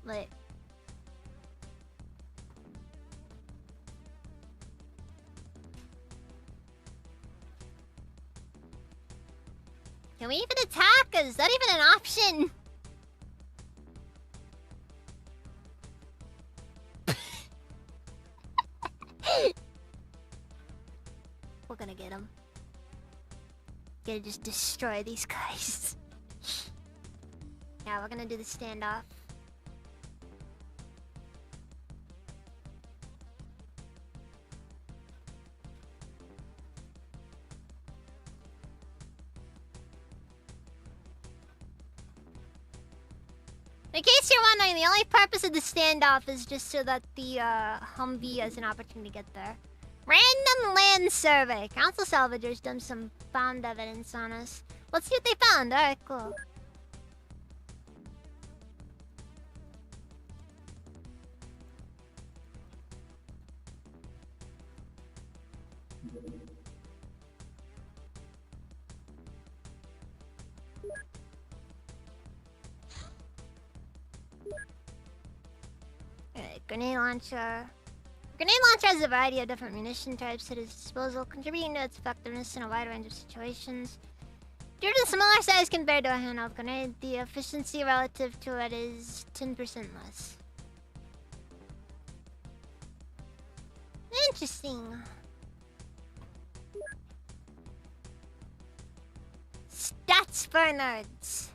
[SPEAKER 1] Wait. Can we even attack? Is that even an option? We're gonna get him. Gonna just destroy these guys. Yeah, we're gonna do the standoff. In case you're wondering, the only purpose of the standoff is just so that the Humvee has an opportunity to get there. Random land survey. Council salvagers done some found evidence on us. Let's see what they found. Alright, cool. Alright, grenade launcher. Grenade launcher has a variety of different munition types at its disposal, contributing to its effectiveness in a wide range of situations. Due to the smaller size compared to a handheld grenade, the efficiency relative to it is 10% less. Interesting. Stats for nerds.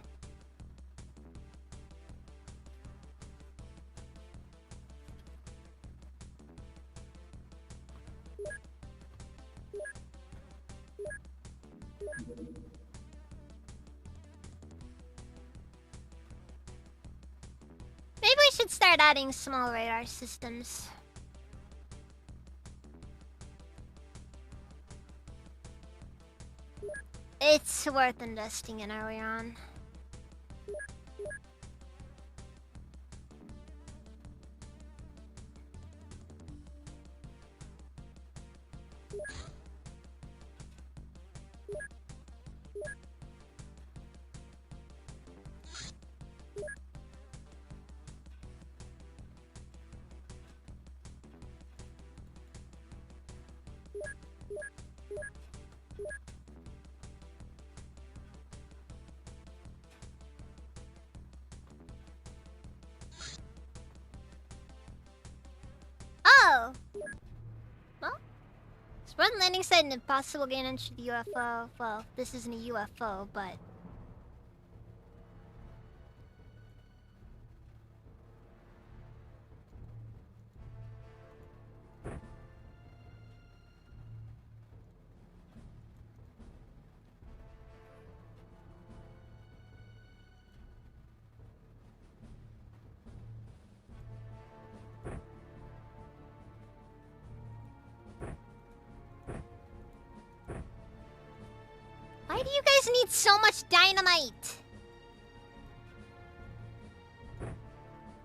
[SPEAKER 1] Maybe we should start adding small radar systems. It's worth investing in early on. Oh! Well, Spartan landing site an impossible gain entry to the UFO. Well, this isn't a UFO, but... Why do you guys need so much dynamite?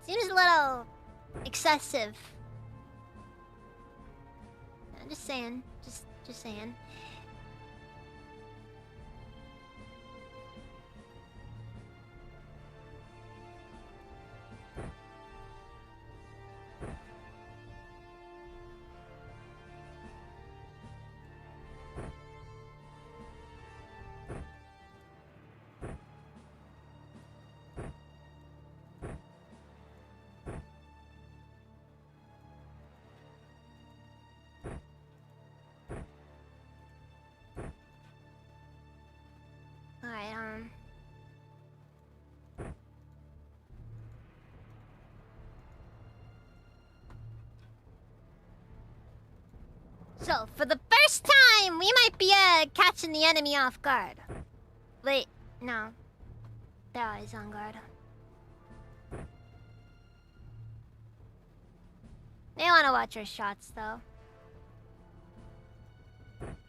[SPEAKER 1] Seems a little excessive. I'm just saying. Just saying. Alright, So, for the first time, we might be, catching the enemy off guard. Wait, no. They're always on guard. They wanna watch our shots, though.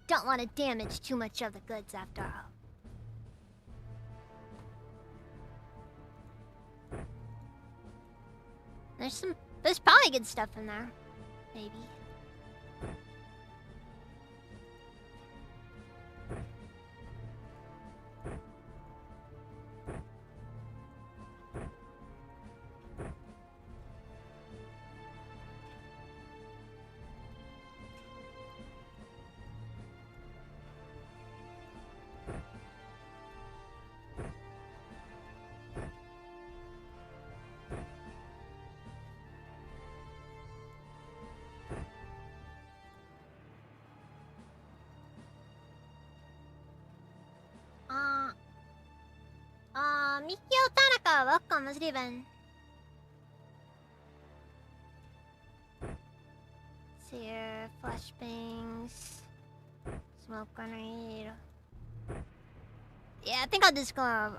[SPEAKER 1] Don't wanna damage too much of the goods, after all. There's probably good stuff in there. Maybe. Mikio Tanaka, welcome, how's it even? See here, flashbangs, smoke grenade. Yeah, I think I'll just go,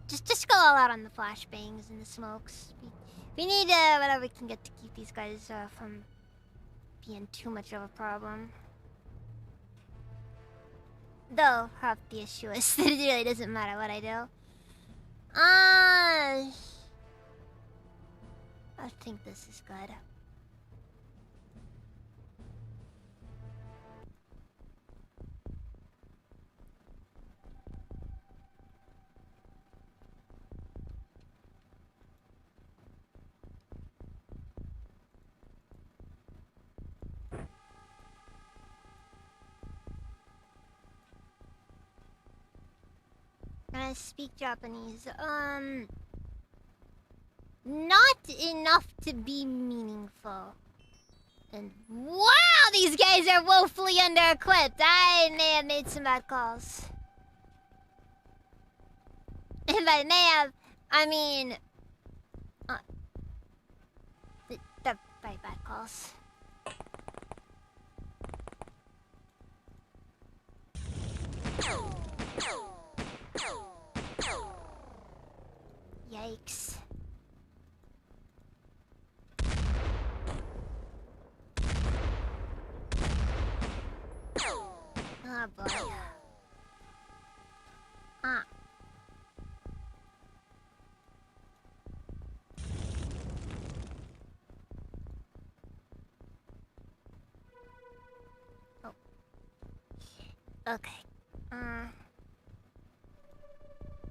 [SPEAKER 1] just go all out on the flashbangs and the smokes. We need whatever we can get to keep these guys from being too much of a problem. Though half the issue is that it really doesn't matter what I do. I think this is good. I speak Japanese. Not enough to be meaningful. And wow, these guys are woefully under-equipped. I may have made some bad calls. If I may have, I mean... they're very bad calls. Yikes. Oh boy. Oh. Okay.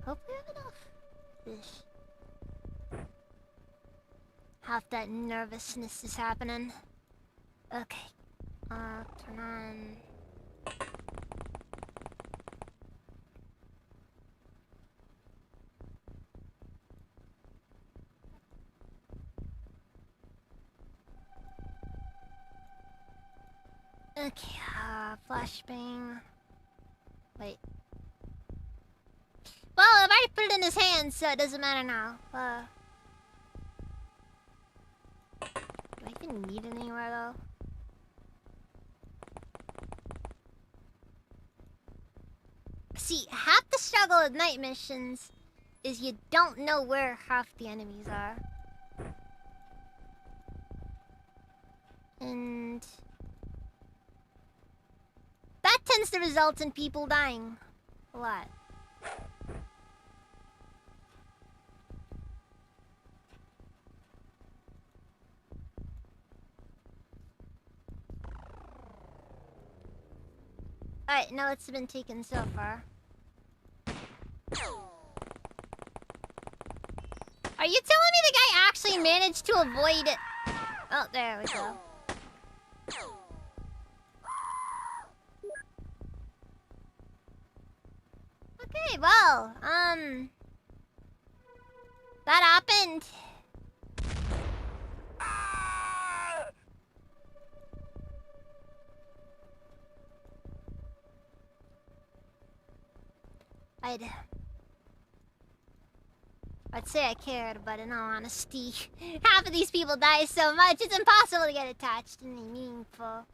[SPEAKER 1] Hope we have enough. This. Half that nervousness is happening. Okay. Turn on. Okay, Flashbang. Wait. Well, I've already put it in his hands, so it doesn't matter now. Do I even need it anywhere, though? See, half the struggle with night missions is you don't know where half the enemies are. And that tends to result in people dying a lot. Alright, now it's been taken so far. Are you telling me the guy actually managed to avoid it? Oh, there we go. Okay, well, that happened. I'd say I cared, but in all honesty, half of these people die so much, it's impossible to get attached in any meaningful,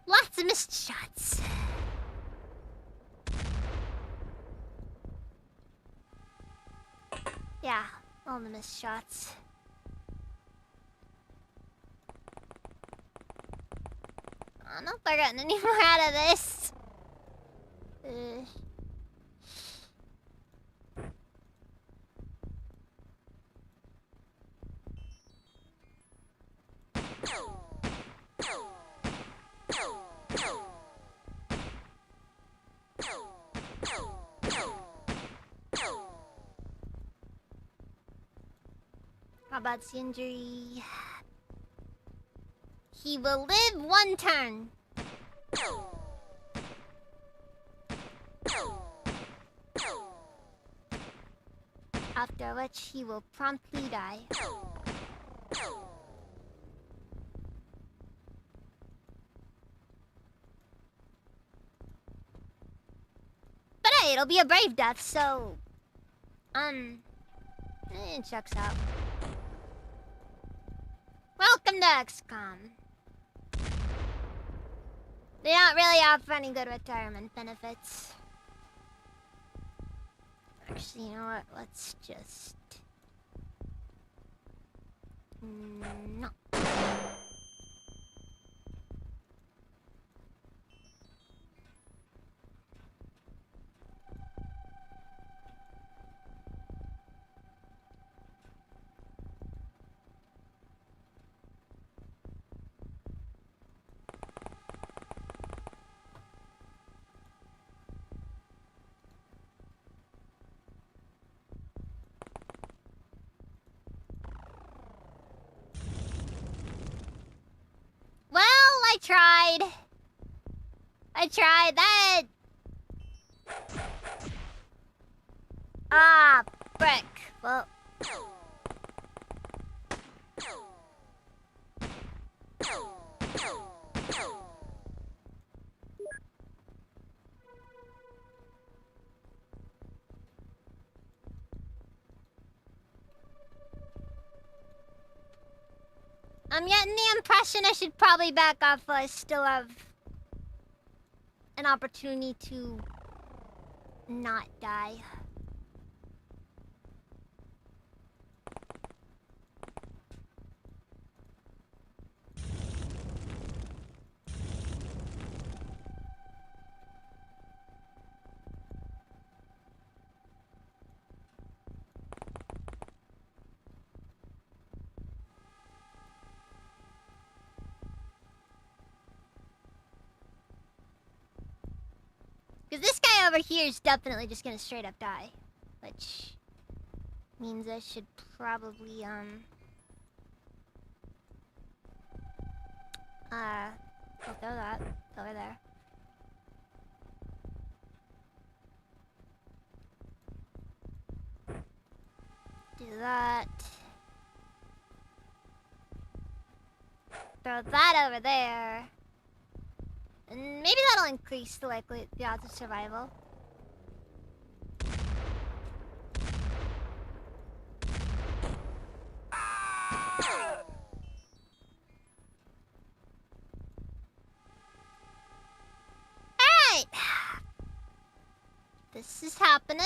[SPEAKER 1] Lots of missed shots. Yeah, all the missed shots. I don't know if I got any more out of this. How about the injury? He will live one turn. After which he will promptly die. But hey, it'll be a brave death, so... it checks out. Welcome to XCOM. They don't really offer any good retirement benefits. Actually, you know what? Let's just... no. I tried that. Ah, frick. Well. I'm getting the impression I should probably back off while I still have an opportunity to not die. Because this guy over here is definitely just gonna straight up die. Which means I should probably, I'll throw that over there. Do that. Throw that over there. And maybe that'll increase the odds of survival. Alright! This is happening.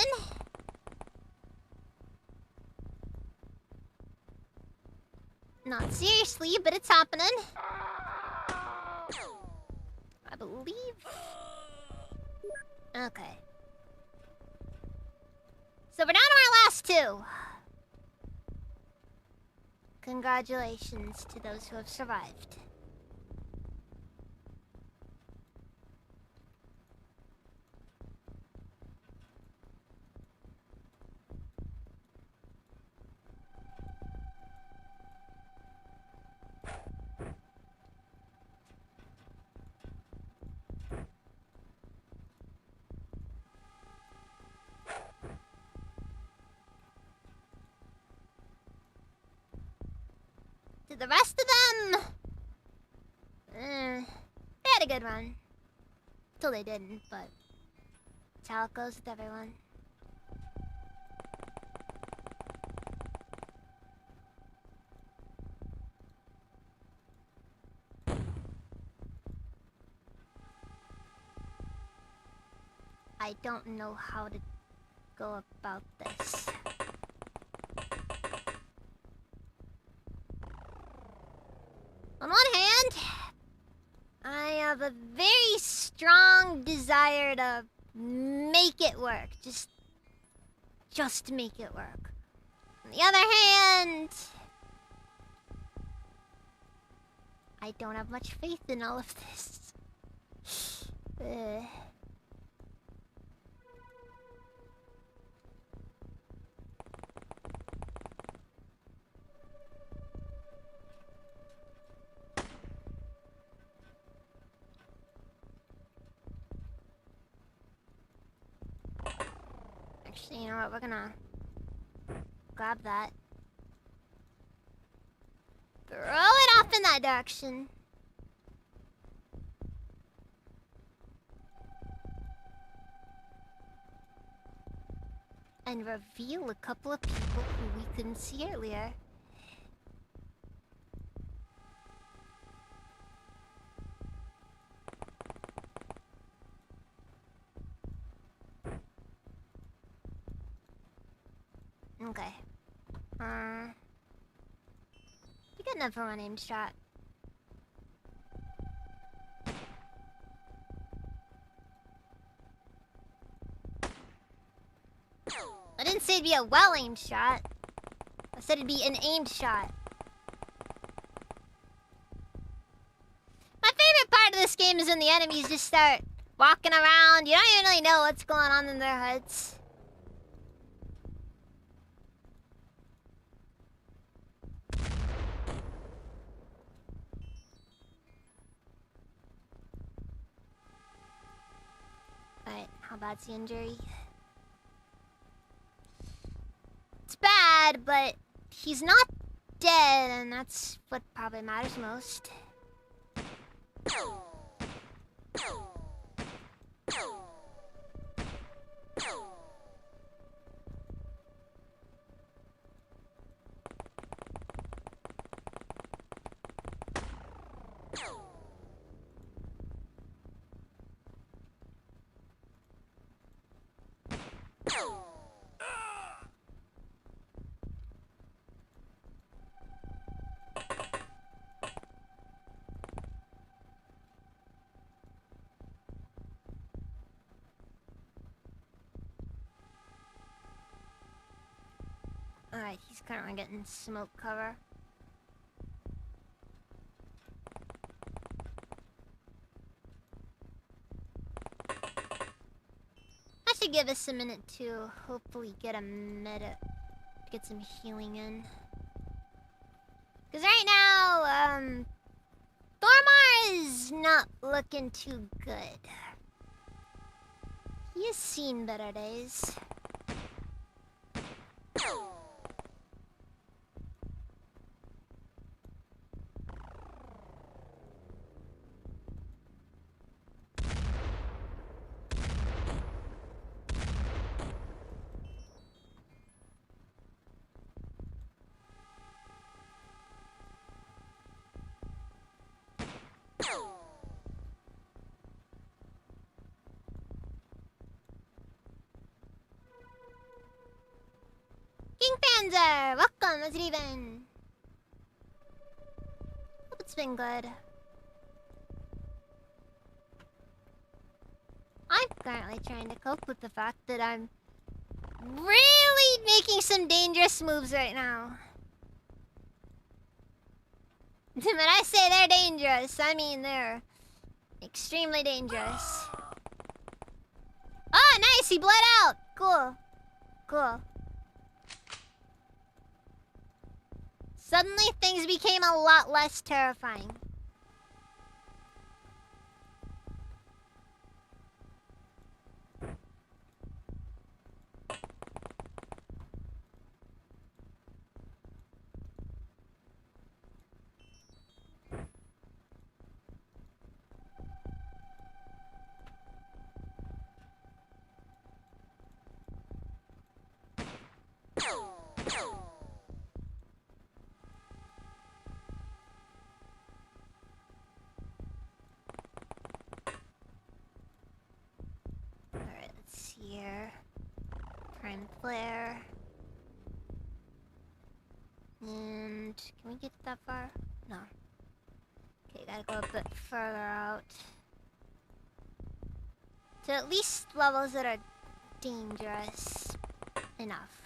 [SPEAKER 1] Not seriously, but it's happening. I believe. Okay. So we're down to our last two. Congratulations to those who have survived. To the rest of them, they had a good run. Till they didn't, but that's how it goes with everyone. I don't know how to go about this. On one hand, I have a very strong desire to make it work. Just make it work. On the other hand, I don't have much faith in all of this. Actually, you know what? We're gonna grab that. Throw it off in that direction. And reveal a couple of people who we couldn't see earlier. Okay. You got enough for one aim shot. I didn't say it'd be a well-aimed shot. I said it'd be an aimed shot. My favorite part of this game is when the enemies just start walking around. You don't even really know what's going on in their heads. Alright, how bad's the injury? It's bad, but he's not dead, and that's what probably matters most. Alright, he's currently getting smoke cover. should give us a minute to hopefully get get some healing in. Because right now, Thormar is not looking too good. He has seen better days. King Panzer! Welcome, how's it even? Hope it's been good. I'm currently trying to cope with the fact that I'm really making some dangerous moves right now. When I say they're dangerous, I mean they're extremely dangerous. Oh, nice! He bled out! Cool. Cool. Suddenly, things became a lot less terrifying. Alright, let's see here. Prime flare. And can we get that far? No. Okay, gotta go a bit further out. To at least levels that are dangerous enough.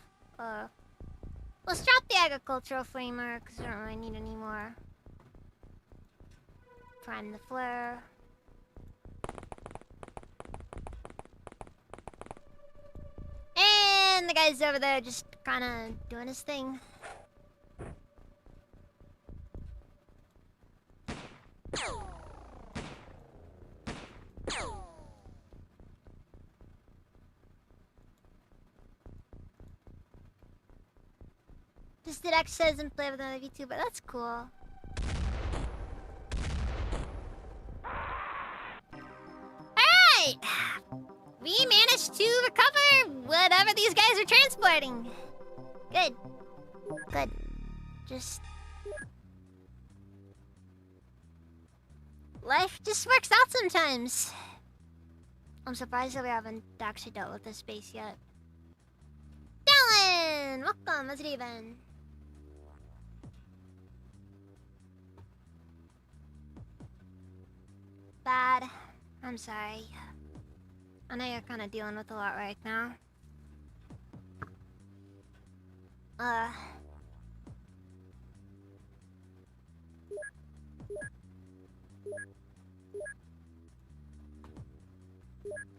[SPEAKER 1] Let's drop the agricultural framework because I don't really need any more. Prime the flare. And the guy's over there just kind of doing his thing. Just did exercise and play with another VTuber. That's cool. Alright! We managed to recover whatever these guys are transporting. Good. Good. Just... life just works out sometimes. I'm surprised that we haven't actually dealt with this space yet. Dylan! Welcome, how's it even? Bad. I'm sorry. I know you're kind of dealing with a lot right now.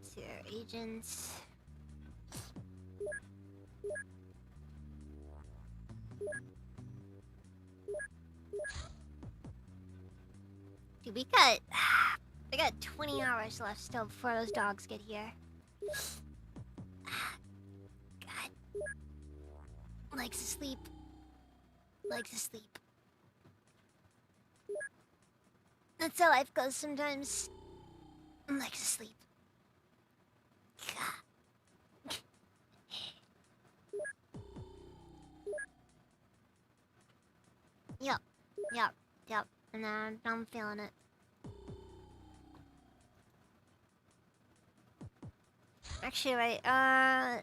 [SPEAKER 1] It's your agents. Dude, we got 20 hours left still before those dogs get here. God. Likes to sleep. Likes to sleep. That's how life goes sometimes. Likes to sleep. Yep. Yep. Yep. And I'm feeling it. Actually, right,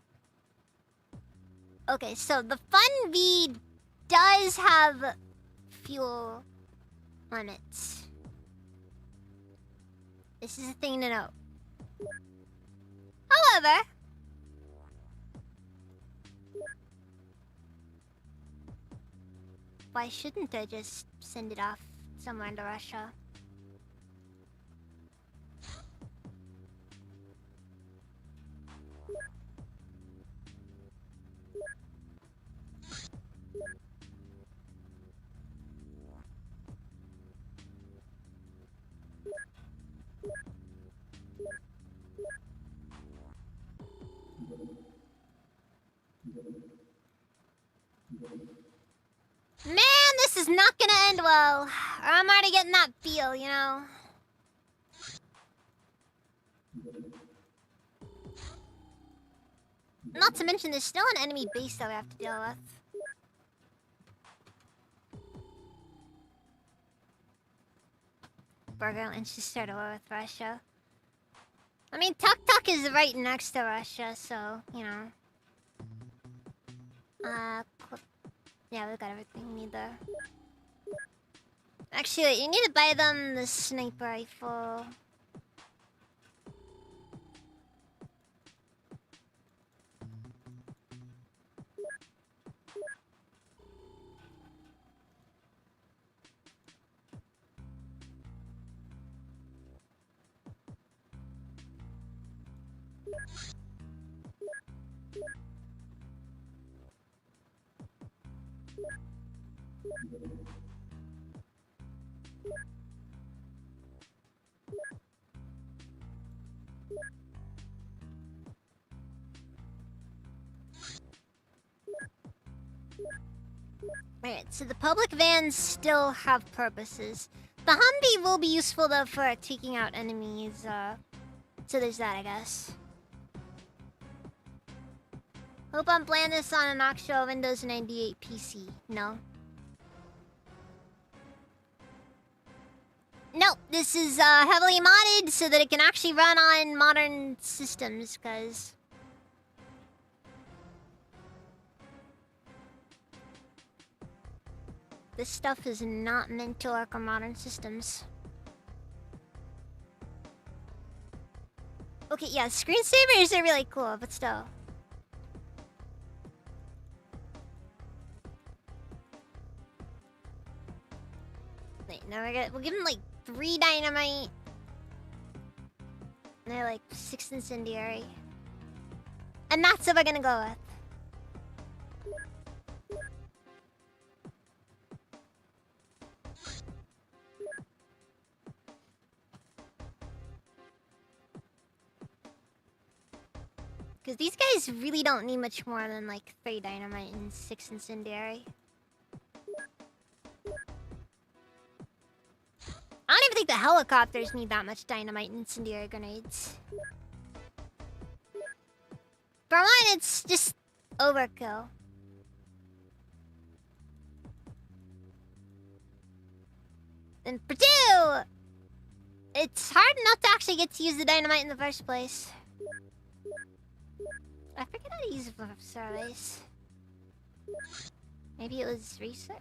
[SPEAKER 1] okay, so the Fun V does have fuel limits. This is a thing to know. However... why shouldn't I just send it off somewhere into Russia? is not gonna end well. Or I'm already getting that feel, you know? Not to mention, there's still an enemy base that we have to deal with. Burgerland's just started war with Russia. I mean, Tuk Tuk is right next to Russia, so, you know. Yeah, we've got everything we need there. Actually, you need to buy them the sniper rifle. Alright, so the public vans still have purposes. The Humvee will be useful though for taking out enemies, so there's that, I guess. Hope I'm playing this on an actual Windows 98 PC. No. No, this is heavily modded so that it can actually run on modern systems, cause this stuff is not meant to work on modern systems. Okay, yeah, screensavers are really cool, but still. Wait, no, we'll give him like 3 dynamite. And they're like 6 incendiary. And that's what we're gonna go with. Because these guys really don't need much more than like 3 dynamite and 6 incendiary. I don't even think the helicopters need that much dynamite and incendiary grenades. For one, it's just overkill. And for 2, it's hard enough to actually get to use the dynamite in the first place. I forget how to use it for surveys. Maybe it was research?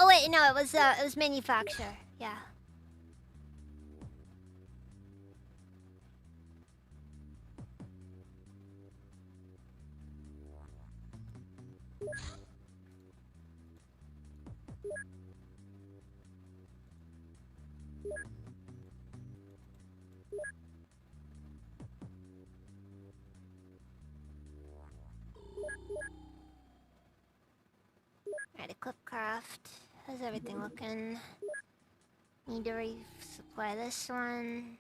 [SPEAKER 1] Oh wait, no, it was manufacture. Yeah. Alright, equip craft. How's everything looking? Need to resupply this one.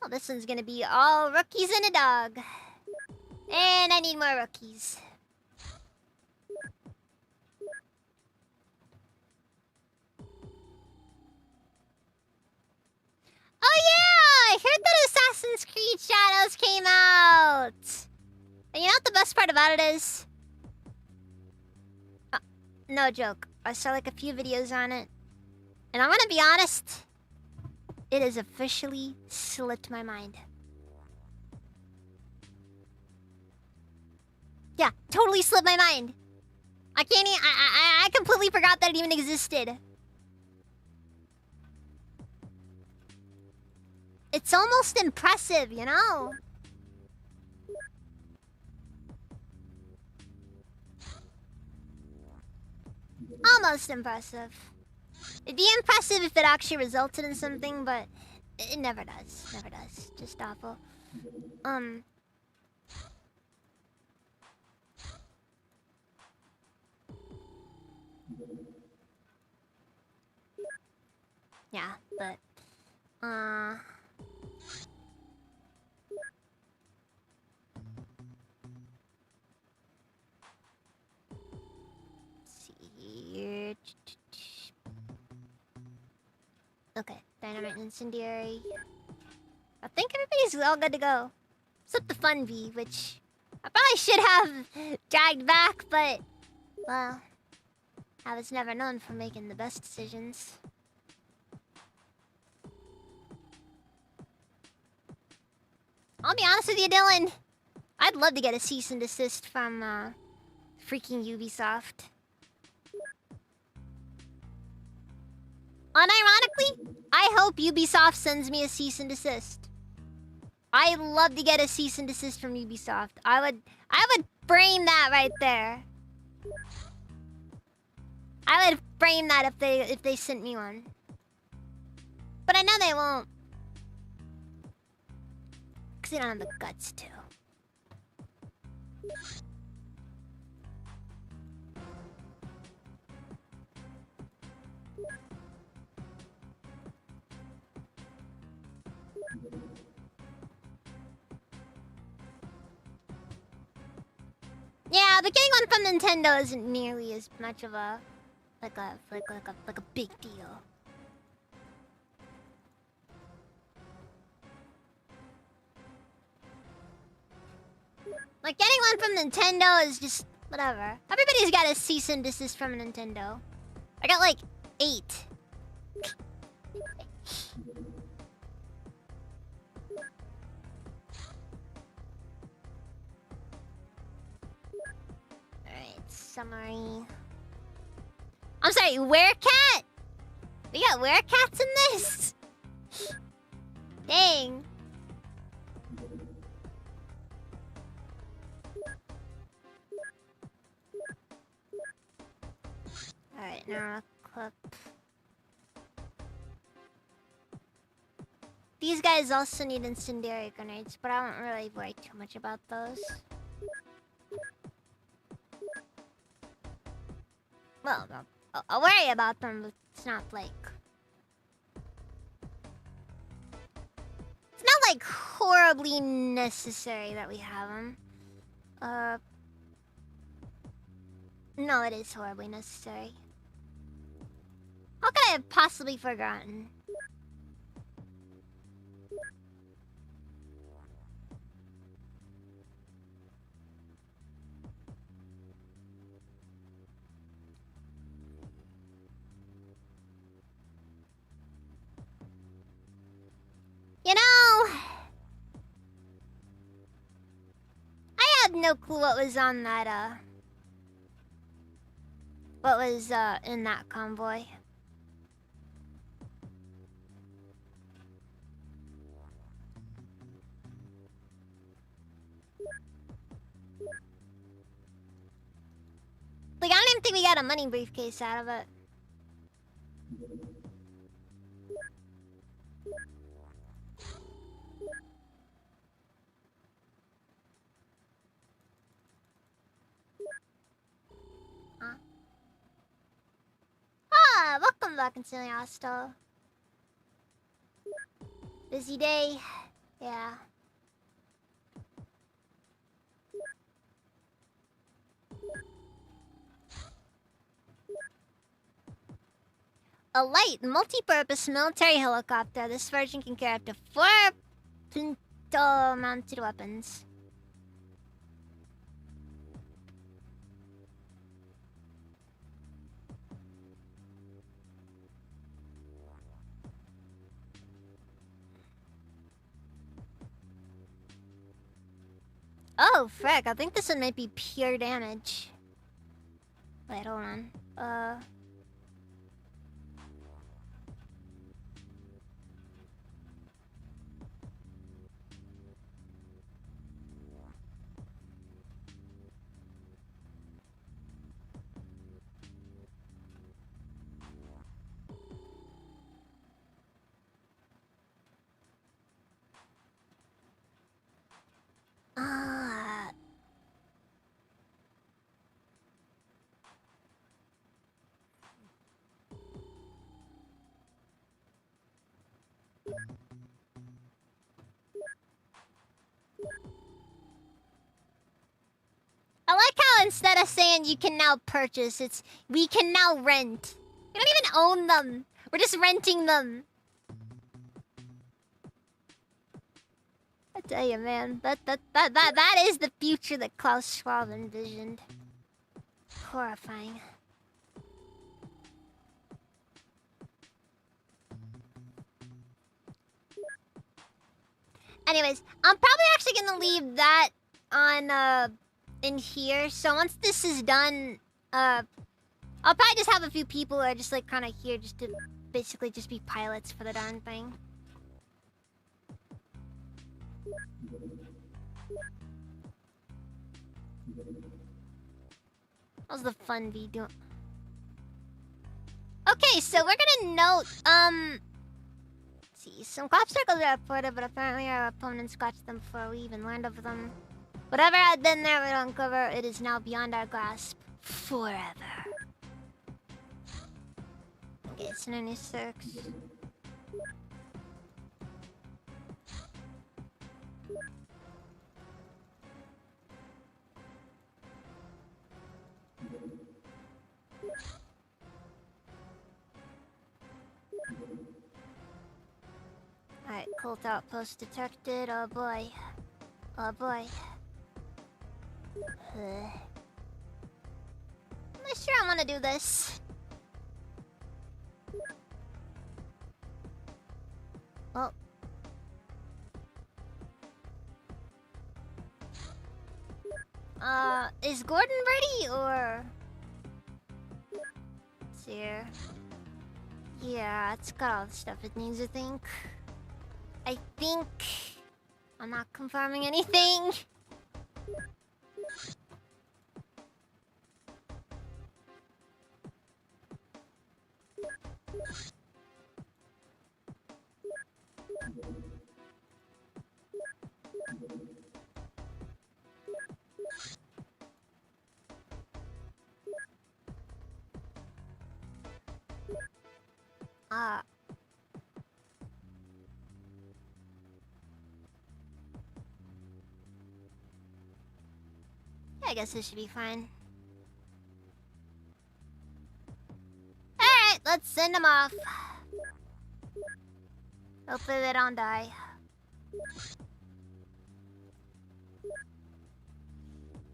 [SPEAKER 1] Oh, this one's gonna be all rookies and a dog. And I need more rookies. Oh yeah! I heard that Assassin's Creed Shadows came out! And you know what the best part about it is? No joke. I saw like a few videos on it. And I'm gonna be honest. It has officially slipped my mind. Yeah, totally slipped my mind. I can't even... I completely forgot that it even existed. It's almost impressive, you know? Almost impressive. It'd be impressive if it actually resulted in something, but it never does. Never does. Just awful. Yeah, but let's see here. Okay, dynamite incendiary. I think everybody's all good to go. Except the fun bee, which I probably should have dragged back, but well, I was never known for making the best decisions. I'll be honest with you, Dylan. I'd love to get a cease and desist from freaking Ubisoft. Unironically, I hope Ubisoft sends me a cease and desist. I'd love to get a cease and desist from Ubisoft. I would frame that right there. I would frame that if they sent me one. But I know they won't. Because they don't have the guts to. Yeah, but getting one from Nintendo isn't nearly as much of a like a big deal. Like getting one from Nintendo is just whatever. Everybody's got a cease and desist from Nintendo. I got like 8. Alright, summary. I'm sorry, werecat? We got werecats in this? Dang. Alright, now clip. These guys also need incendiary grenades, but I don't really worry too much about those. Well, I'll worry about them, but it's not like... It's not like horribly necessary that we have them. No, it is horribly necessary. How could I have possibly forgotten? You know... I had no clue what was on that, what was, in that convoy. Like, I don't even think we got a money briefcase out of it. Huh? Ah, welcome back, Conciliasto. Busy day. Yeah. A light, multi-purpose military helicopter. This version can carry up to 4 pinto-mounted weapons. Oh, frick. I think this one might be pure damage. Wait, hold on. I like how instead of saying you can now purchase, it's we can now rent. We don't even own them. We're just renting them. I tell you, man, that is the future that Klaus Schwab envisioned. Horrifying. Anyways, I'm probably actually gonna leave that on in here. So once this is done, I'll probably just have a few people who are just like kind of here just to basically just be pilots for the darn thing. That was the fun video. Okay, so we're gonna note, let's see. Some crop circles are reported, but apparently our opponents scratched them before we even learned of them. Whatever had been there would uncover, it is now beyond our grasp. Forever. Okay, so 96. Alright, cult outpost detected. Oh boy. Oh boy. I'm not sure I want to do this. Well. Is Gordon ready or? Let's see here. Yeah, it's got all the stuff it needs, I think. I'm not confirming anything. I guess this should be fine. Alright, let's send them off. Hopefully they don't die.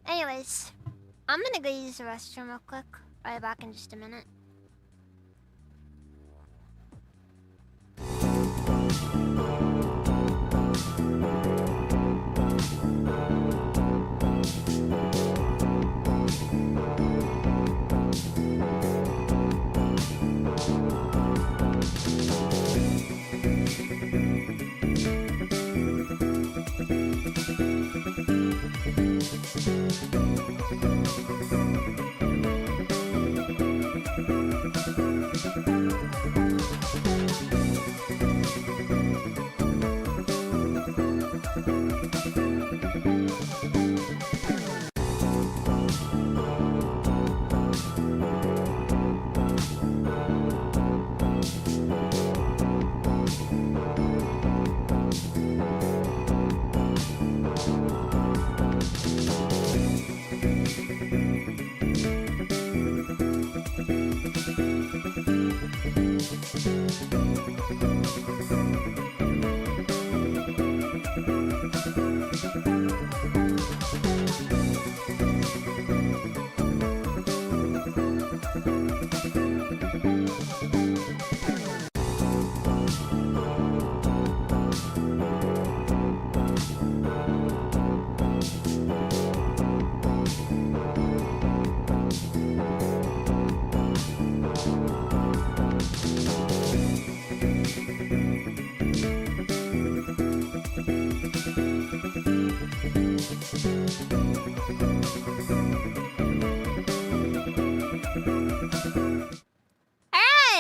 [SPEAKER 1] Anyways, I'm gonna go use the restroom real quick. I'll be back in just a minute.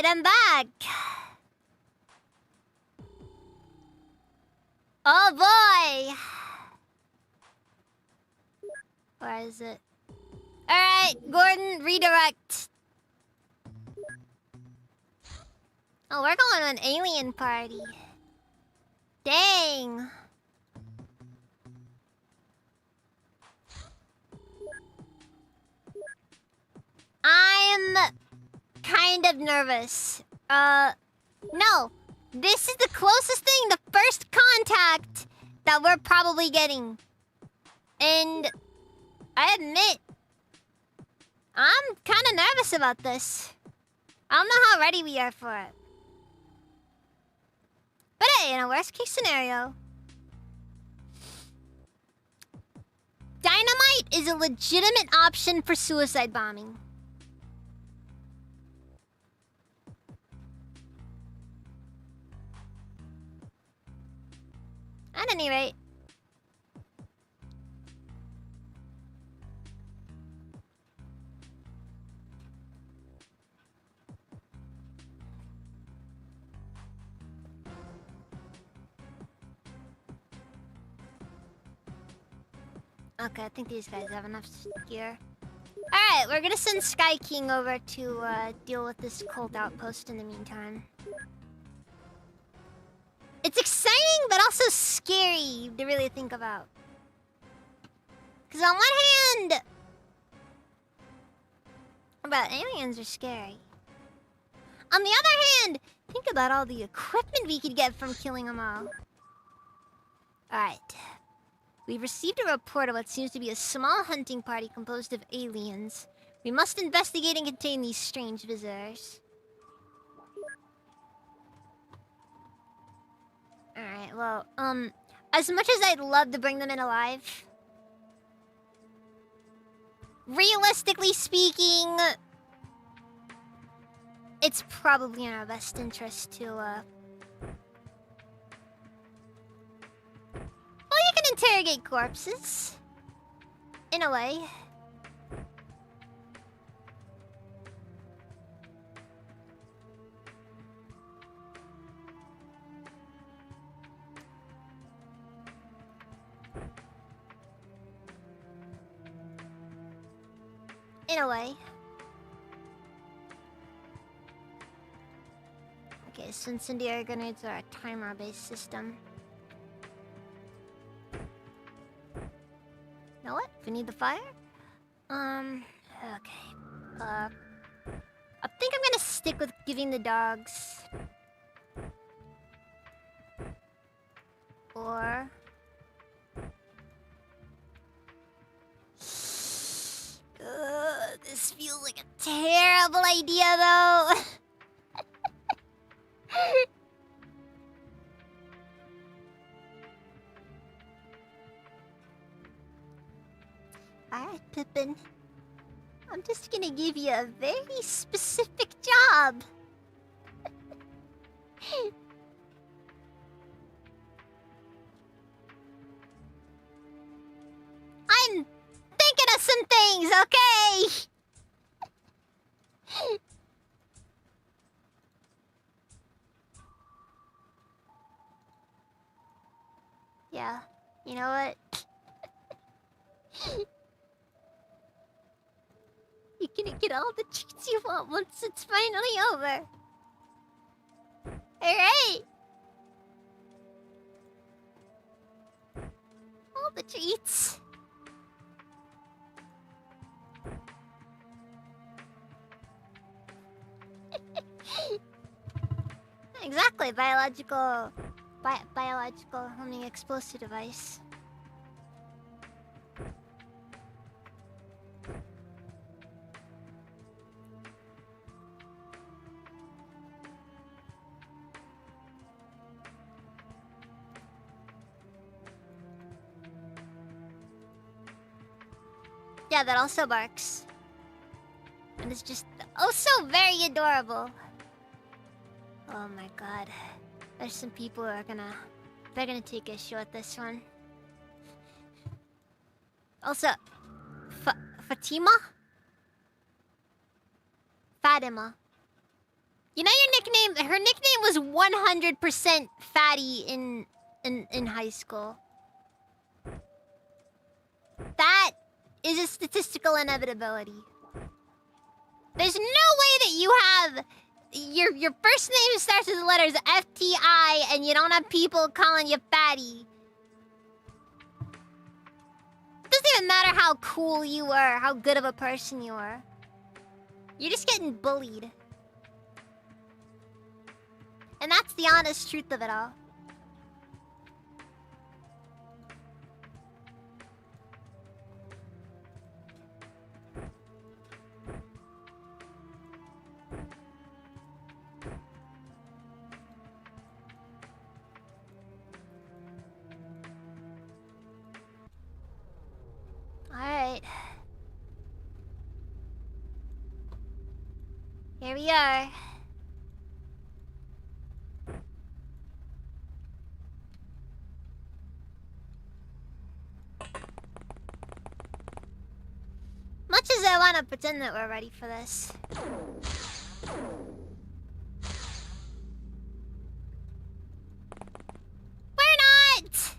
[SPEAKER 1] I'm back. Oh boy. Where is it? Alright, Gordon, redirect. Oh, we're going to an alien party. Dang. I'm kind of nervous. No. This is the closest thing, the first contact that we're probably getting. And I admit, I'm kind of nervous about this. I don't know how ready we are for it. But hey, in a worst case scenario, dynamite is a legitimate option for suicide bombing. At any rate. Okay, I think these guys have enough gear. Alright, we're gonna send Sky King over to deal with this cold outpost in the meantime. It's exciting, but also scary to really think about. Because on one hand... But aliens are scary. On the other hand, think about all the equipment we could get from killing them all. Alright. We've received a report of what seems to be a small hunting party composed of aliens. We must investigate and contain these strange visitors. Alright, well, as much as I'd love to bring them in alive, realistically speaking, it's probably in our best interest to, well, you can interrogate corpses. In a way. In a way. Okay, so incendiary grenades are a timer-based system. You know what? If we need the fire? Okay. I think I'm gonna stick with giving the dogs. Or... this feels like a terrible idea, though. Alright, Pippin. I'm just gonna give you a very specific job. I'm thinking of some things, okay? Yeah, you know what? You're gonna get all the treats you want once it's finally over. Alright! All the treats. Exactly, biological homing explosive device. Yeah, that also barks. And it's just oh so very adorable. Oh my god. There's some people who are they're gonna take issue with this one. Also, Fatima? Fatima. You know your nickname? Her nickname was 100% Fatty in high school. That is a statistical inevitability. There's no way that your first name starts with the letters FTI, and you don't have people calling you fatty. It doesn't even matter how cool you were, how good of a person you were. You're just getting bullied. And that's the honest truth of it all. Alright. Here we are. Much as I want to pretend that we're ready for this. We're not!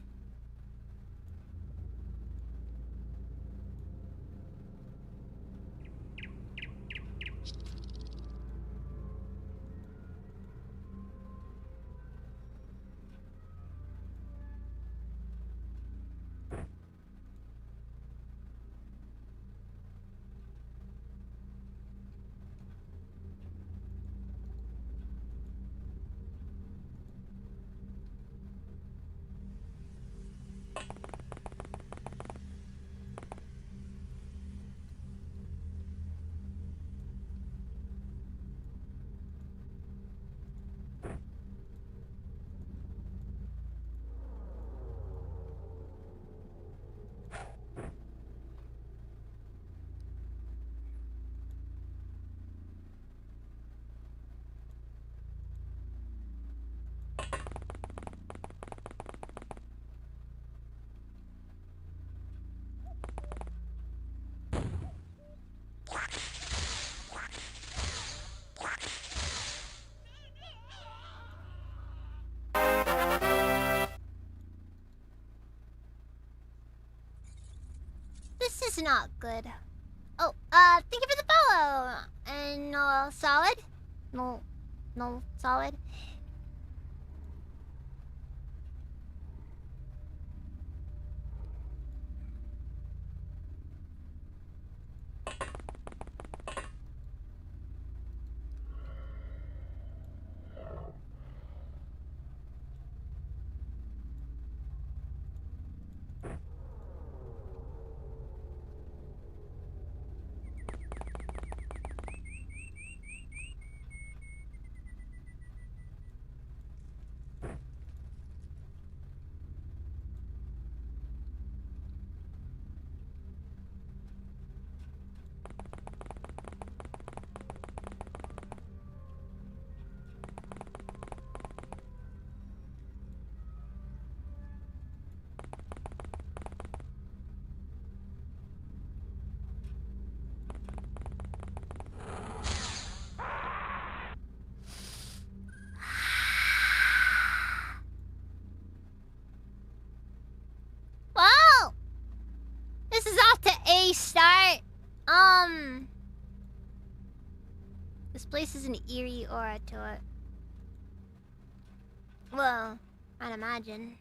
[SPEAKER 1] This is not good. Oh, thank you for the follow. And no solid? No solid. Well, this is off to a start. This place has an eerie aura to it. Well, I'd imagine.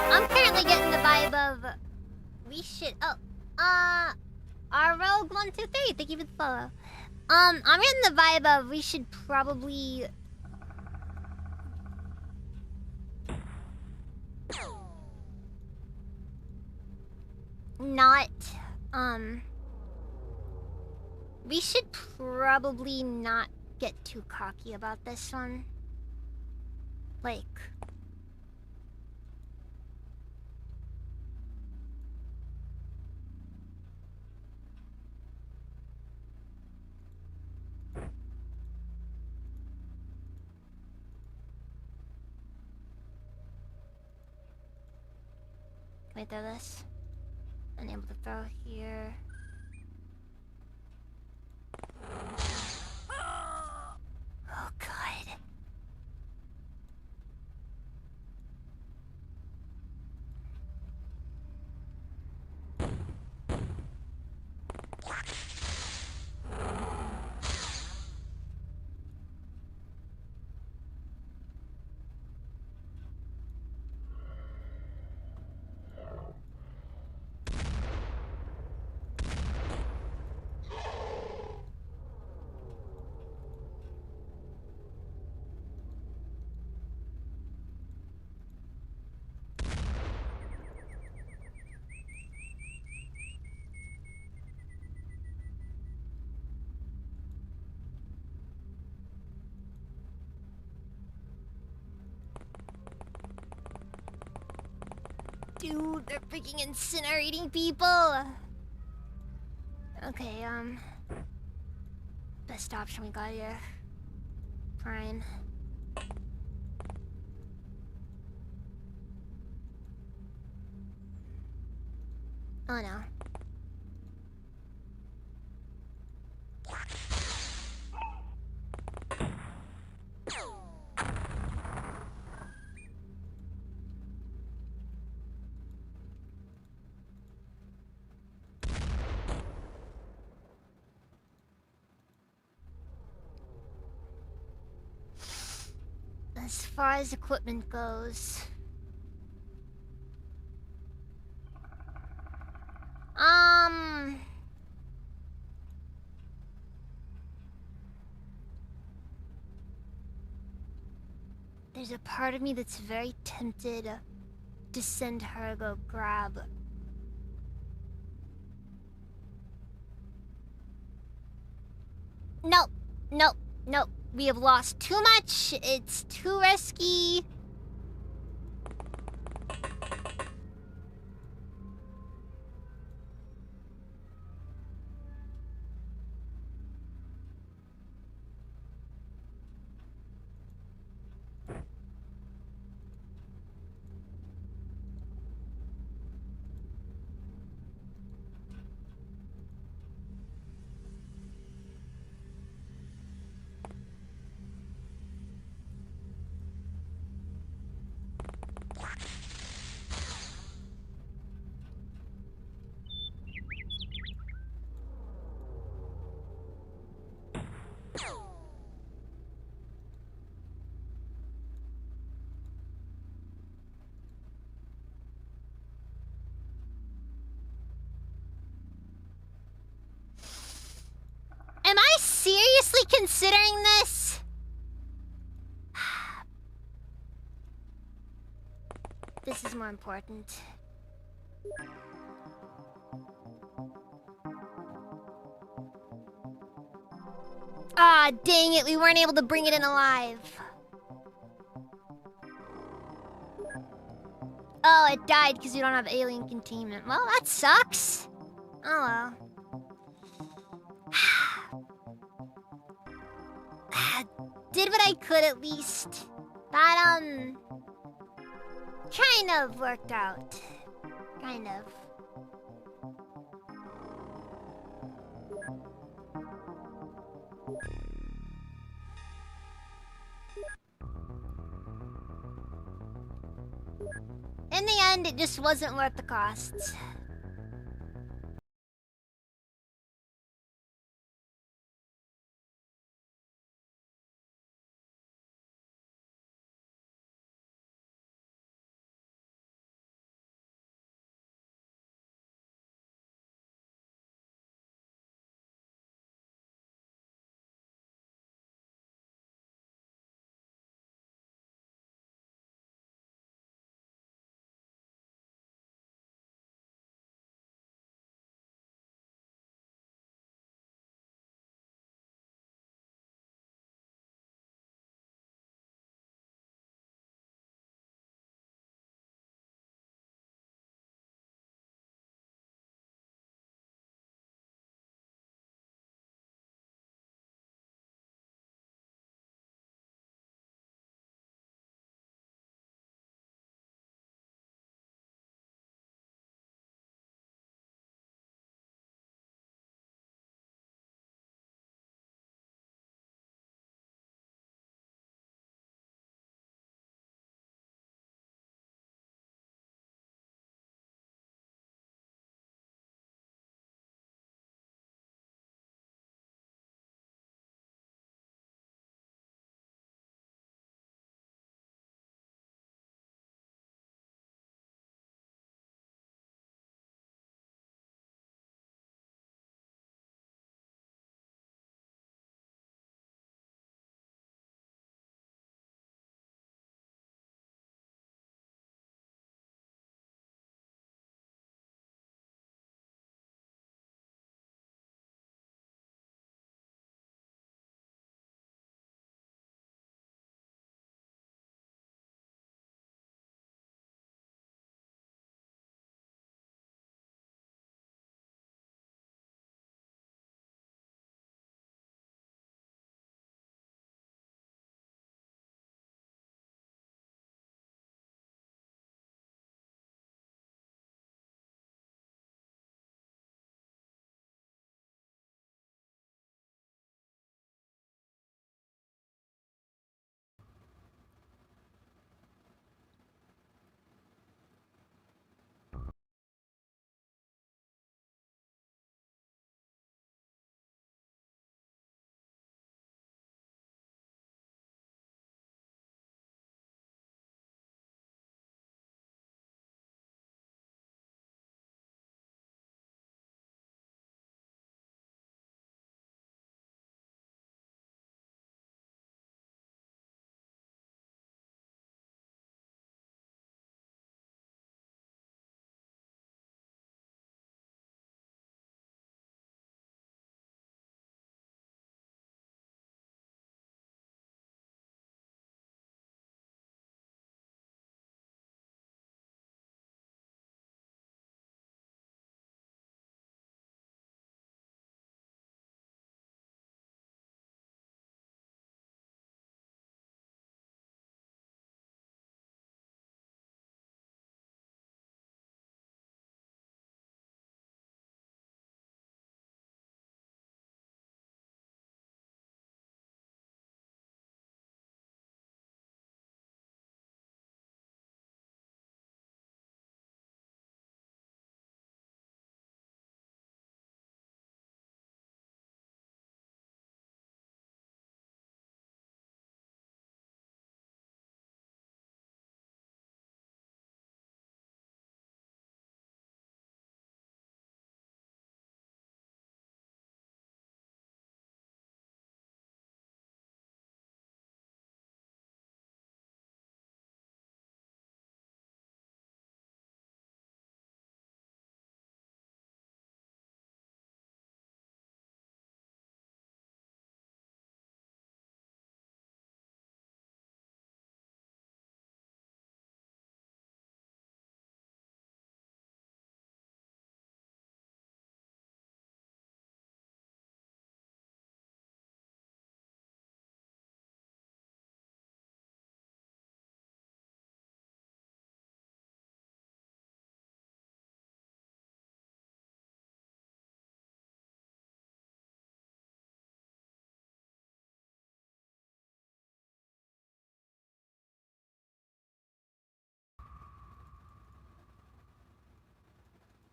[SPEAKER 1] I'm currently getting the vibe of we should. Oh, our rogue 123. Thank you for the follow. I'm getting the vibe of we should probably not, we should probably not get too cocky about this one. Like... Can I throw this? Unable to throw here. Oh god. Dude, they're freaking incinerating people! Okay, best option we got here. Fine. Oh no. As far as equipment goes... There's a part of me that's very tempted to send her go grab... Nope! Nope! Nope! We have lost too much! It's too risky! Am I seriously considering this? This is more important. Ah, dang it, we weren't able to bring it in alive. Oh, it died because we don't have alien containment. Well, that sucks. Oh well. Did what I could at least. That, kind of worked out. Kind of. In the end, it just wasn't worth the costs.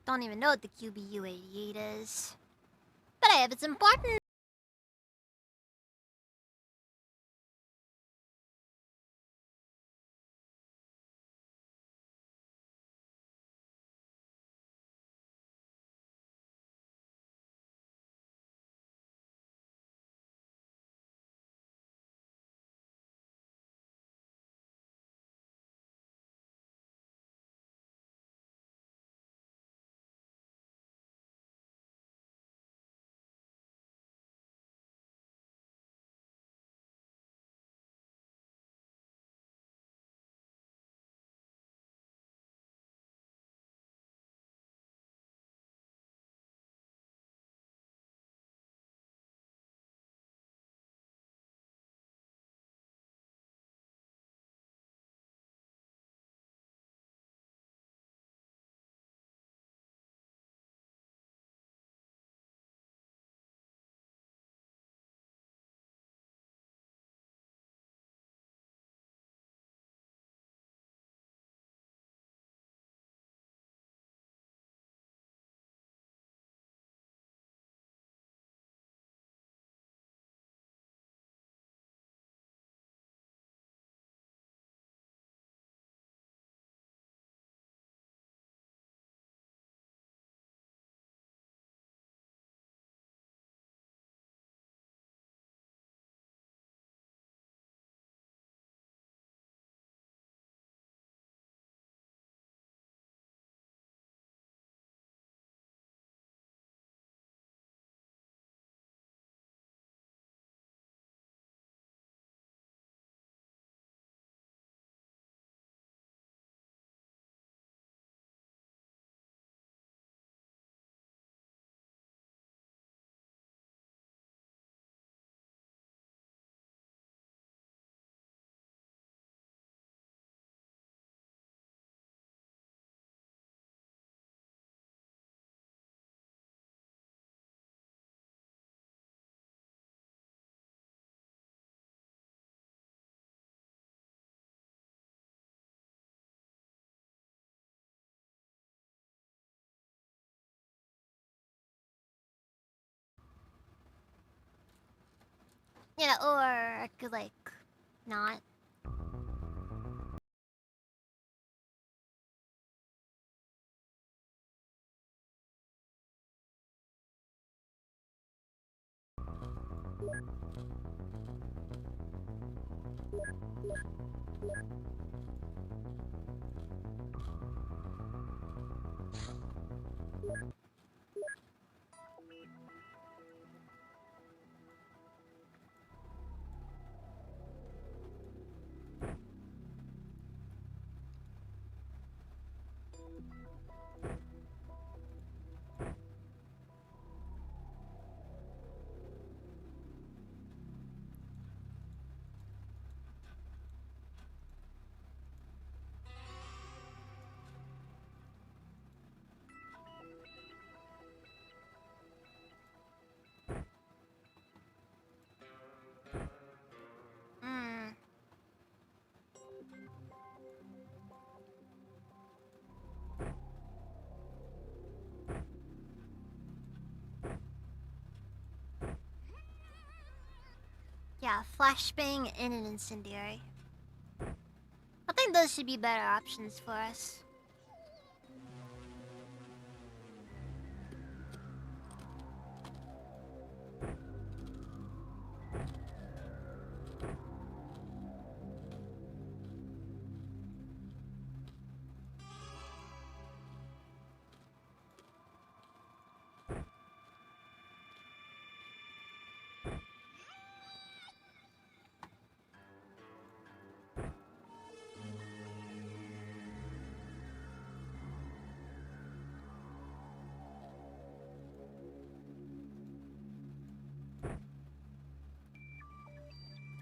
[SPEAKER 1] Don't even know what the QBU-88 is. But I have it's important. Yeah, or I could, like, not. Hmm. Yeah, flashbang and an incendiary. I think those should be better options for us.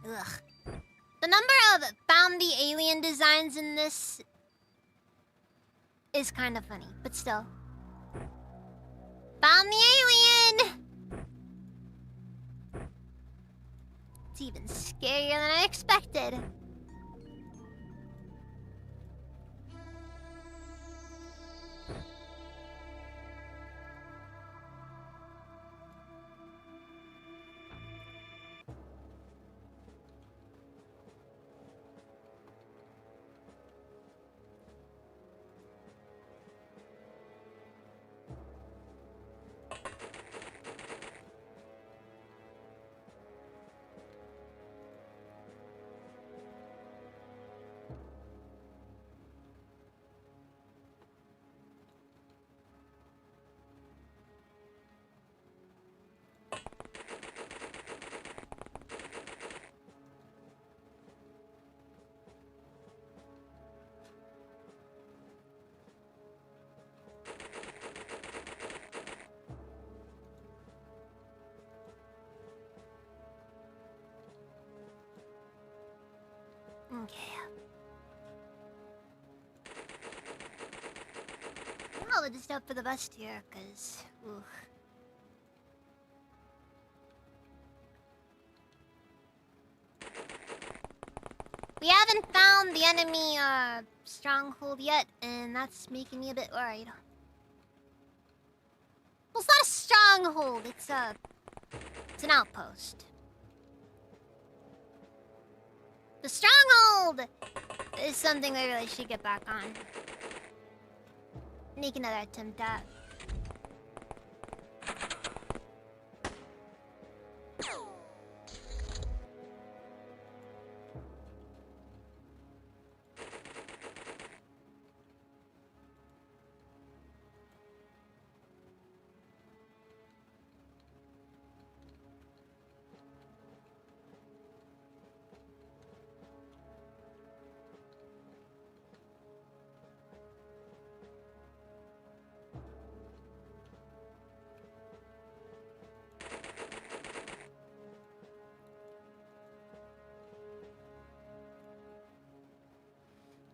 [SPEAKER 1] Ugh. The number of found the alien designs in this is kind of funny, but still. Found the alien! It's even scarier than I expected. Okay. I'll just up for the best here, cause ooh. We haven't found the enemy stronghold yet, and that's making me a bit worried. Well, it's not a stronghold, it's an outpost. The stronghold is something we really should get back on. Make another attempt at.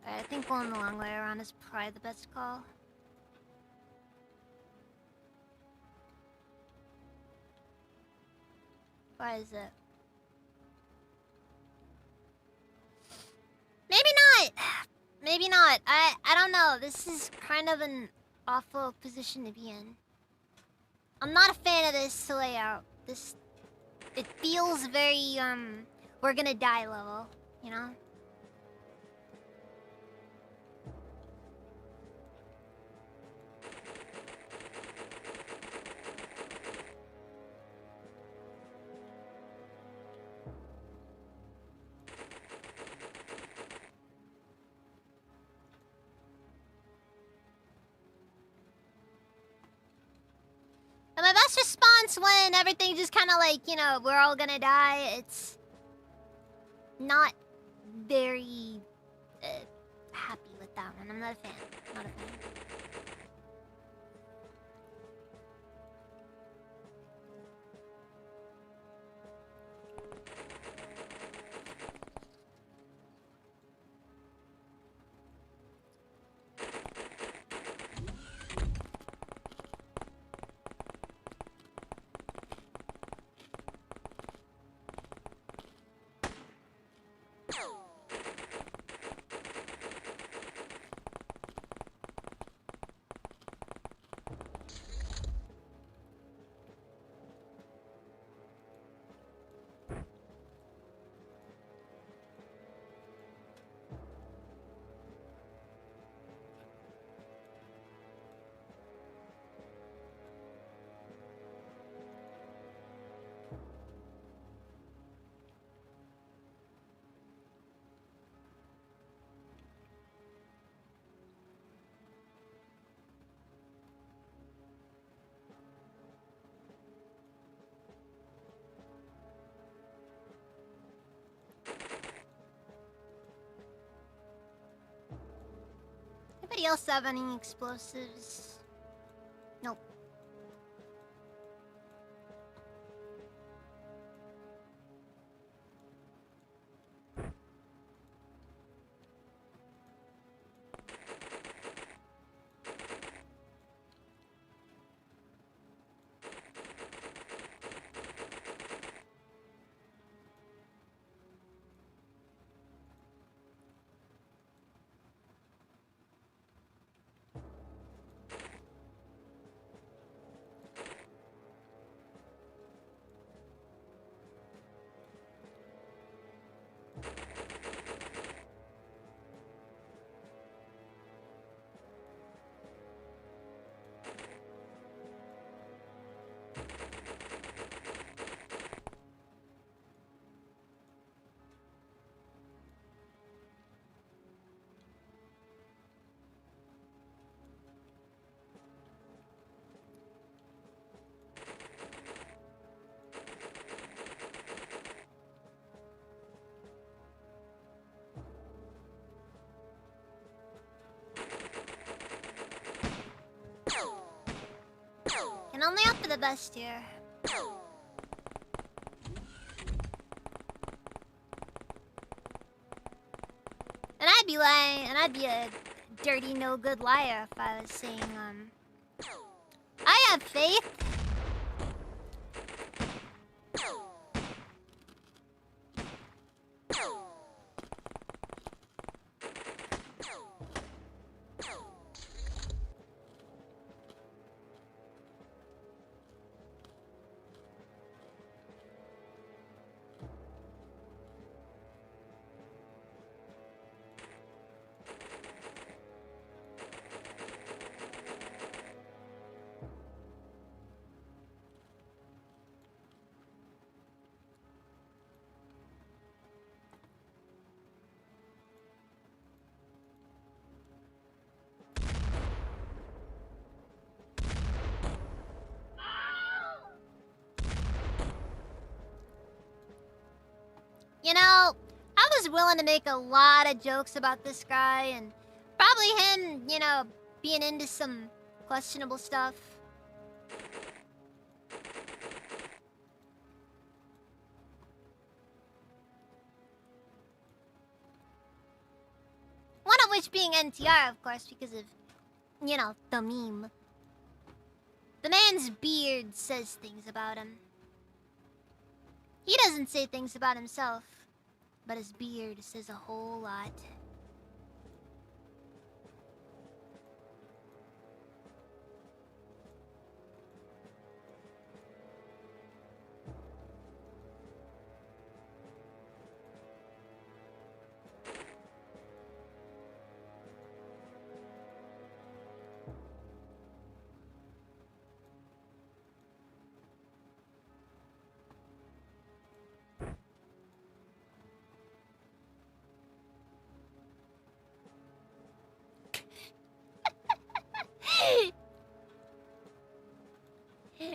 [SPEAKER 1] I think going the long way around is probably the best call. Why is it? Maybe not! Maybe not. I don't know. This is kind of an awful position to be in. I'm not a fan of this layout. It feels very, we're gonna die level, you know? And my best response when everything just kind of like, you know, we're all gonna die, it's not very happy with that one. I'm not a fan. Not a fan. Anybody else have any explosives? Nope. And only up for the best here. be lying, and I'd be a dirty, no good liar if I was saying, I have faith. You know, I was willing to make a lot of jokes about this guy and probably him, you know, being into some questionable stuff. One of which being NTR, of course, because of, you know, the meme. The man's beard says things about him. He doesn't say things about himself, but his beard says a whole lot.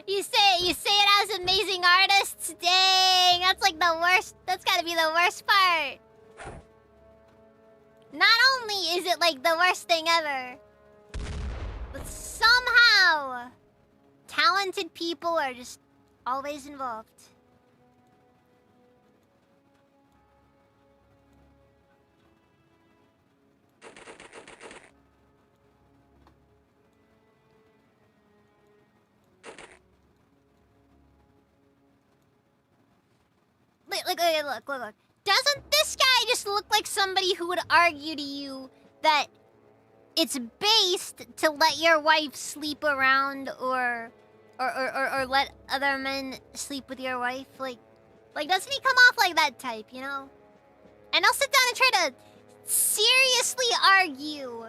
[SPEAKER 1] You say it as amazing artists? Dang, that's like the worst. That's gotta be the worst part. Not only is it like the worst thing ever, but somehow talented people are just always involved. Look. Doesn't this guy just look like somebody who would argue to you that it's based to let your wife sleep around or let other men sleep with your wife? Like doesn't he come off like that type, you know? And I'll sit down and try to seriously argue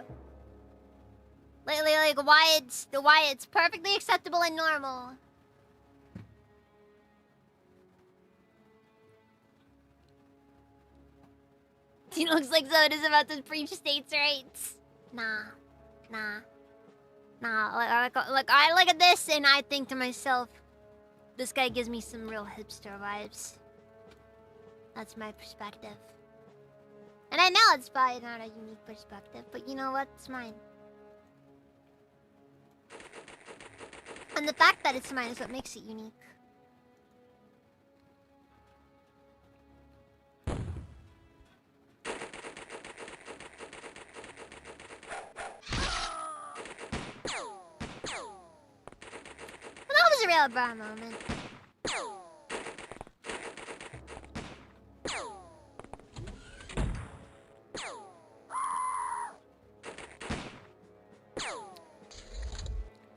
[SPEAKER 1] like why it's perfectly acceptable and normal. He looks like someone is about to preach states' rights. Nah. Look, I look at this and I think to myself, this guy gives me some real hipster vibes. That's my perspective. And I know it's probably not a unique perspective, but you know what? It's mine. And the fact that it's mine is what makes it unique. That was a real bra moment.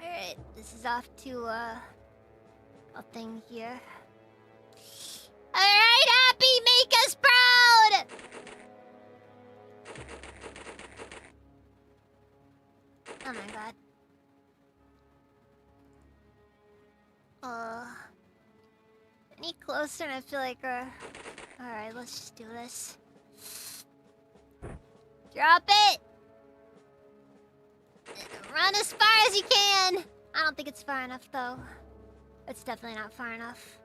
[SPEAKER 1] Alright, this is off to a thing here. Alright, Happy, make us proud! Oh my god. Any closer and I feel like alright, let's just do this. Drop it! Run as far as you can! I don't think it's far enough though. It's definitely not far enough.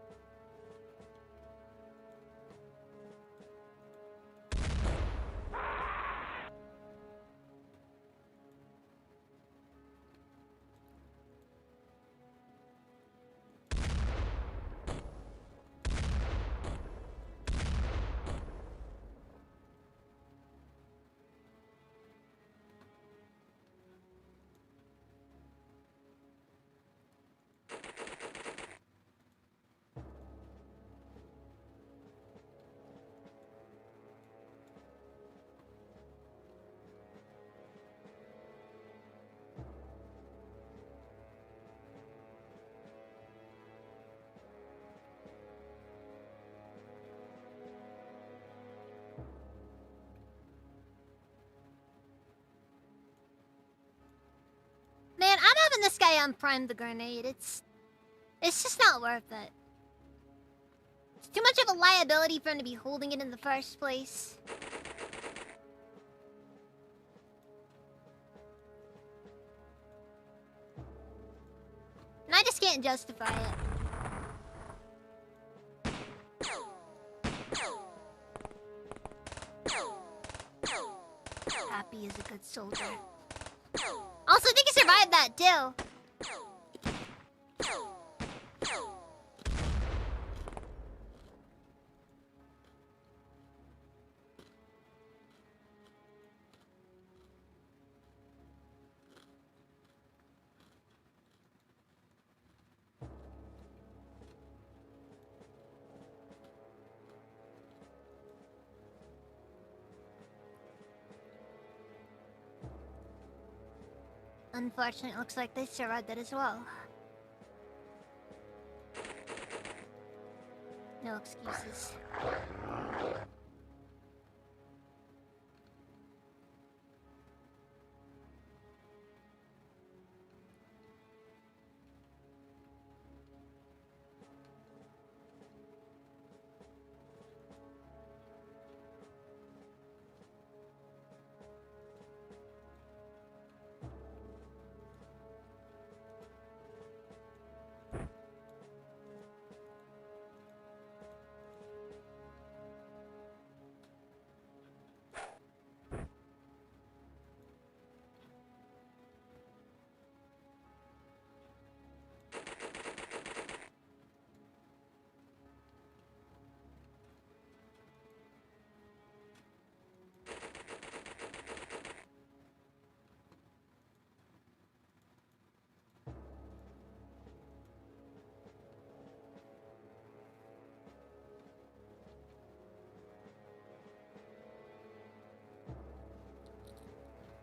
[SPEAKER 1] this guy unprimed the grenade. It's just not worth it. It's too much of a liability for him to be holding it in the first place. And I just can't justify it. Happy is a good soldier. Also, I think he survived that too. Unfortunately, it looks like they survived that as well. No excuses.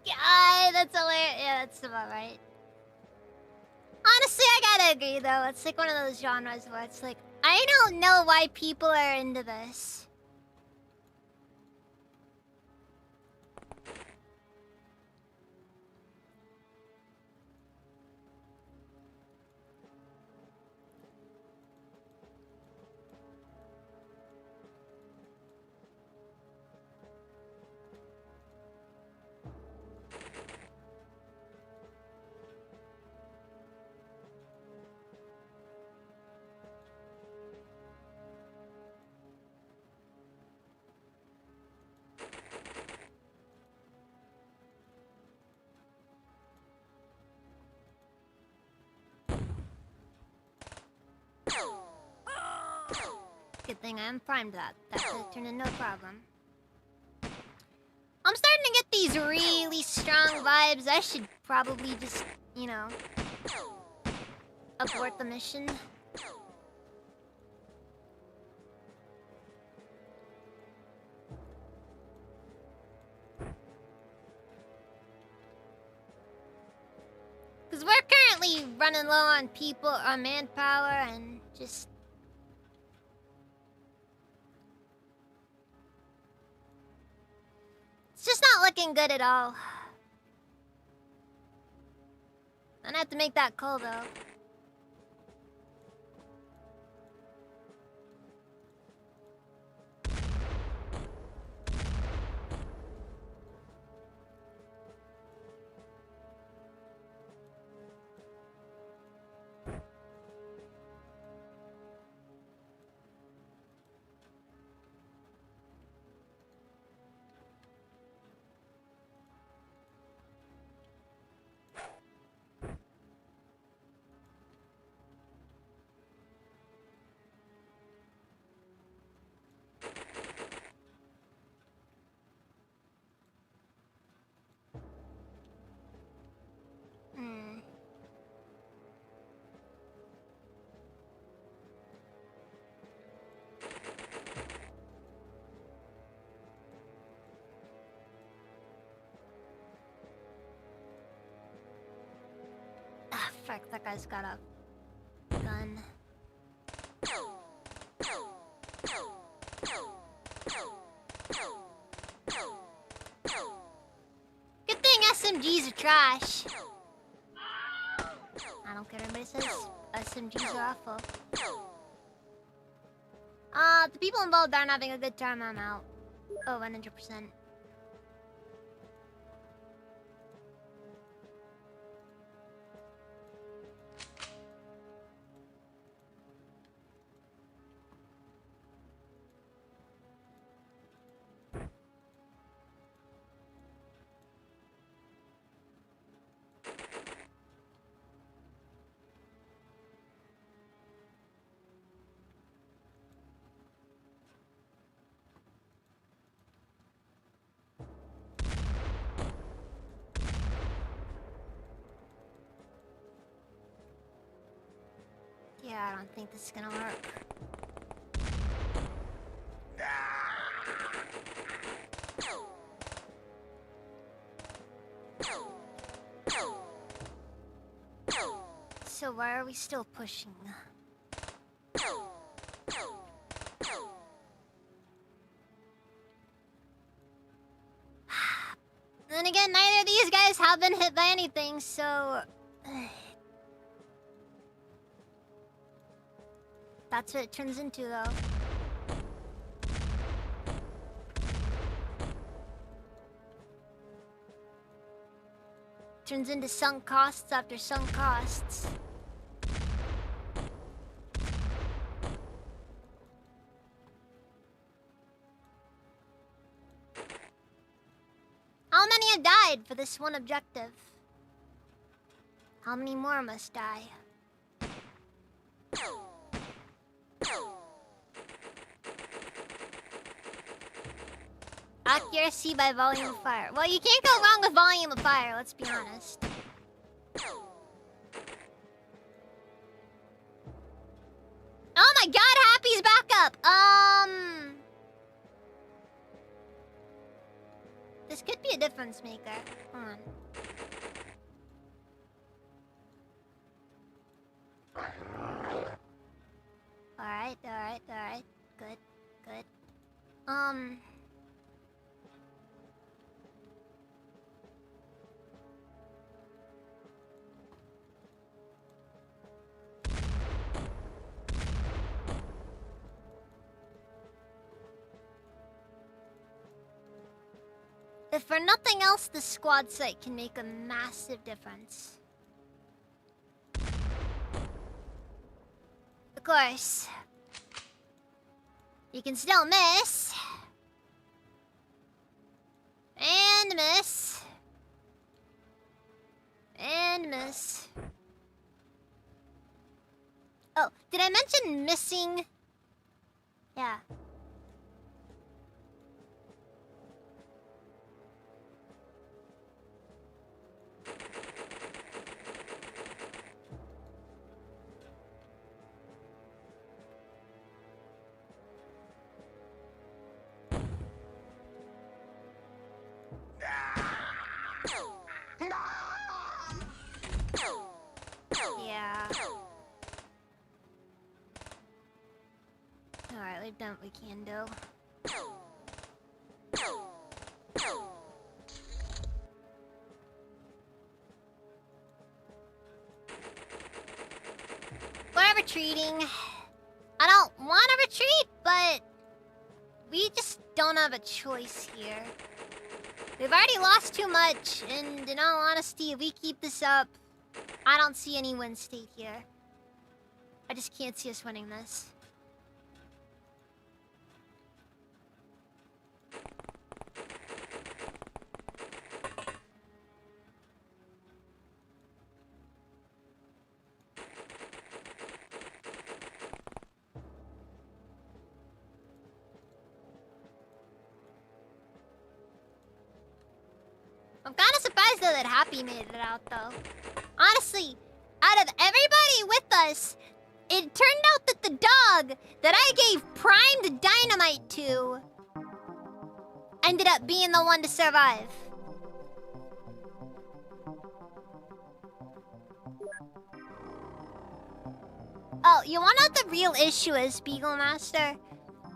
[SPEAKER 1] Yeah, that's hilarious. Yeah, that's about right. Honestly, I gotta agree though. It's like one of those genres where it's like, I don't know why people are into this. Good thing I unprimed that. That could turn into no problem. I'm starting to get these really strong vibes. I should probably just, you know, abort the mission. Because we're currently running low on people, on manpower, and just... It's just not looking good at all. I'm gonna have to make that call though. Ah, frick, that guy's got a gun. Good thing SMGs are trash. It says SMGs are awful. The people involved aren't having a good time. I'm out. Oh, 100%. Yeah, I don't think this is gonna work. So why are we still pushing? Then again, neither of these guys have been hit by anything, so... That's what it turns into, though. Turns into sunk costs after sunk costs. How many have died for this one objective? How many more must die? Accuracy by volume of fire. Well, you can't go wrong with volume of fire, let's be honest. Oh my god, Happy's back up! This could be a difference maker. Hold on. Alright. Good. If for nothing else, the squad site can make a massive difference. Of course, you can still miss. And miss. And miss. Oh, did I mention missing? Yeah. Yeah. Alright, we've done what we can do. We're retreating. I don't want to retreat, but we just don't have a choice here. We've already lost too much, and in all honesty, if we keep this up, I don't see any win state here. I just can't see us winning this. I'm kind of surprised though that Happy made it out though. Honestly, out of everybody with us, it turned out that the dog that I gave primed dynamite to ended up being the one to survive. Oh, you wanna know what the real issue is, Beagle Master?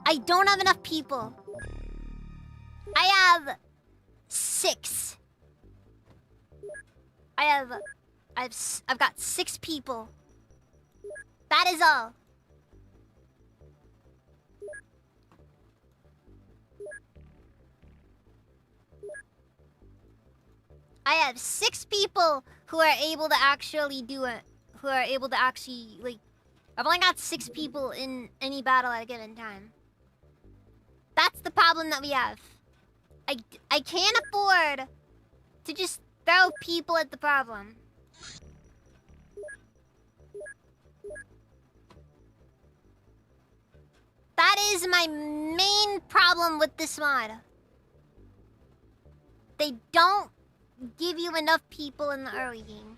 [SPEAKER 1] I don't have enough people. I have 6. I've got 6 people That is all. I have 6 people who are able to actually do it. Who are able to actually, like... I've only got 6 people in any battle at a given time. That's the problem that we have. I can't afford to just throw people at the problem. That is my main problem with this mod. They don't give you enough people in the early game.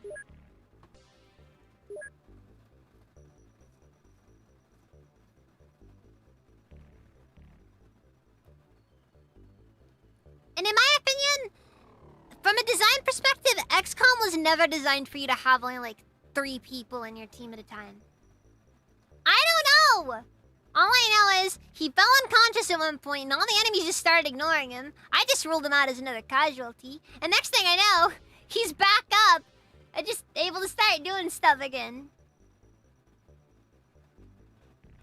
[SPEAKER 1] And in my opinion, from a design perspective, XCOM was never designed for you to have only like 3 people in your team at a time. I don't know! All I know is he fell unconscious at one point and all the enemies just started ignoring him. I just ruled him out as another casualty. And next thing I know, he's back up and just able to start doing stuff again.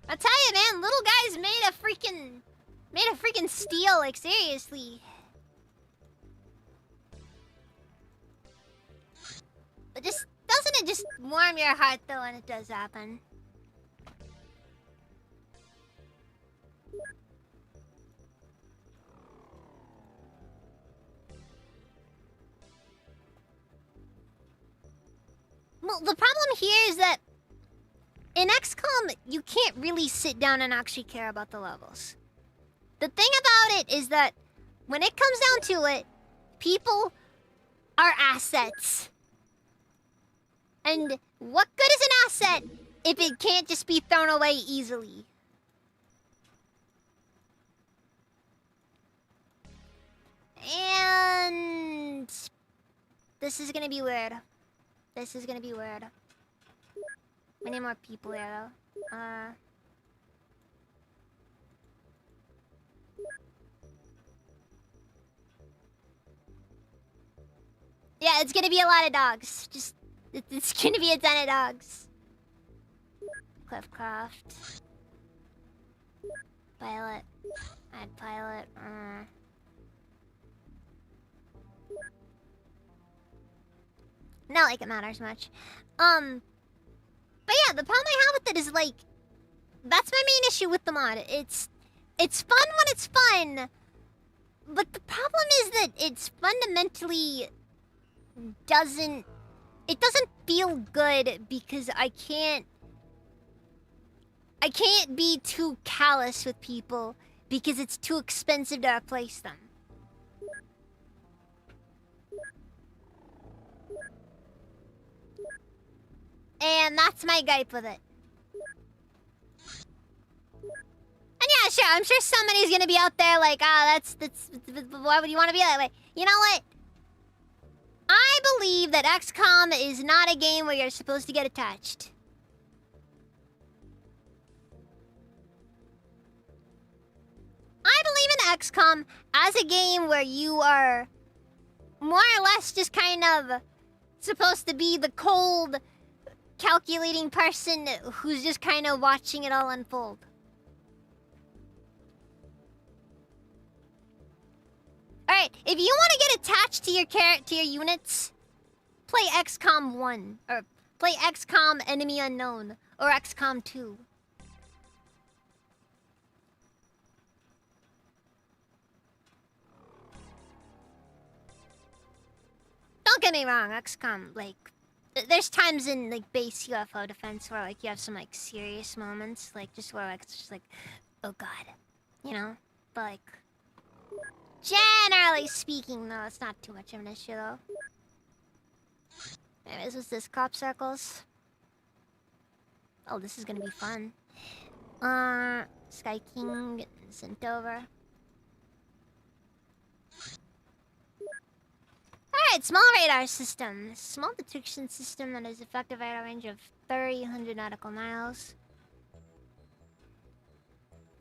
[SPEAKER 1] I'll tell you, man, little guys made a freaking steal, like seriously. But just doesn't it just warm your heart though when it does happen? Well, the problem here is that in XCOM, you can't really sit down and actually care about the levels. The thing about it is that when it comes down to it, people are assets. And what good is an asset if it can't just be thrown away easily? And this is gonna be weird. This is gonna be weird. We need more people here, though. Yeah, it's gonna be a lot of dogs. It's gonna be a ton of dogs. Cliffcraft. Pilot. Add pilot. Not like it matters much. But yeah, the problem I have with it is like, that's my main issue with the mod. It's fun when it's fun, but the problem is that it's fundamentally doesn't feel good because I can't be too callous with people because it's too expensive to replace them. And that's my gripe with it. And yeah, sure, I'm sure somebody's gonna be out there like, that's why would you want to be that way? You know what? I believe that XCOM is not a game where you're supposed to get attached. I believe in XCOM as a game where you are more or less just kind of supposed to be the cold, calculating person who's just kind of watching it all unfold. Alright, if you want to get attached to your units, play XCOM 1. Or play XCOM Enemy Unknown. Or XCOM 2. Don't get me wrong, XCOM, like... There's times in, like, base UFO defense where, like, you have some, like, serious moments. Like, just where, like, it's just like, oh god. You know? But, like... Generally speaking, though, it's not too much of an issue, though. Anyways, what's this? Crop circles? Oh, this is gonna be fun. Sky King getting sent over. Alright, small radar system. Small detection system that has effective radar range of 300 nautical miles.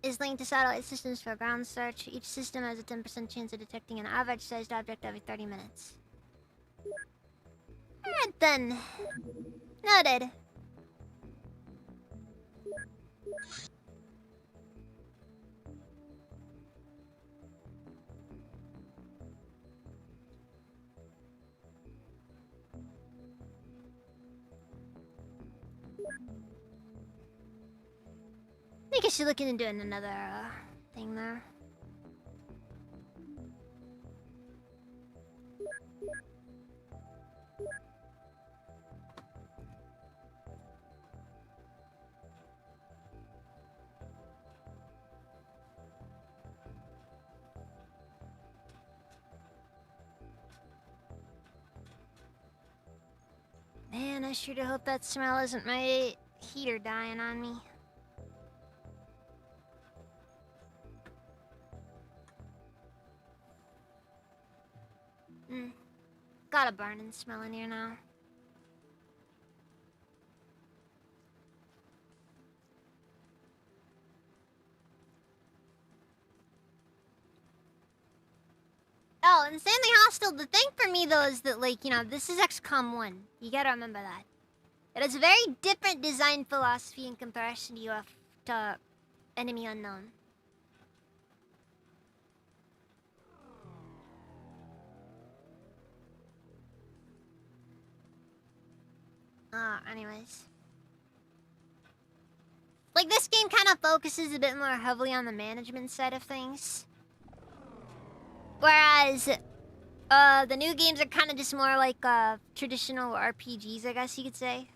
[SPEAKER 1] Is linked to satellite systems for ground search. Each system has a 10% chance of detecting an average-sized object every 30 minutes. Alright then. Noted. think I should look into doing another thing there. Man, I sure do hope that smell isn't my heater dying on me. Got a burning smell in here now. Oh, Insanely Hostile, the thing for me though is that, like, you know, this is XCOM 1. You gotta remember that. It has a very different design philosophy in comparison to Enemy Unknown. Anyways. Like, this game kind of focuses a bit more heavily on the management side of things. Whereas, the new games are kind of just more like, traditional RPGs, I guess you could say.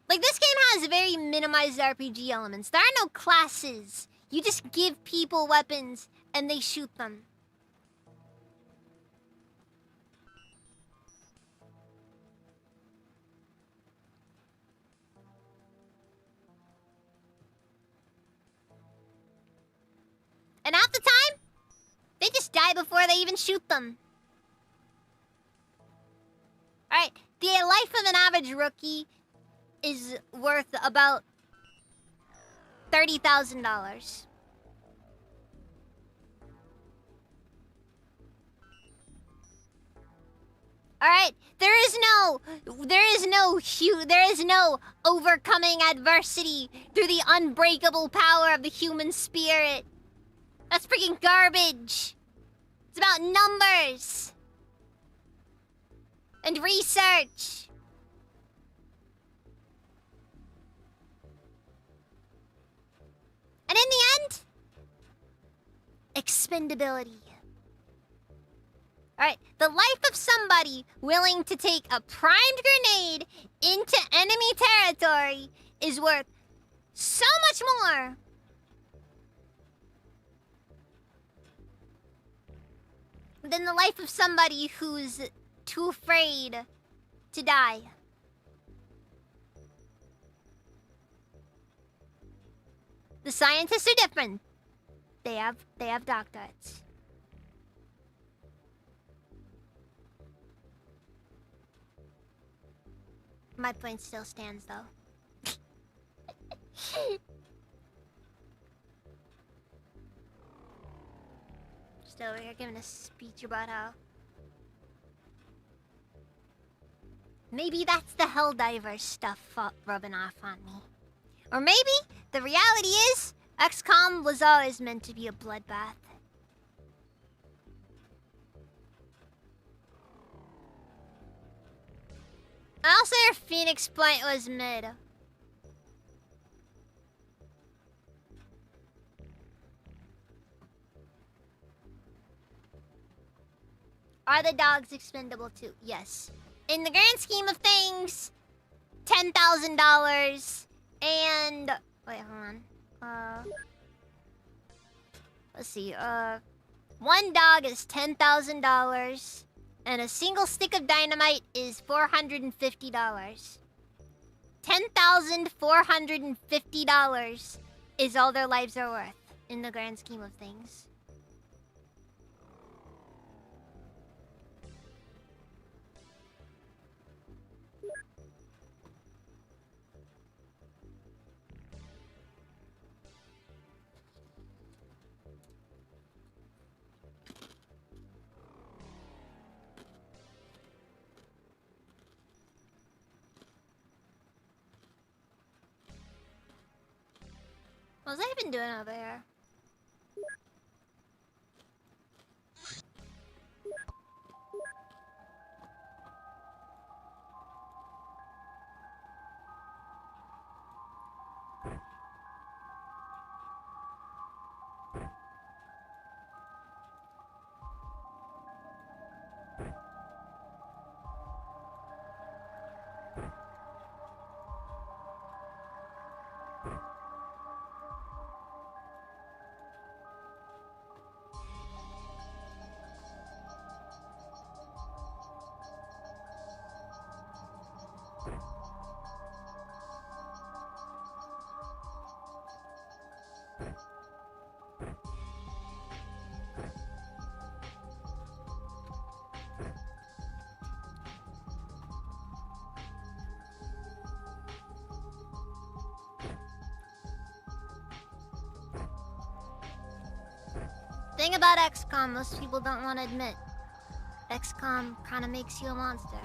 [SPEAKER 1] Like, this game has very minimized RPG elements. There are no classes. You just give people weapons, and they shoot them. And half the time, they just die before they even shoot them. Alright, the life of an average rookie is worth about $30,000. Alright, there is no overcoming adversity through the unbreakable power of the human spirit. That's freaking garbage. It's about numbers. And research. And in the end, expendability. Alright, the life of somebody willing to take a primed grenade into enemy territory is worth so much more than the life of somebody who's too afraid to die. The scientists are different. They have doctorates. My point still stands, though. Just over here giving a speech about how maybe that's the Helldivers stuff rubbing off on me. Or maybe the reality is XCOM was always meant to be a bloodbath. I also hear Phoenix Point was mid. Are the dogs expendable too? Yes. In the grand scheme of things, $10,000 and... Wait, hold on. Let's see. One dog is $10,000. And a single stick of dynamite is $450. $10,450 is all their lives are worth in the grand scheme of things. What was I even doing over here? thing about XCOM most people don't want to admit. XCOM kind of makes you a monster.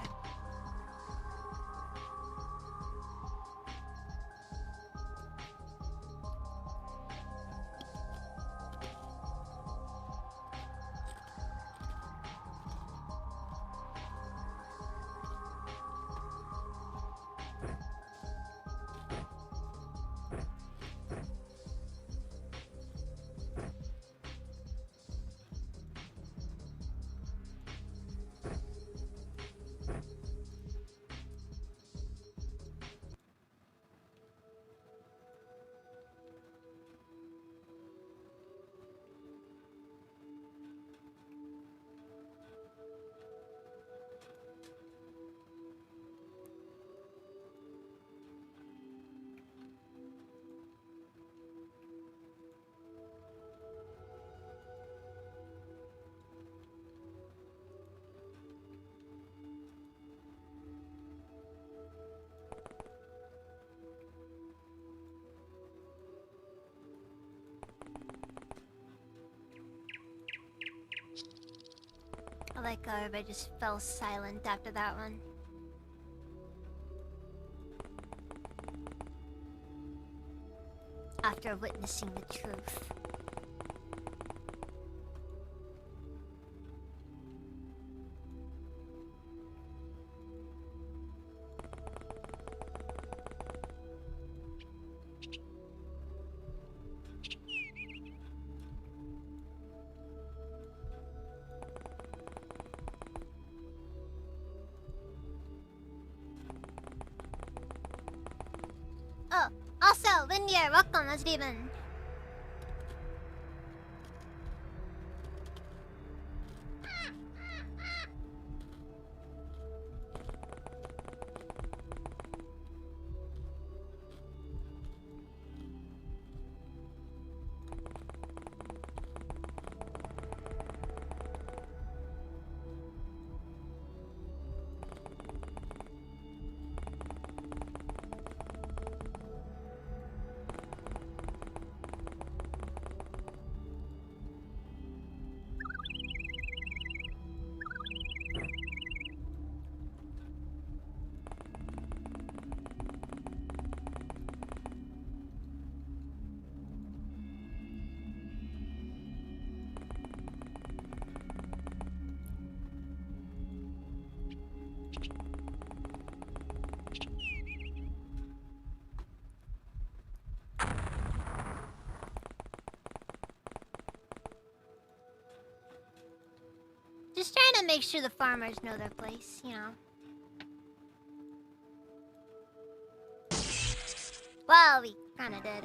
[SPEAKER 1] I like how everybody just fell silent after that one. After witnessing the truth. Oh, also, Lindier, welcome as Demon. Just trying to make sure the farmers know their place, you know. Well, we kinda did.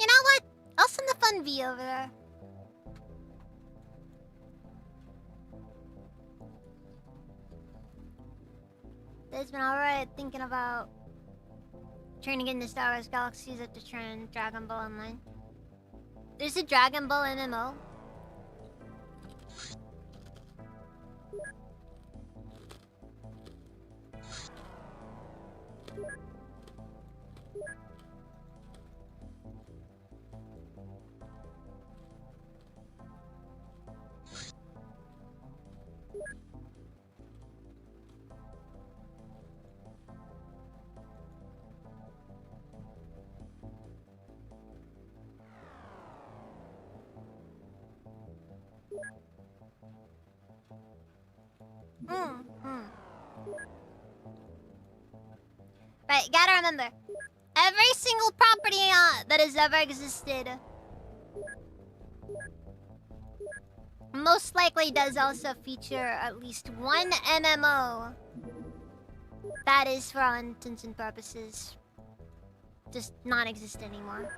[SPEAKER 1] You know what? I'll send the fun V over there. It's been alright thinking about trying to get into Star Wars Galaxies after trying Dragon Ball Online. There's a Dragon Ball MMO. Right, gotta remember. Every single property that has ever existed most likely does also feature at least one MMO that is, for all intents and purposes, just non-exist anymore.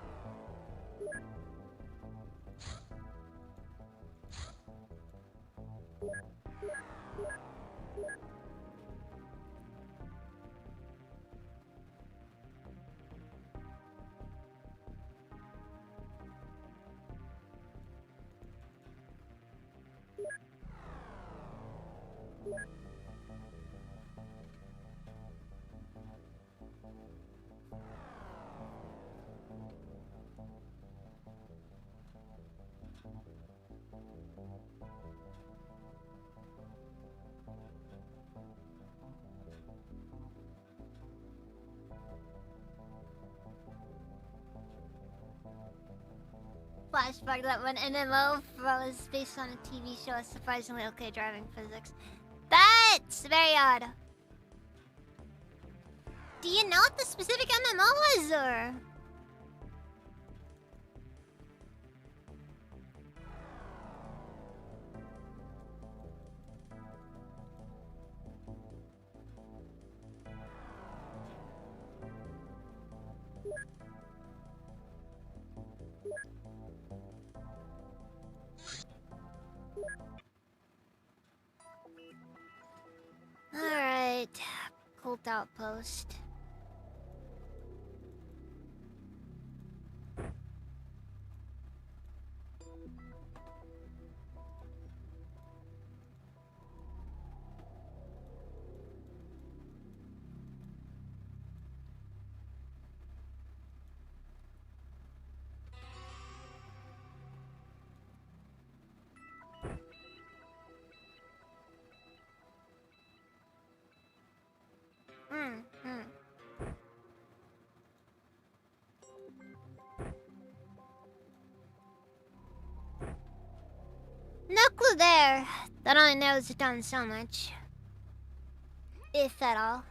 [SPEAKER 1] Flashback that one MMO was based on a TV show with surprisingly okay driving physics. That's very odd. Do you know what the specific MMO was, or? Alright. Cult Outpost. No clue there. That only narrows it down so much. If at all.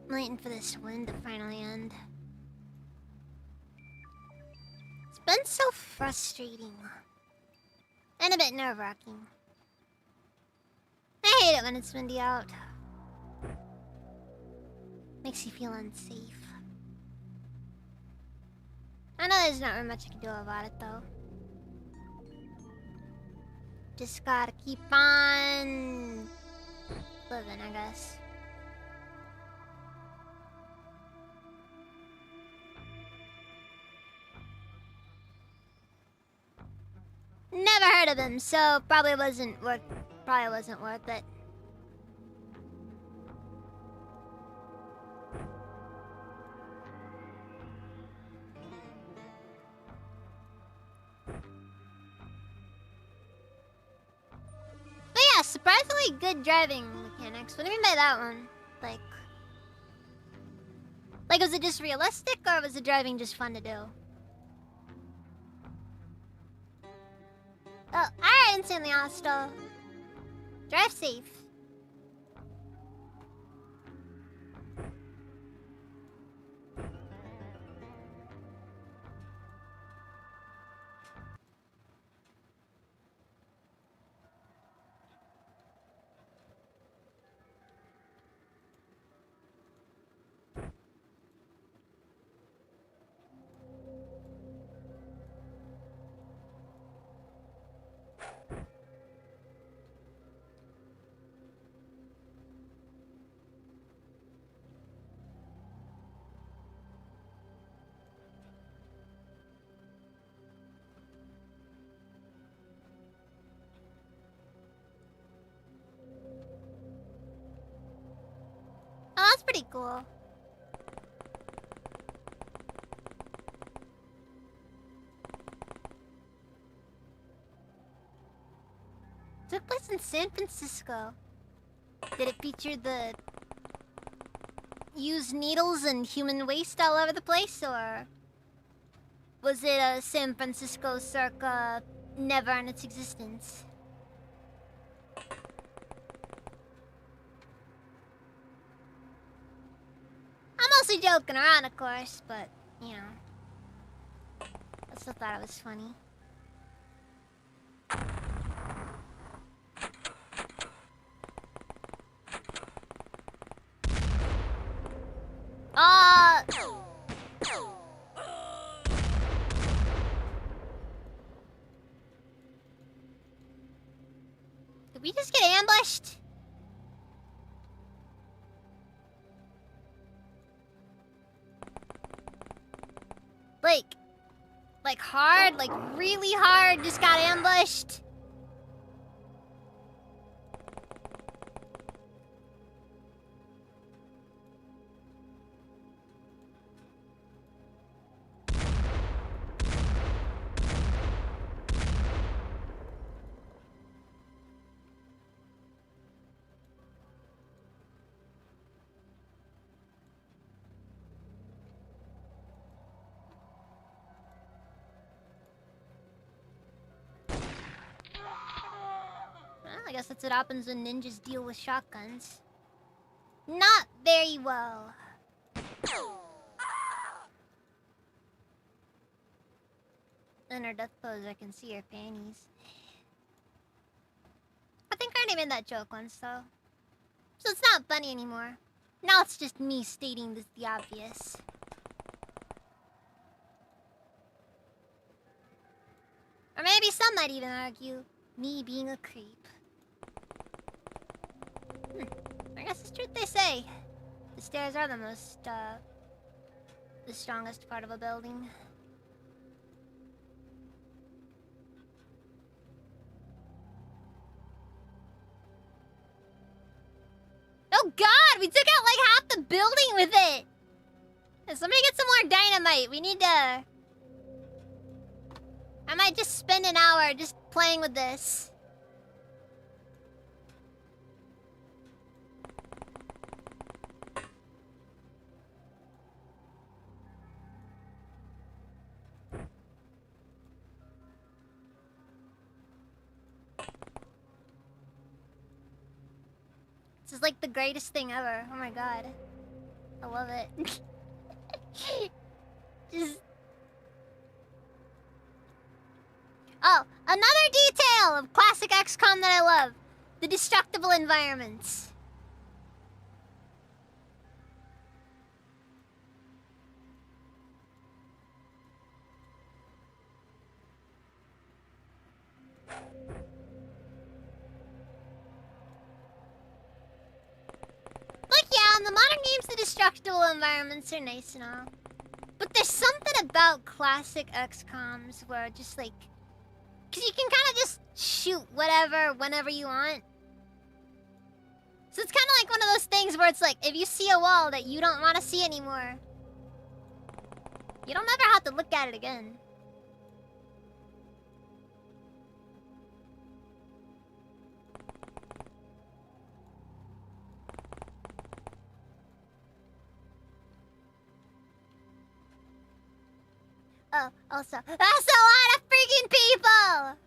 [SPEAKER 1] Waiting for this wind to finally end. It's been so frustrating. And a bit nerve-wracking. I hate it when it's windy out. Makes you feel unsafe. I know there's not really much I can do about it, though. Just gotta keep on living, I guess. Never heard of him, so probably wasn't worth it. But yeah, surprisingly good driving mechanics. What do you mean by that one? Like was it just realistic, or was the driving just fun to do? Oh, alright, Insanely Hostile. Drive safe. pretty cool. Took place in San Francisco. Did it feature the used needles and human waste all over the place, or was it a San Francisco circa never in its existence? I'm mostly joking around, of course, but, you know. I still thought it was funny. Did we just get ambushed? Like hard, like really hard, just got ambushed? I guess that's what happens when ninjas deal with shotguns. Not very well. In her death pose, I can see her panties. I think I already made that joke once, though. So it's not funny anymore. Now it's just me stating the obvious. Or maybe some might even argue me being a creep. I guess it's truth they say. The stairs are the strongest part of a building. Oh god, we took out like half the building with it! Somebody get some more dynamite. We need to... I might just spend an hour just playing with this. This is like the greatest thing ever. Oh my god. I love it. Just... Oh, another detail of classic XCOM that I love. The destructible environments. Like, yeah, in the modern games, the destructible environments are nice and all. But there's something about classic XCOMs where just like... Because you can kind of just shoot whatever, whenever you want. So it's kind of like one of those things where it's like, if you see a wall that you don't want to see anymore, you don't ever have to look at it again. Oh, also, that's a lot of freaking people!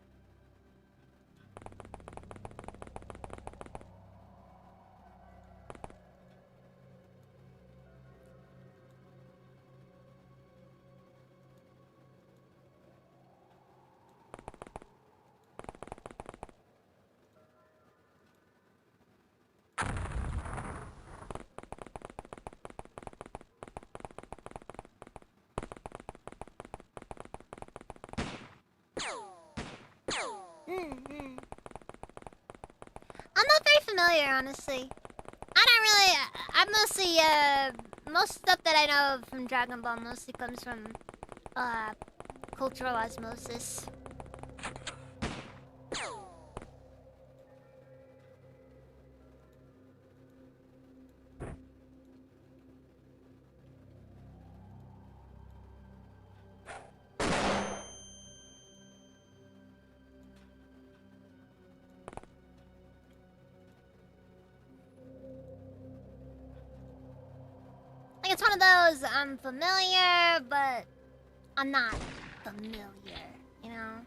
[SPEAKER 1] I'm not very familiar, honestly. I don't really... I'm mostly, most stuff that I know from Dragon Ball mostly comes from, cultural osmosis. it's one of those, I'm familiar, but I'm not familiar, you know?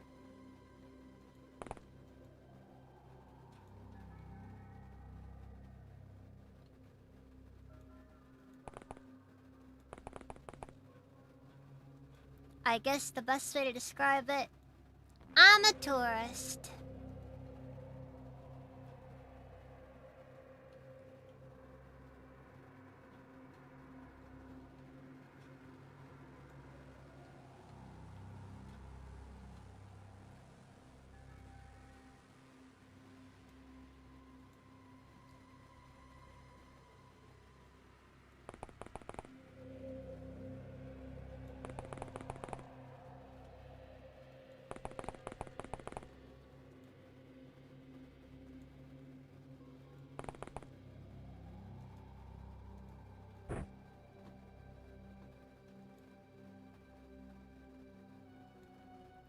[SPEAKER 1] I guess the best way to describe it, I'm a tourist.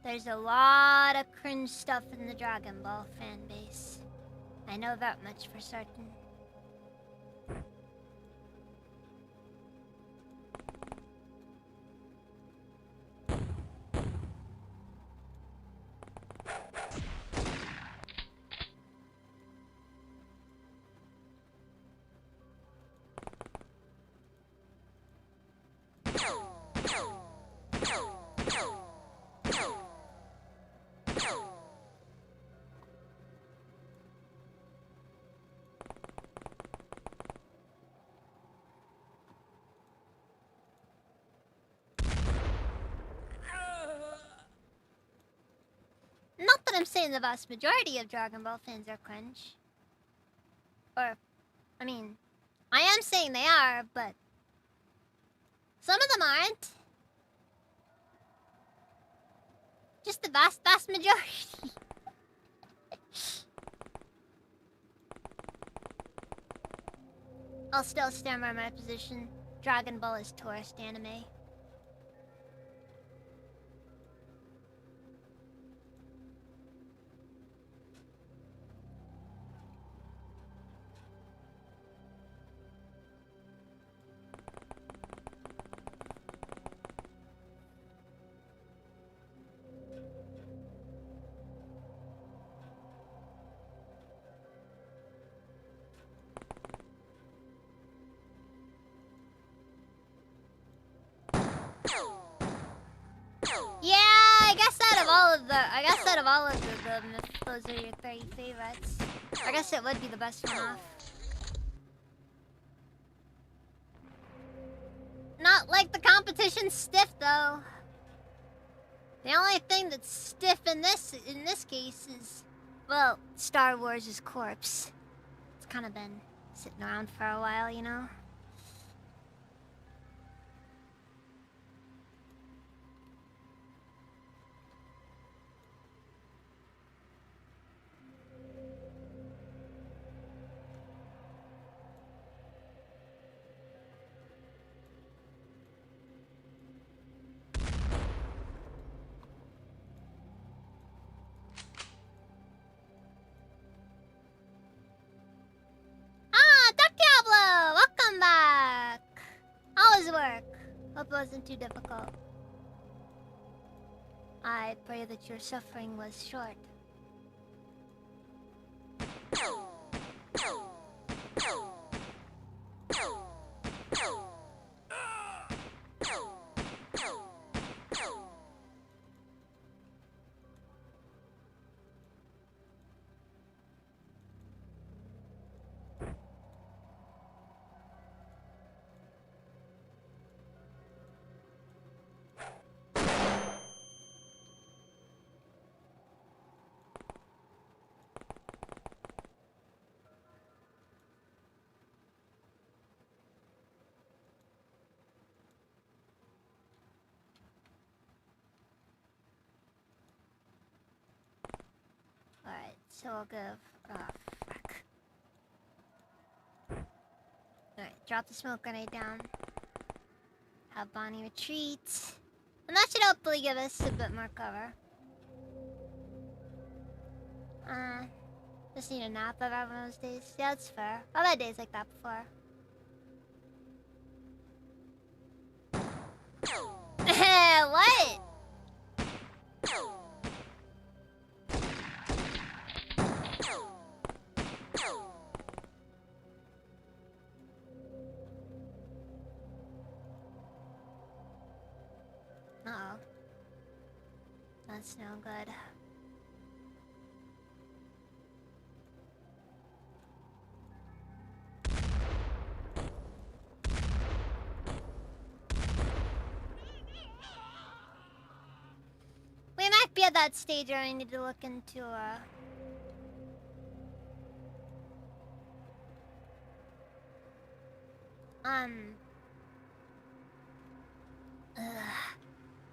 [SPEAKER 1] There's a lot of cringe stuff in the Dragon Ball fan base. I know that much for certain. Not that I'm saying the vast majority of Dragon Ball fans are cringe. Or, I mean, I am saying they are, but some of them aren't. Just the vast majority. I'll still stand by my position. Dragon Ball is tourist anime. Yeah, I guess out of all of the myths, those are your 3 favorites. I guess it would be the best one off. Not like the competition's stiff though. The only thing that's stiff in this case is, well, Star Wars' corpse. It's kind of been sitting around for a while, you know? Diablo! Welcome back! How was work? Hope it wasn't too difficult. I pray that your suffering was short. Alright, so I'll give... Oh, fuck. Alright, drop the smoke grenade down. Have Bonnie retreat. And that should hopefully give us a bit more cover. Just need a nap of one of those days. Yeah, that's fair. I've had days like that before. What? Uh-oh. That's no good. We might be at that stage where I need to look into,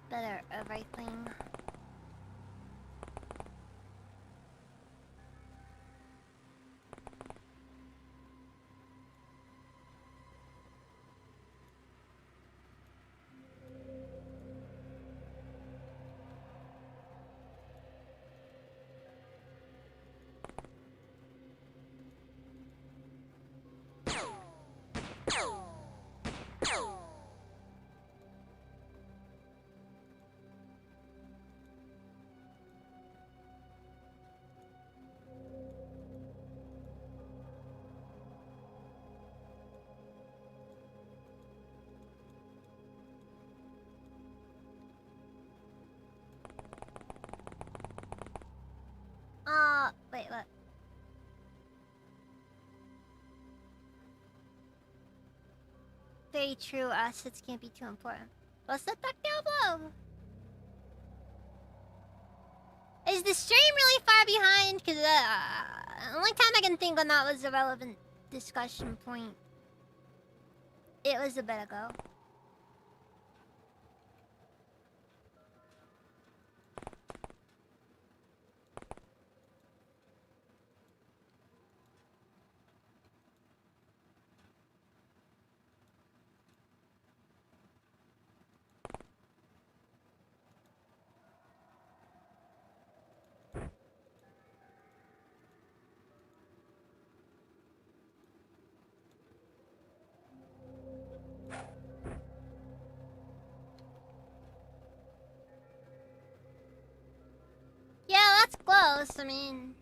[SPEAKER 1] better everything. Wait, what? Very true, assets can't be too important. What's that, Duck Diablo? Is the stream really far behind? Cause, the only time I can think when that was a relevant discussion point, it was a bit ago. Yeah, that's close. I mean,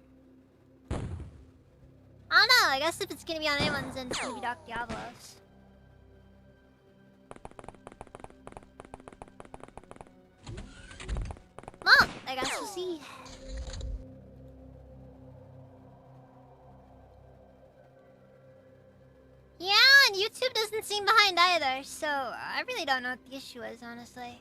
[SPEAKER 1] I don't know. I guess if it's gonna be on anyone's end, it's gonna be Dark Diablos. Well, I guess we'll see. Yeah, and YouTube doesn't seem behind either, so I really don't know what the issue is, honestly.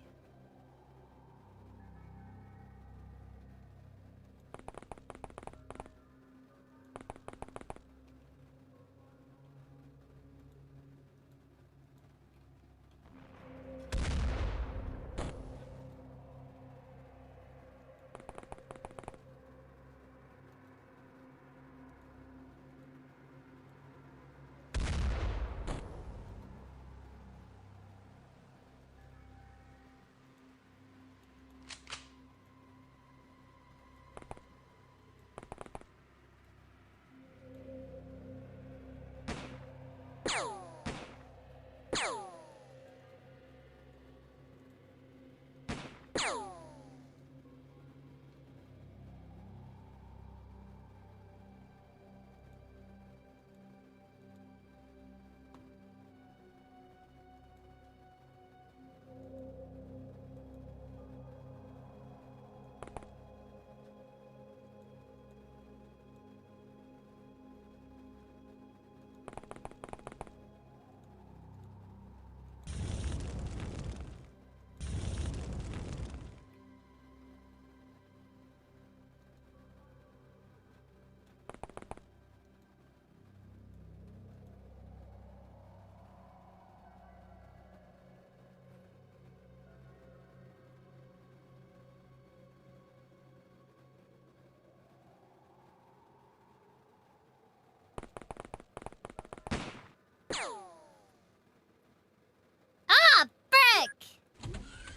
[SPEAKER 1] Ah, frick!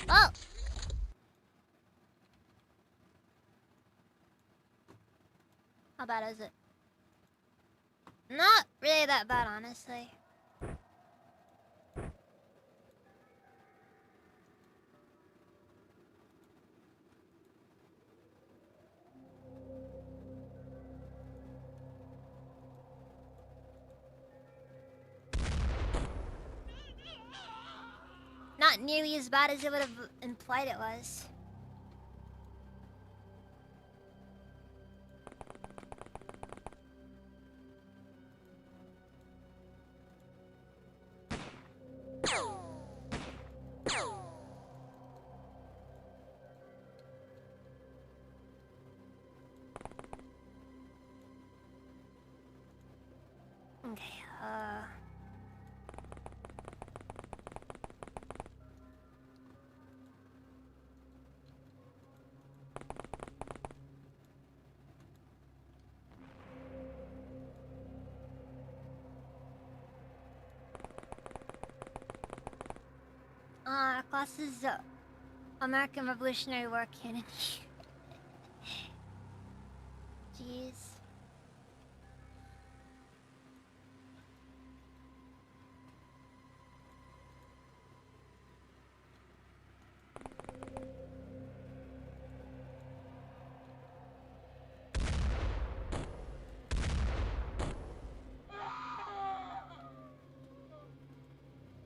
[SPEAKER 1] Oh. How bad is it? Not really that bad, honestly. not nearly as bad as it would have implied it was. Okay, our class is American Revolutionary War canon. Jeez.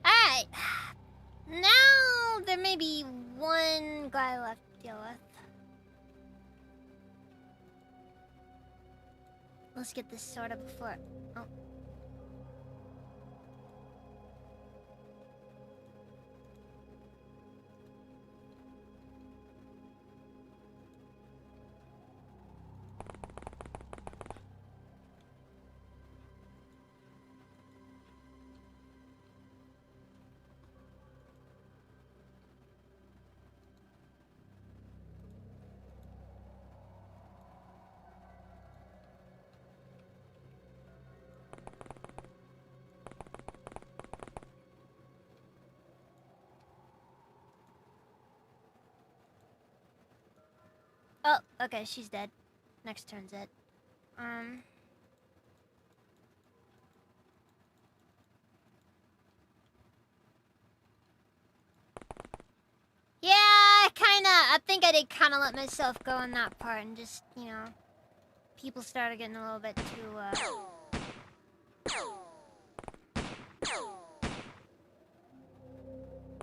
[SPEAKER 1] Alright. Now there may be one guy left to deal with. Let's get this sorted before. Oh. Oh, okay, she's dead. Next turn's it. Yeah, I think I did kinda let myself go on that part and just, you know, people started getting a little bit too,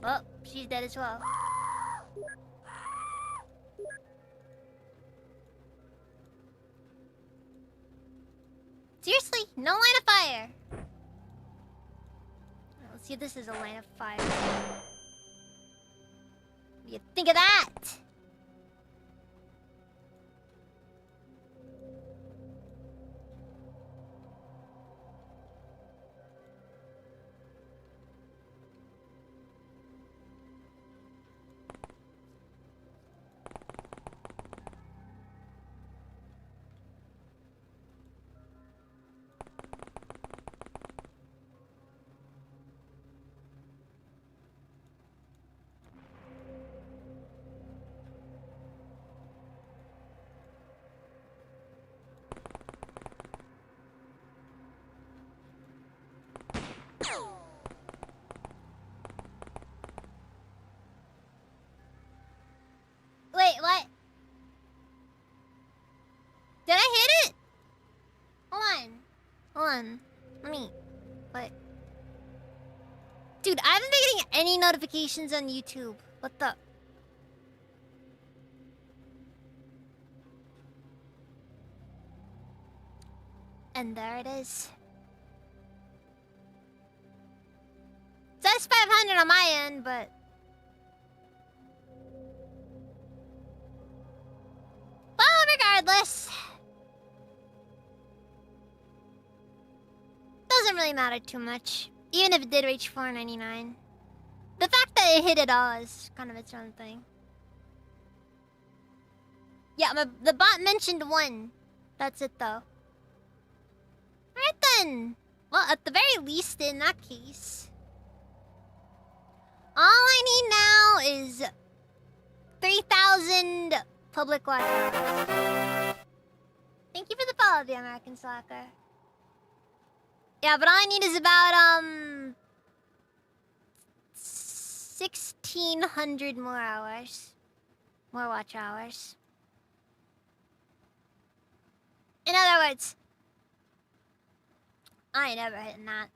[SPEAKER 1] Oh, she's dead as well. Seriously, no line of fire. Let's see if this is a line of fire. What do you think of that? Wait, what? Did I hit it? Hold on. Hold on. Let me... What? Dude, I haven't been getting any notifications on YouTube. What the... And there it is. It says 500 on my end, but... Well, regardless... Doesn't really matter too much. Even if it did reach 499. The fact that it hit it all is kind of its own thing. Yeah, the bot mentioned 1. That's it, though. Alright then. Well, at the very least, in that case... All I need now is... 3,000 public watch hours. Thank you for the follow, the American Slacker. Yeah, but all I need is about, 1,600 more hours. More watch hours. In other words, I ain't ever hitting that.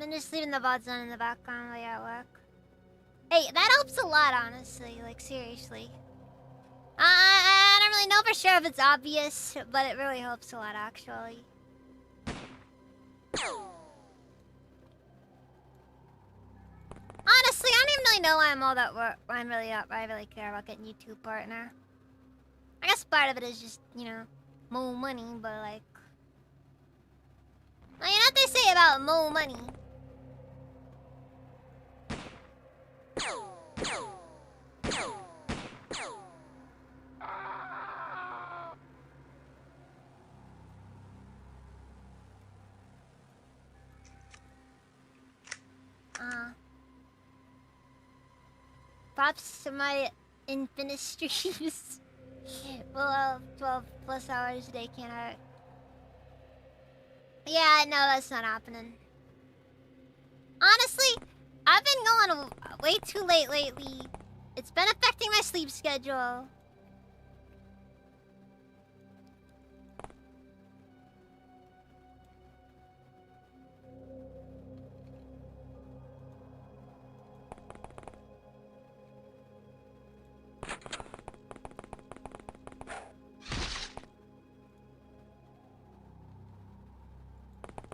[SPEAKER 1] then just leaving the VODs on in the background while you're at work. Hey, that helps a lot, honestly. Like, seriously. I don't really know for sure if it's obvious, but it really helps a lot, actually. Honestly, I don't even really know why I'm all that why I really care about getting YouTube partner. I guess part of it is just, you know, more money, but like... Well, you know what they say about more money? Props to my infinite streams. Well, 12 plus hours a day can't hurt. Yeah, no, that's not happening. Honestly, I've been going way too late lately. It's been affecting my sleep schedule.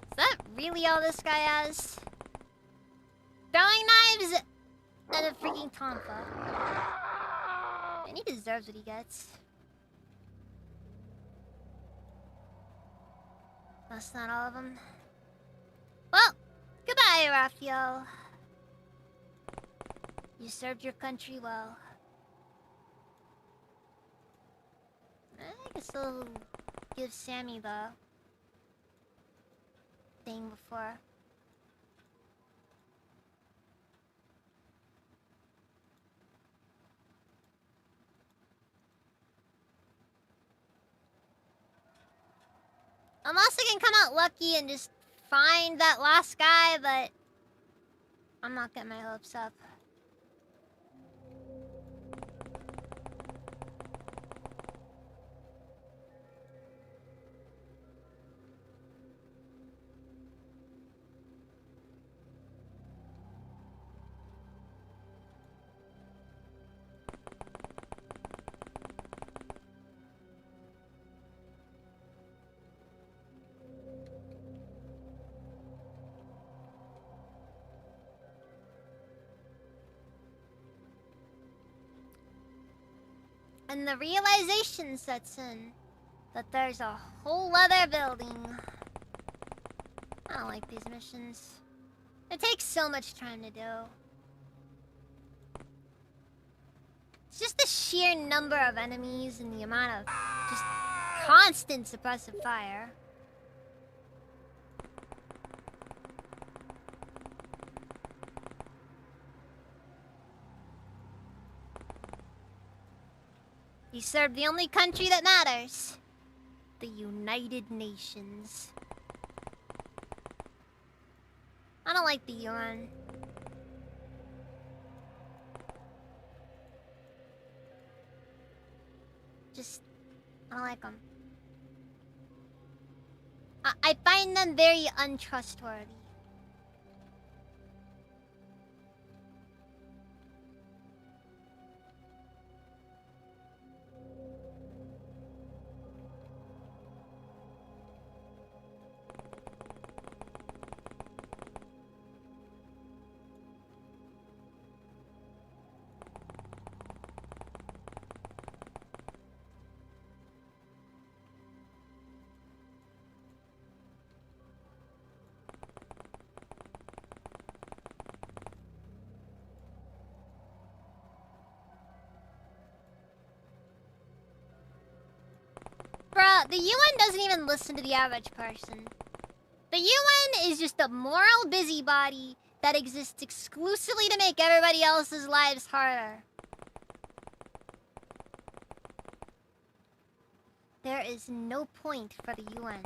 [SPEAKER 1] Is that really all this guy has? Throwing knives and a freaking tonfa. And he deserves what he gets. That's not all of them. Well, goodbye, Raphael. You served your country well. I guess I'll give Sammy the thing before. Unless I can come out lucky and just find that last guy, but I'm not getting my hopes up. And the realization sets in that there's a whole other building. I don't like these missions. It takes so much time to do. It's just the sheer number of enemies and the amount of just constant suppressive fire. You serve the only country that matters. The United Nations. I don't like the UN. I don't like them. I find them very untrustworthy. Bruh, the UN doesn't even listen to the average person. The UN is just a moral busybody that exists exclusively to make everybody else's lives harder. There is no point for the UN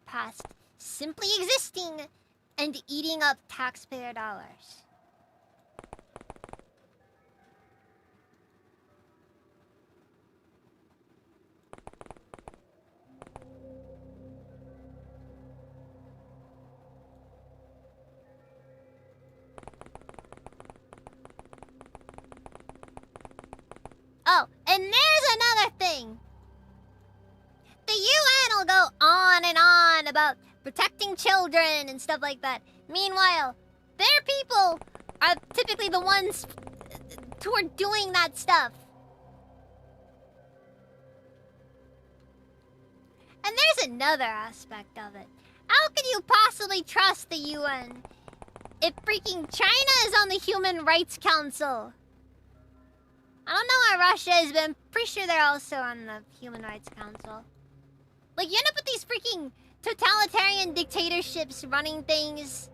[SPEAKER 1] past simply existing and eating up taxpayer dollars. Oh, and there's another thing. The UN will go on and on about protecting children and stuff like that. Meanwhile, their people are typically the ones who are doing that stuff. And there's another aspect of it. How could you possibly trust the UN if freaking China is on the Human Rights Council? I don't know why Russia is, but I'm pretty sure they're also on the Human Rights Council. Like, you end up with these freaking totalitarian dictatorships running things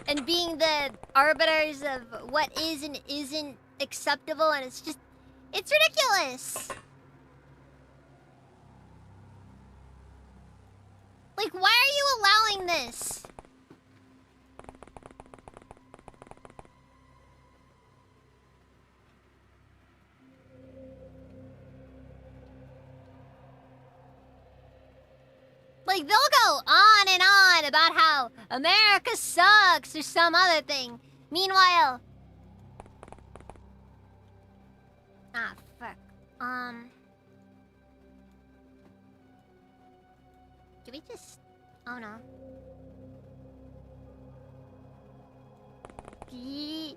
[SPEAKER 1] and being the arbiters of what is and isn't acceptable, and it's just... it's ridiculous! Like, why are you allowing this? Like, they'll go on and on about how America sucks or some other thing. Meanwhile... ah, fuck. Can we just... oh no. Yeet.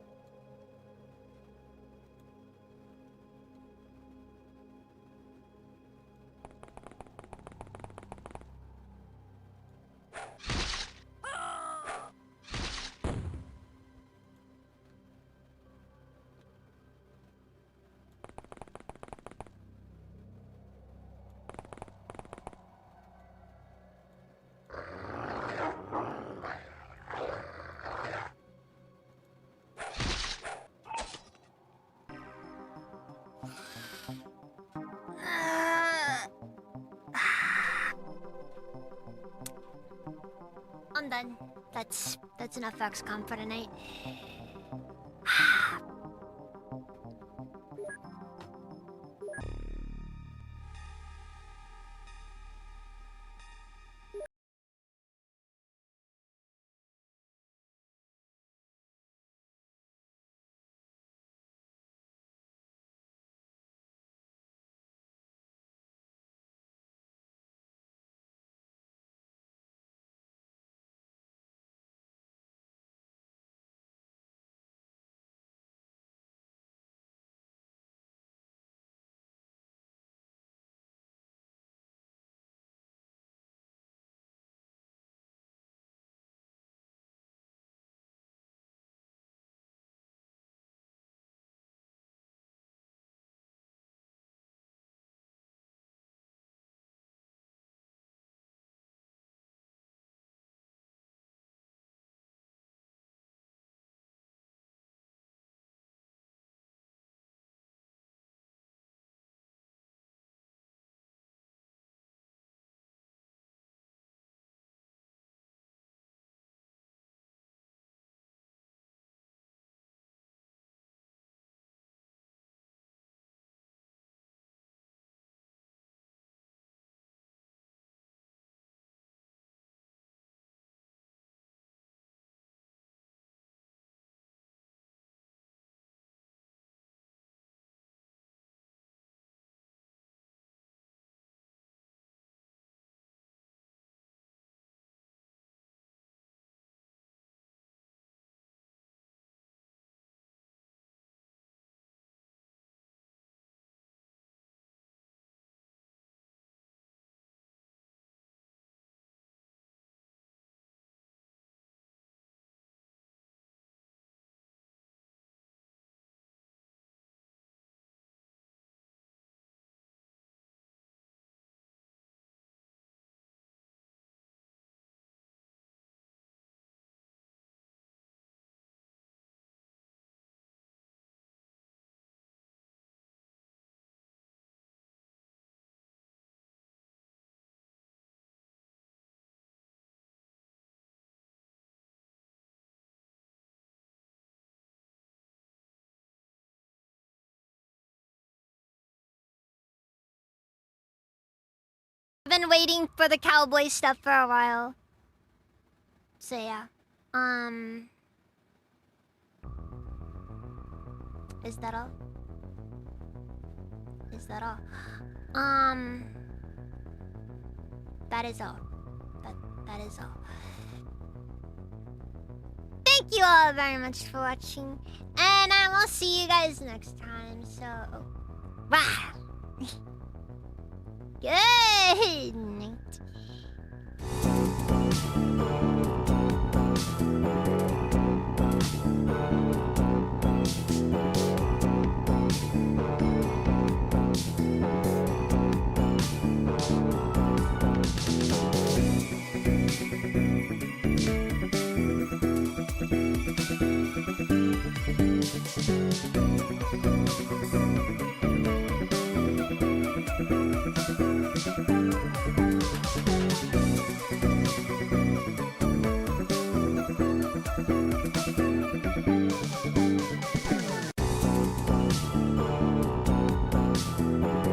[SPEAKER 1] I'm done. That's enough XCOM for tonight. I've been waiting for the cowboy stuff for a while. So yeah. Is that all? Is that all? That is all. That is all. Thank you all very much for watching, and I will see you guys next time. So, bye. Good night.